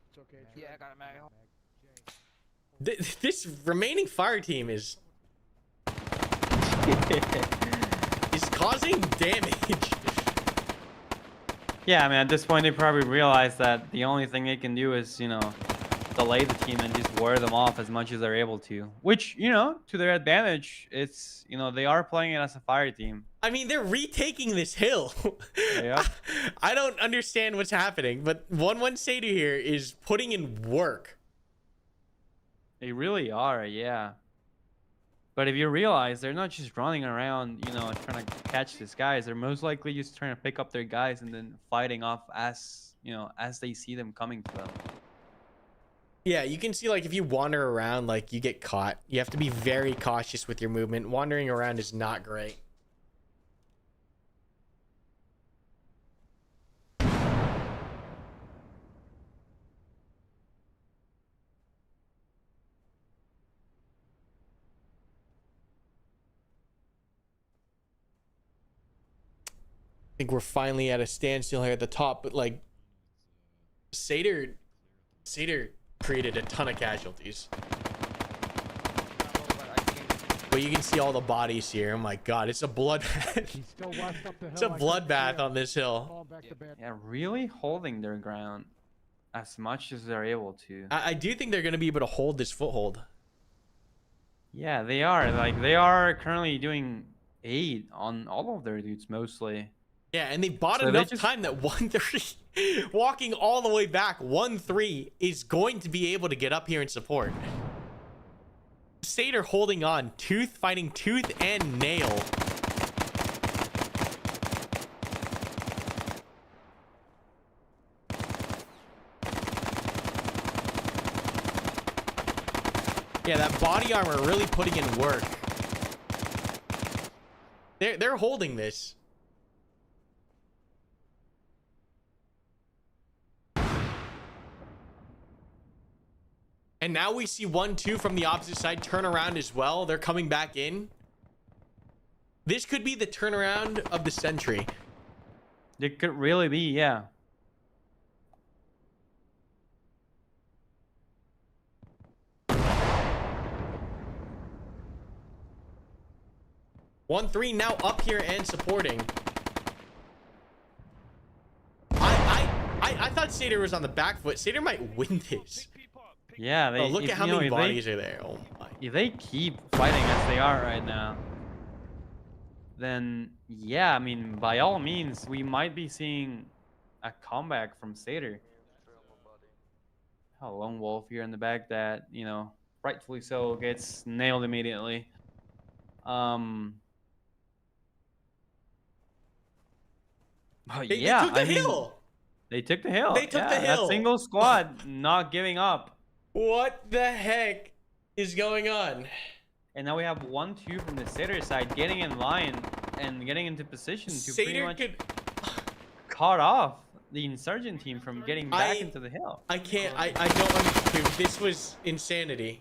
It's okay. Yeah, I got a mag. This remaining fire team is causing damage. Yeah, I mean, at this point, they probably realize that the only thing they can do is, you know, delay the team and just wear them off as much as they're able to. Which, you know, to their advantage, it's, you know, they are playing it as a fire team. I mean, they're retaking this hill. Yeah. I don't understand what's happening, but 1-1 Seder here is putting in work. They really are, yeah. But if you realize they're not just running around, you know, trying to catch these guys, they're most likely just trying to pick up their guys and then fighting off as, you know, as they see them coming to them. Yeah, you can see, like, if you wander around, like, you get caught. You have to be very cautious with your movement. Wandering around is not great. I think we're finally at a standstill here at the top, but, like, Seder created a ton of casualties. But you can see all the bodies here. Oh my god, it's a bloodbath. He's still west up the hill. It's a bloodbath on this hill. Falling back to bed. Yeah, really holding their ground as much as they're able to. I do think they're going to be able to hold this foothold. Yeah, they are. Like, they are currently doing aid on all of their dudes mostly. Yeah, and they bought So they enough just- time that 1-3, walking all the way back, 1-3 is going to be able to get up here and support. Seder holding on, fighting tooth and nail. Yeah, that body armor really putting in work. They're holding this. And now we see 1-2 from the opposite side turn around as well. They're coming back in. This could be the turnaround of the century. It could really be, yeah. One three now up here and supporting. I thought Seder was on the back foot. Seder might win this. Yeah, they. Oh, look if, at how you know, many if they- bodies are there. Oh my. If they keep fighting as they are right now, then yeah, I mean, by all means, we might be seeing a comeback from Seder. A lone wolf here in the back that, you know, rightfully so, gets nailed immediately. But They yeah, took the I mean, hill. they took the hill. They took the Yeah, hill. That single squad not giving up. What the heck is going on? And now we have 1-2 from the Seder side getting in line and getting into position to pretty Seder much could. cut off the insurgent team from getting back into the hill. I can't. I don't understand. This was insanity.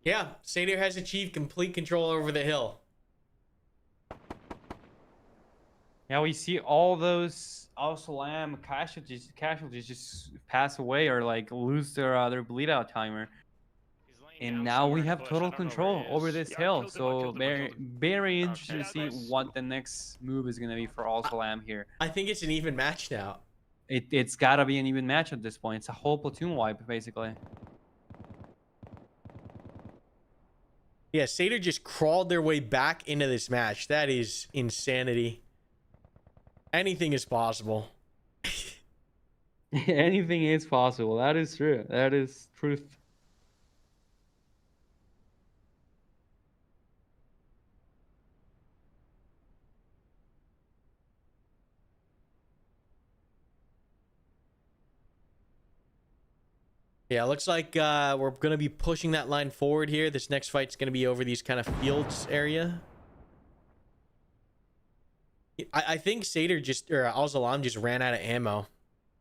Yeah, Satyr has achieved complete control over the hill. Yeah, we see all those Al-Salam casualties just pass away or like lose their bleed out timer. He's laying And down now somewhere we in the have bush. total I don't know where control he over is. this Yeah, I hill. killed him, I So killed him, I very killed him. very interesting to Okay, see nice. what the next move is gonna be for Al-Salam here. I think it's an even match now. It's gotta be an even match at this point. It's a whole platoon wipe basically. Yeah, Satyr just crawled their way back into this match. That is insanity. Anything is possible. Anything is possible. That is true. That is truth. Yeah, it looks like we're going to be pushing that line forward here. This next fight's going to be over these kind of fields area. I think Satyr just, or Al-Salam just ran out of ammo.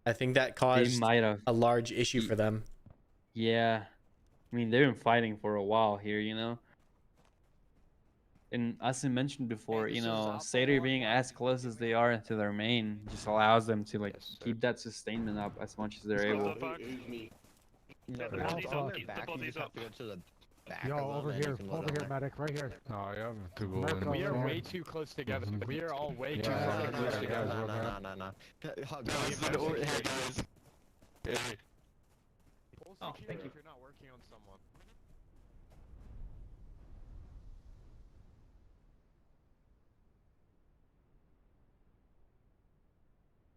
I think that They caused might have. a large issue for them. Yeah. I mean, they've been fighting for a while here, you know. And as I mentioned before, this you is know, Alpha Satyr 1, being as close as they are to their main just allows them to like Yes, sir. keep that sustainment up as much as they're What able. the fuck? Who's me? Get the Alpha. bodies up, Keep get the bodies up. Yo, over here, medic, right here. Oh, yeah, to go America in. over We are there. way too close together. We are all way too Yeah, fucking close together. Oh, thank you. If you're not working on someone.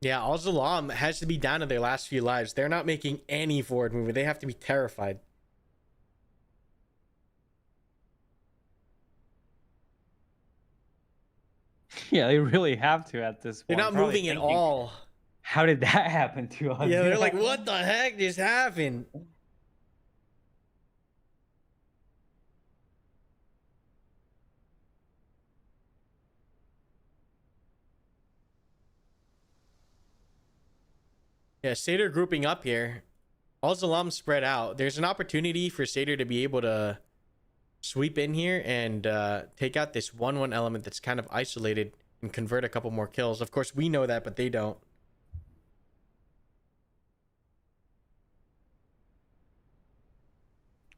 Yeah, Al-Salam has to be down to their last few lives. They're not making any forward movement. They have to be terrified. Yeah, they really have to at this They're point. not Probably moving at thinking, all. How did that happen to us? Yeah, You they're know? like, what the heck just happened? Yeah, Satyr grouping up here. Al-Salam spread out. There's an opportunity for Satyr to be able to sweep in here and take out this 1-1 element that's kind of isolated and convert a couple more kills. Of course, we know that, but they don't.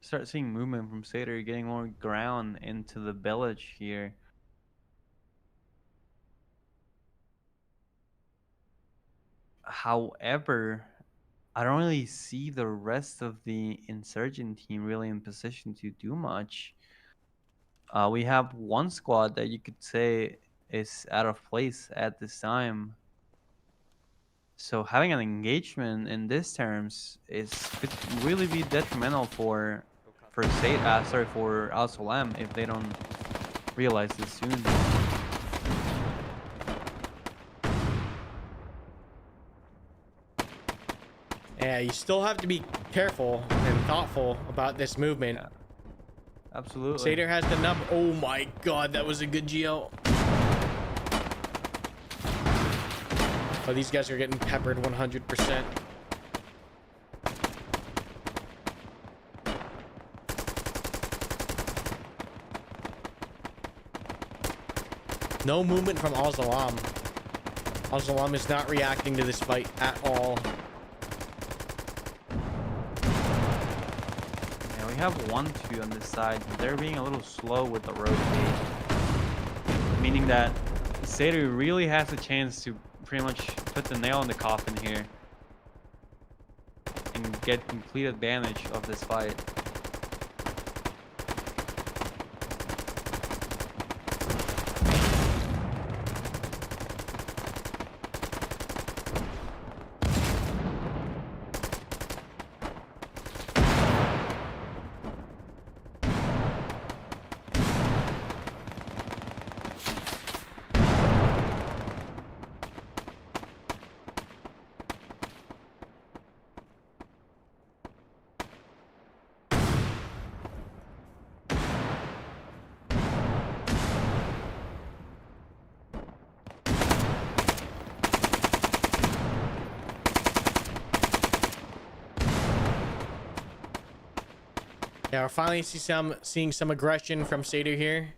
Start seeing movement from Satyr, getting more ground into the village here. However, I don't really see the rest of the insurgent team really in position to do much. We have one squad that you could say is out of place at this time. So having an engagement in these terms could really be detrimental for Al-Salam if they don't realize this soon. Yeah, you still have to be careful and thoughtful about this movement. Yeah. Absolutely. Satyr has the nub. Oh my god, that was a good geo. Oh, these guys are getting peppered 100%. No movement from Al-Salam. Al-Salam is not reacting to this fight at all. Yeah, we have 1-2 on this side. They're being a little slow with the rotate, meaning that Satyr really has a chance to pretty much put the nail in the coffin here and get complete advantage of this fight. Yeah, we're finally seeing some aggression from Seder here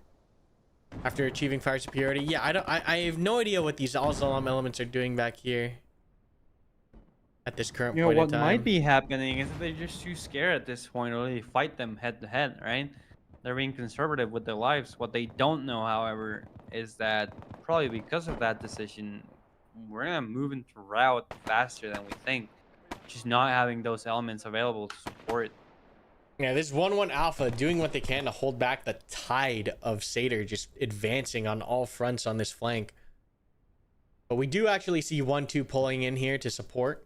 after achieving fire superiority. Yeah, I have no idea what these Al-Salam elements are doing back here at this current You know point in what time. might be happening is that they're just too scared at this point to really fight them head to head, right? They're being conservative with their lives. What they don't know, however, is that probably because of that decision, we're gonna move into route faster than we think. Just not having those elements available to support. Yeah, this 1-1 Alpha doing what they can to hold back the tide of Seder, just advancing on all fronts on this flank. But we do actually see 1-2 pulling in here to support.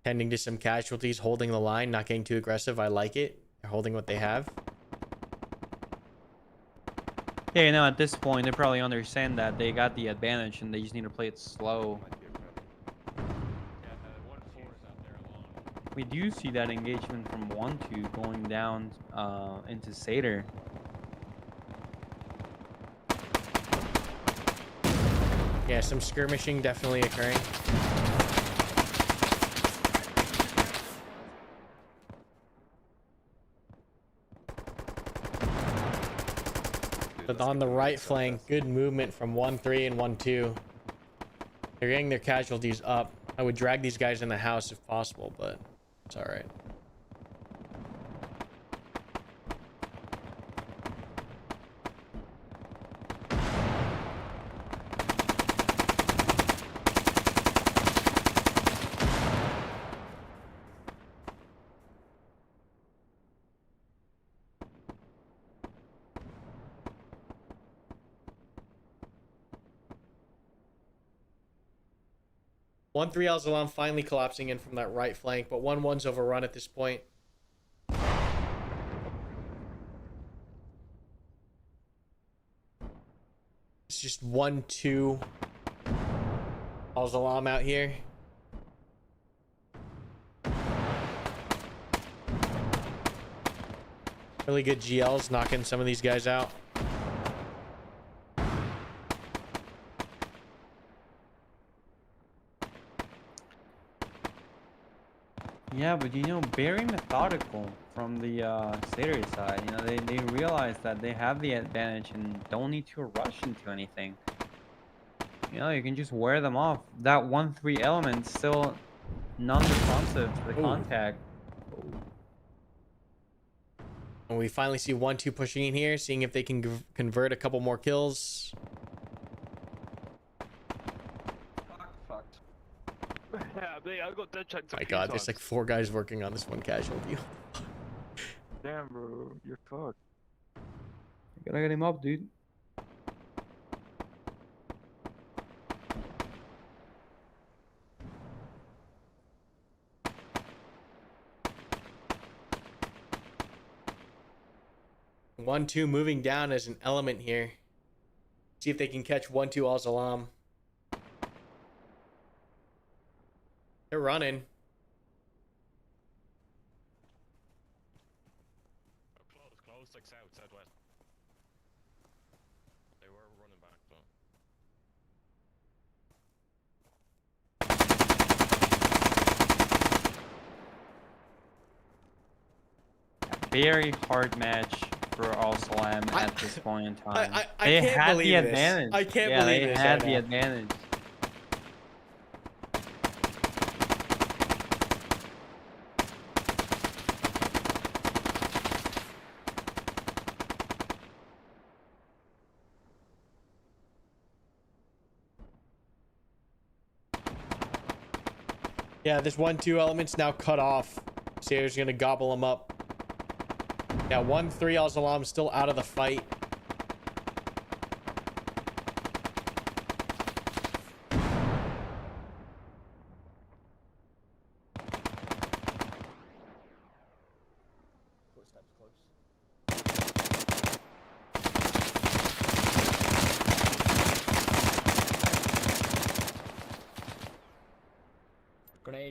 Tending to some casualties, holding the line, not getting too aggressive. I like it. They're holding what they have. Yeah, you know, at this point, they probably understand that they got the advantage and they just need to play it slow. We do see that engagement from 1-2 going down into Seder. Yeah, some skirmishing definitely occurring. But on the right flank, good movement from 1-3 and 1-2. They're getting their casualties up. I would drag these guys in the house if possible, but it's all right. One 3 Al Zalam finally collapsing in from that right flank, but 1-1's overrun at this point. It's just 1-2 Al Zalam out here. Really good GLs knocking some of these guys out. Yeah, but you know, very methodical from the Seder side. You know, they realize that they have the advantage and don't need to rush into anything. You know, you can just wear them off. That 1-3 element still non-responsive to the contact. And we finally see 1-2 pushing in here, seeing if they can convert a couple more kills. Yeah, I got dead checked. My God, there's like 4 guys working on this one casualty. Damn, bro, you're fucked. You gotta get him up, dude. One, 2 moving down as an element here. See if they can catch 1-2 Al Zalam. They're running. Close, like southwest. They were running back, though. Very hard match for Al Salam at this point in time. I They can't had believe the this. advantage. I can't yeah, believe they this had right the now. advantage. Yeah, this 1-2 element's now cut off. Sayer's gonna gobble them up. Yeah, 1-3 Al Zalam still out of the fight.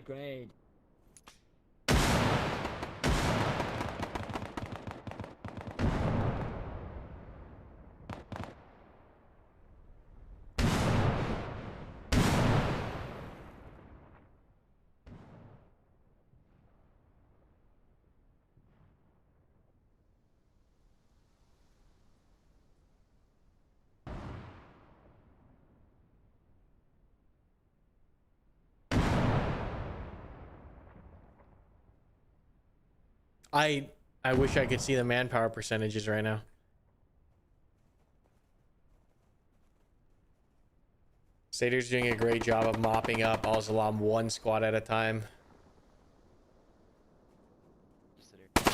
grenade. I wish I could see the manpower percentages right now. Satyrs doing a great job of mopping up Al-Salam one squad at a time. Yeah,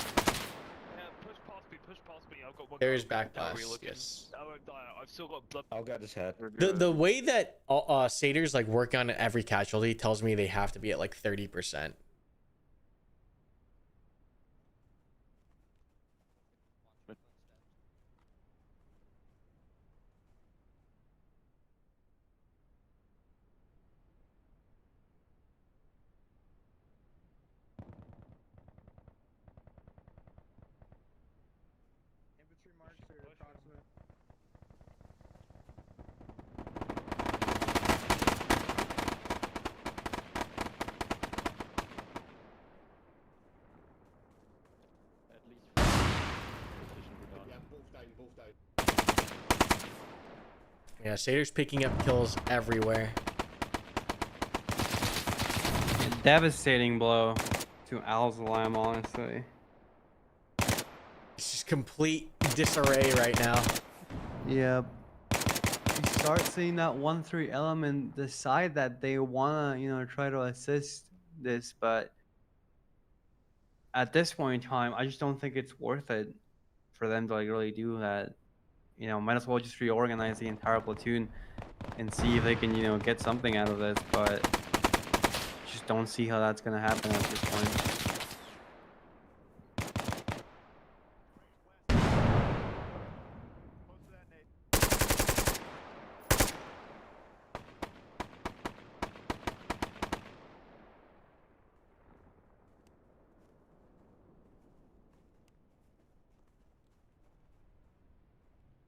push past me. I've got one. There guy is back looking down, blast, looking. yes. I won't die. I've still got blood. I'll get his head. The way that Satyrs like work on every casualty tells me they have to be at like 30%. Infantry marks are approximate. At least position be done. Yeah, both down. Yeah, Satyrs picking up kills everywhere. A devastating blow to Al-Salam, honestly. It's just complete disarray right now. Yep. You start seeing that 1-3 element decide that they wanna, try to assist this, but at this point in time, I just don't think it's worth it for them to like really do that. Might as well just reorganize the entire platoon and see if they can, get something out of this, but just don't see how that's gonna happen at this point.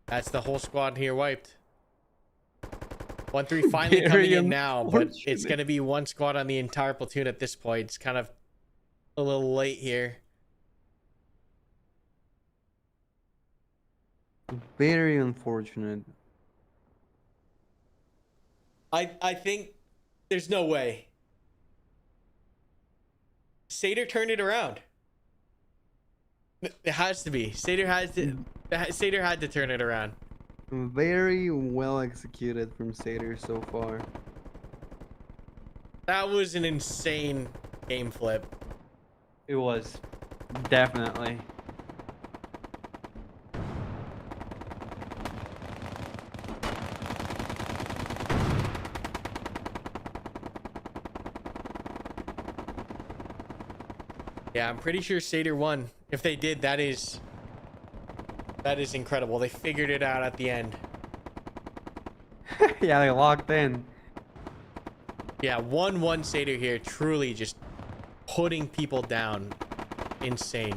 That's the whole squad here wiped. 1-3 finally coming Very in now, but it's unfortunate. going to be one squad on the entire platoon at this point. It's kind of a little late here. Very unfortunate. I think there's no way. Satyr turned it around. It has to be. Satyr had to turn it around. Very well executed from Satyr so far. That was an insane game flip. It was. Definitely. Yeah, I'm pretty sure Satyr won. If they did, that is incredible. They figured it out at the end. Yeah, they locked in. Yeah, 1-1 Satyr here, truly just putting people down. Insane.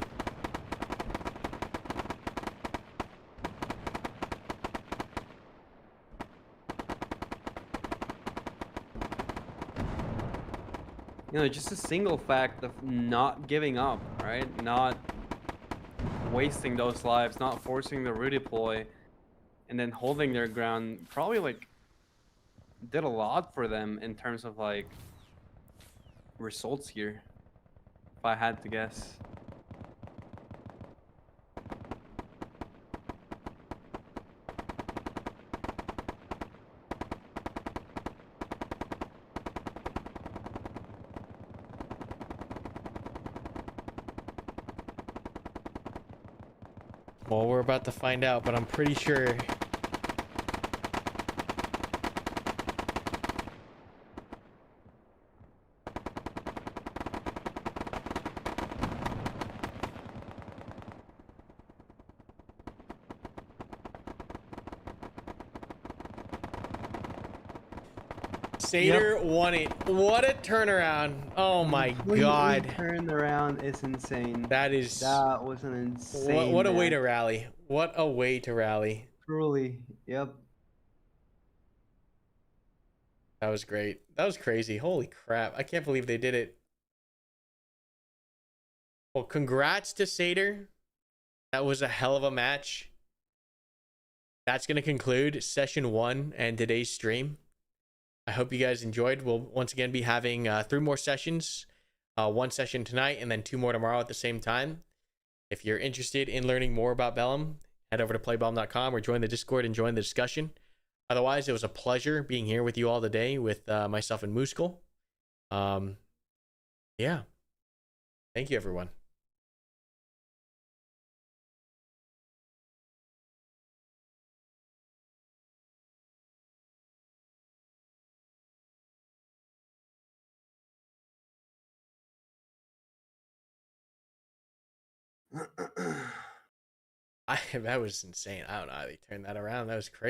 Just a single fact of not giving up, right? Not wasting those lives, not forcing the redeploy, and then holding their ground probably like did a lot for them in terms of like results here, if I had to guess. Well, we're about to find out, but I'm pretty sure. Seder won it. What a turnaround. Oh my Completely god. turned around is insane. That is That was an insane. what a way to match. rally. What a way to rally. Truly, yep. That was great. That was crazy. Holy crap. I can't believe they did it. Well, congrats to Seder. That was a hell of a match. That's going to conclude session 1 and today's stream. I hope you guys enjoyed. We'll once again be having 3 more sessions. 1 session tonight and then 2 more tomorrow at the same time. If you're interested in learning more about Bellum, head over to playbellum.com or join the Discord and join the discussion. Otherwise, it was a pleasure being here with you all today with myself and Mooskle. Yeah. Thank you, everyone. That was insane. I don't know how they turned that around. That was crazy.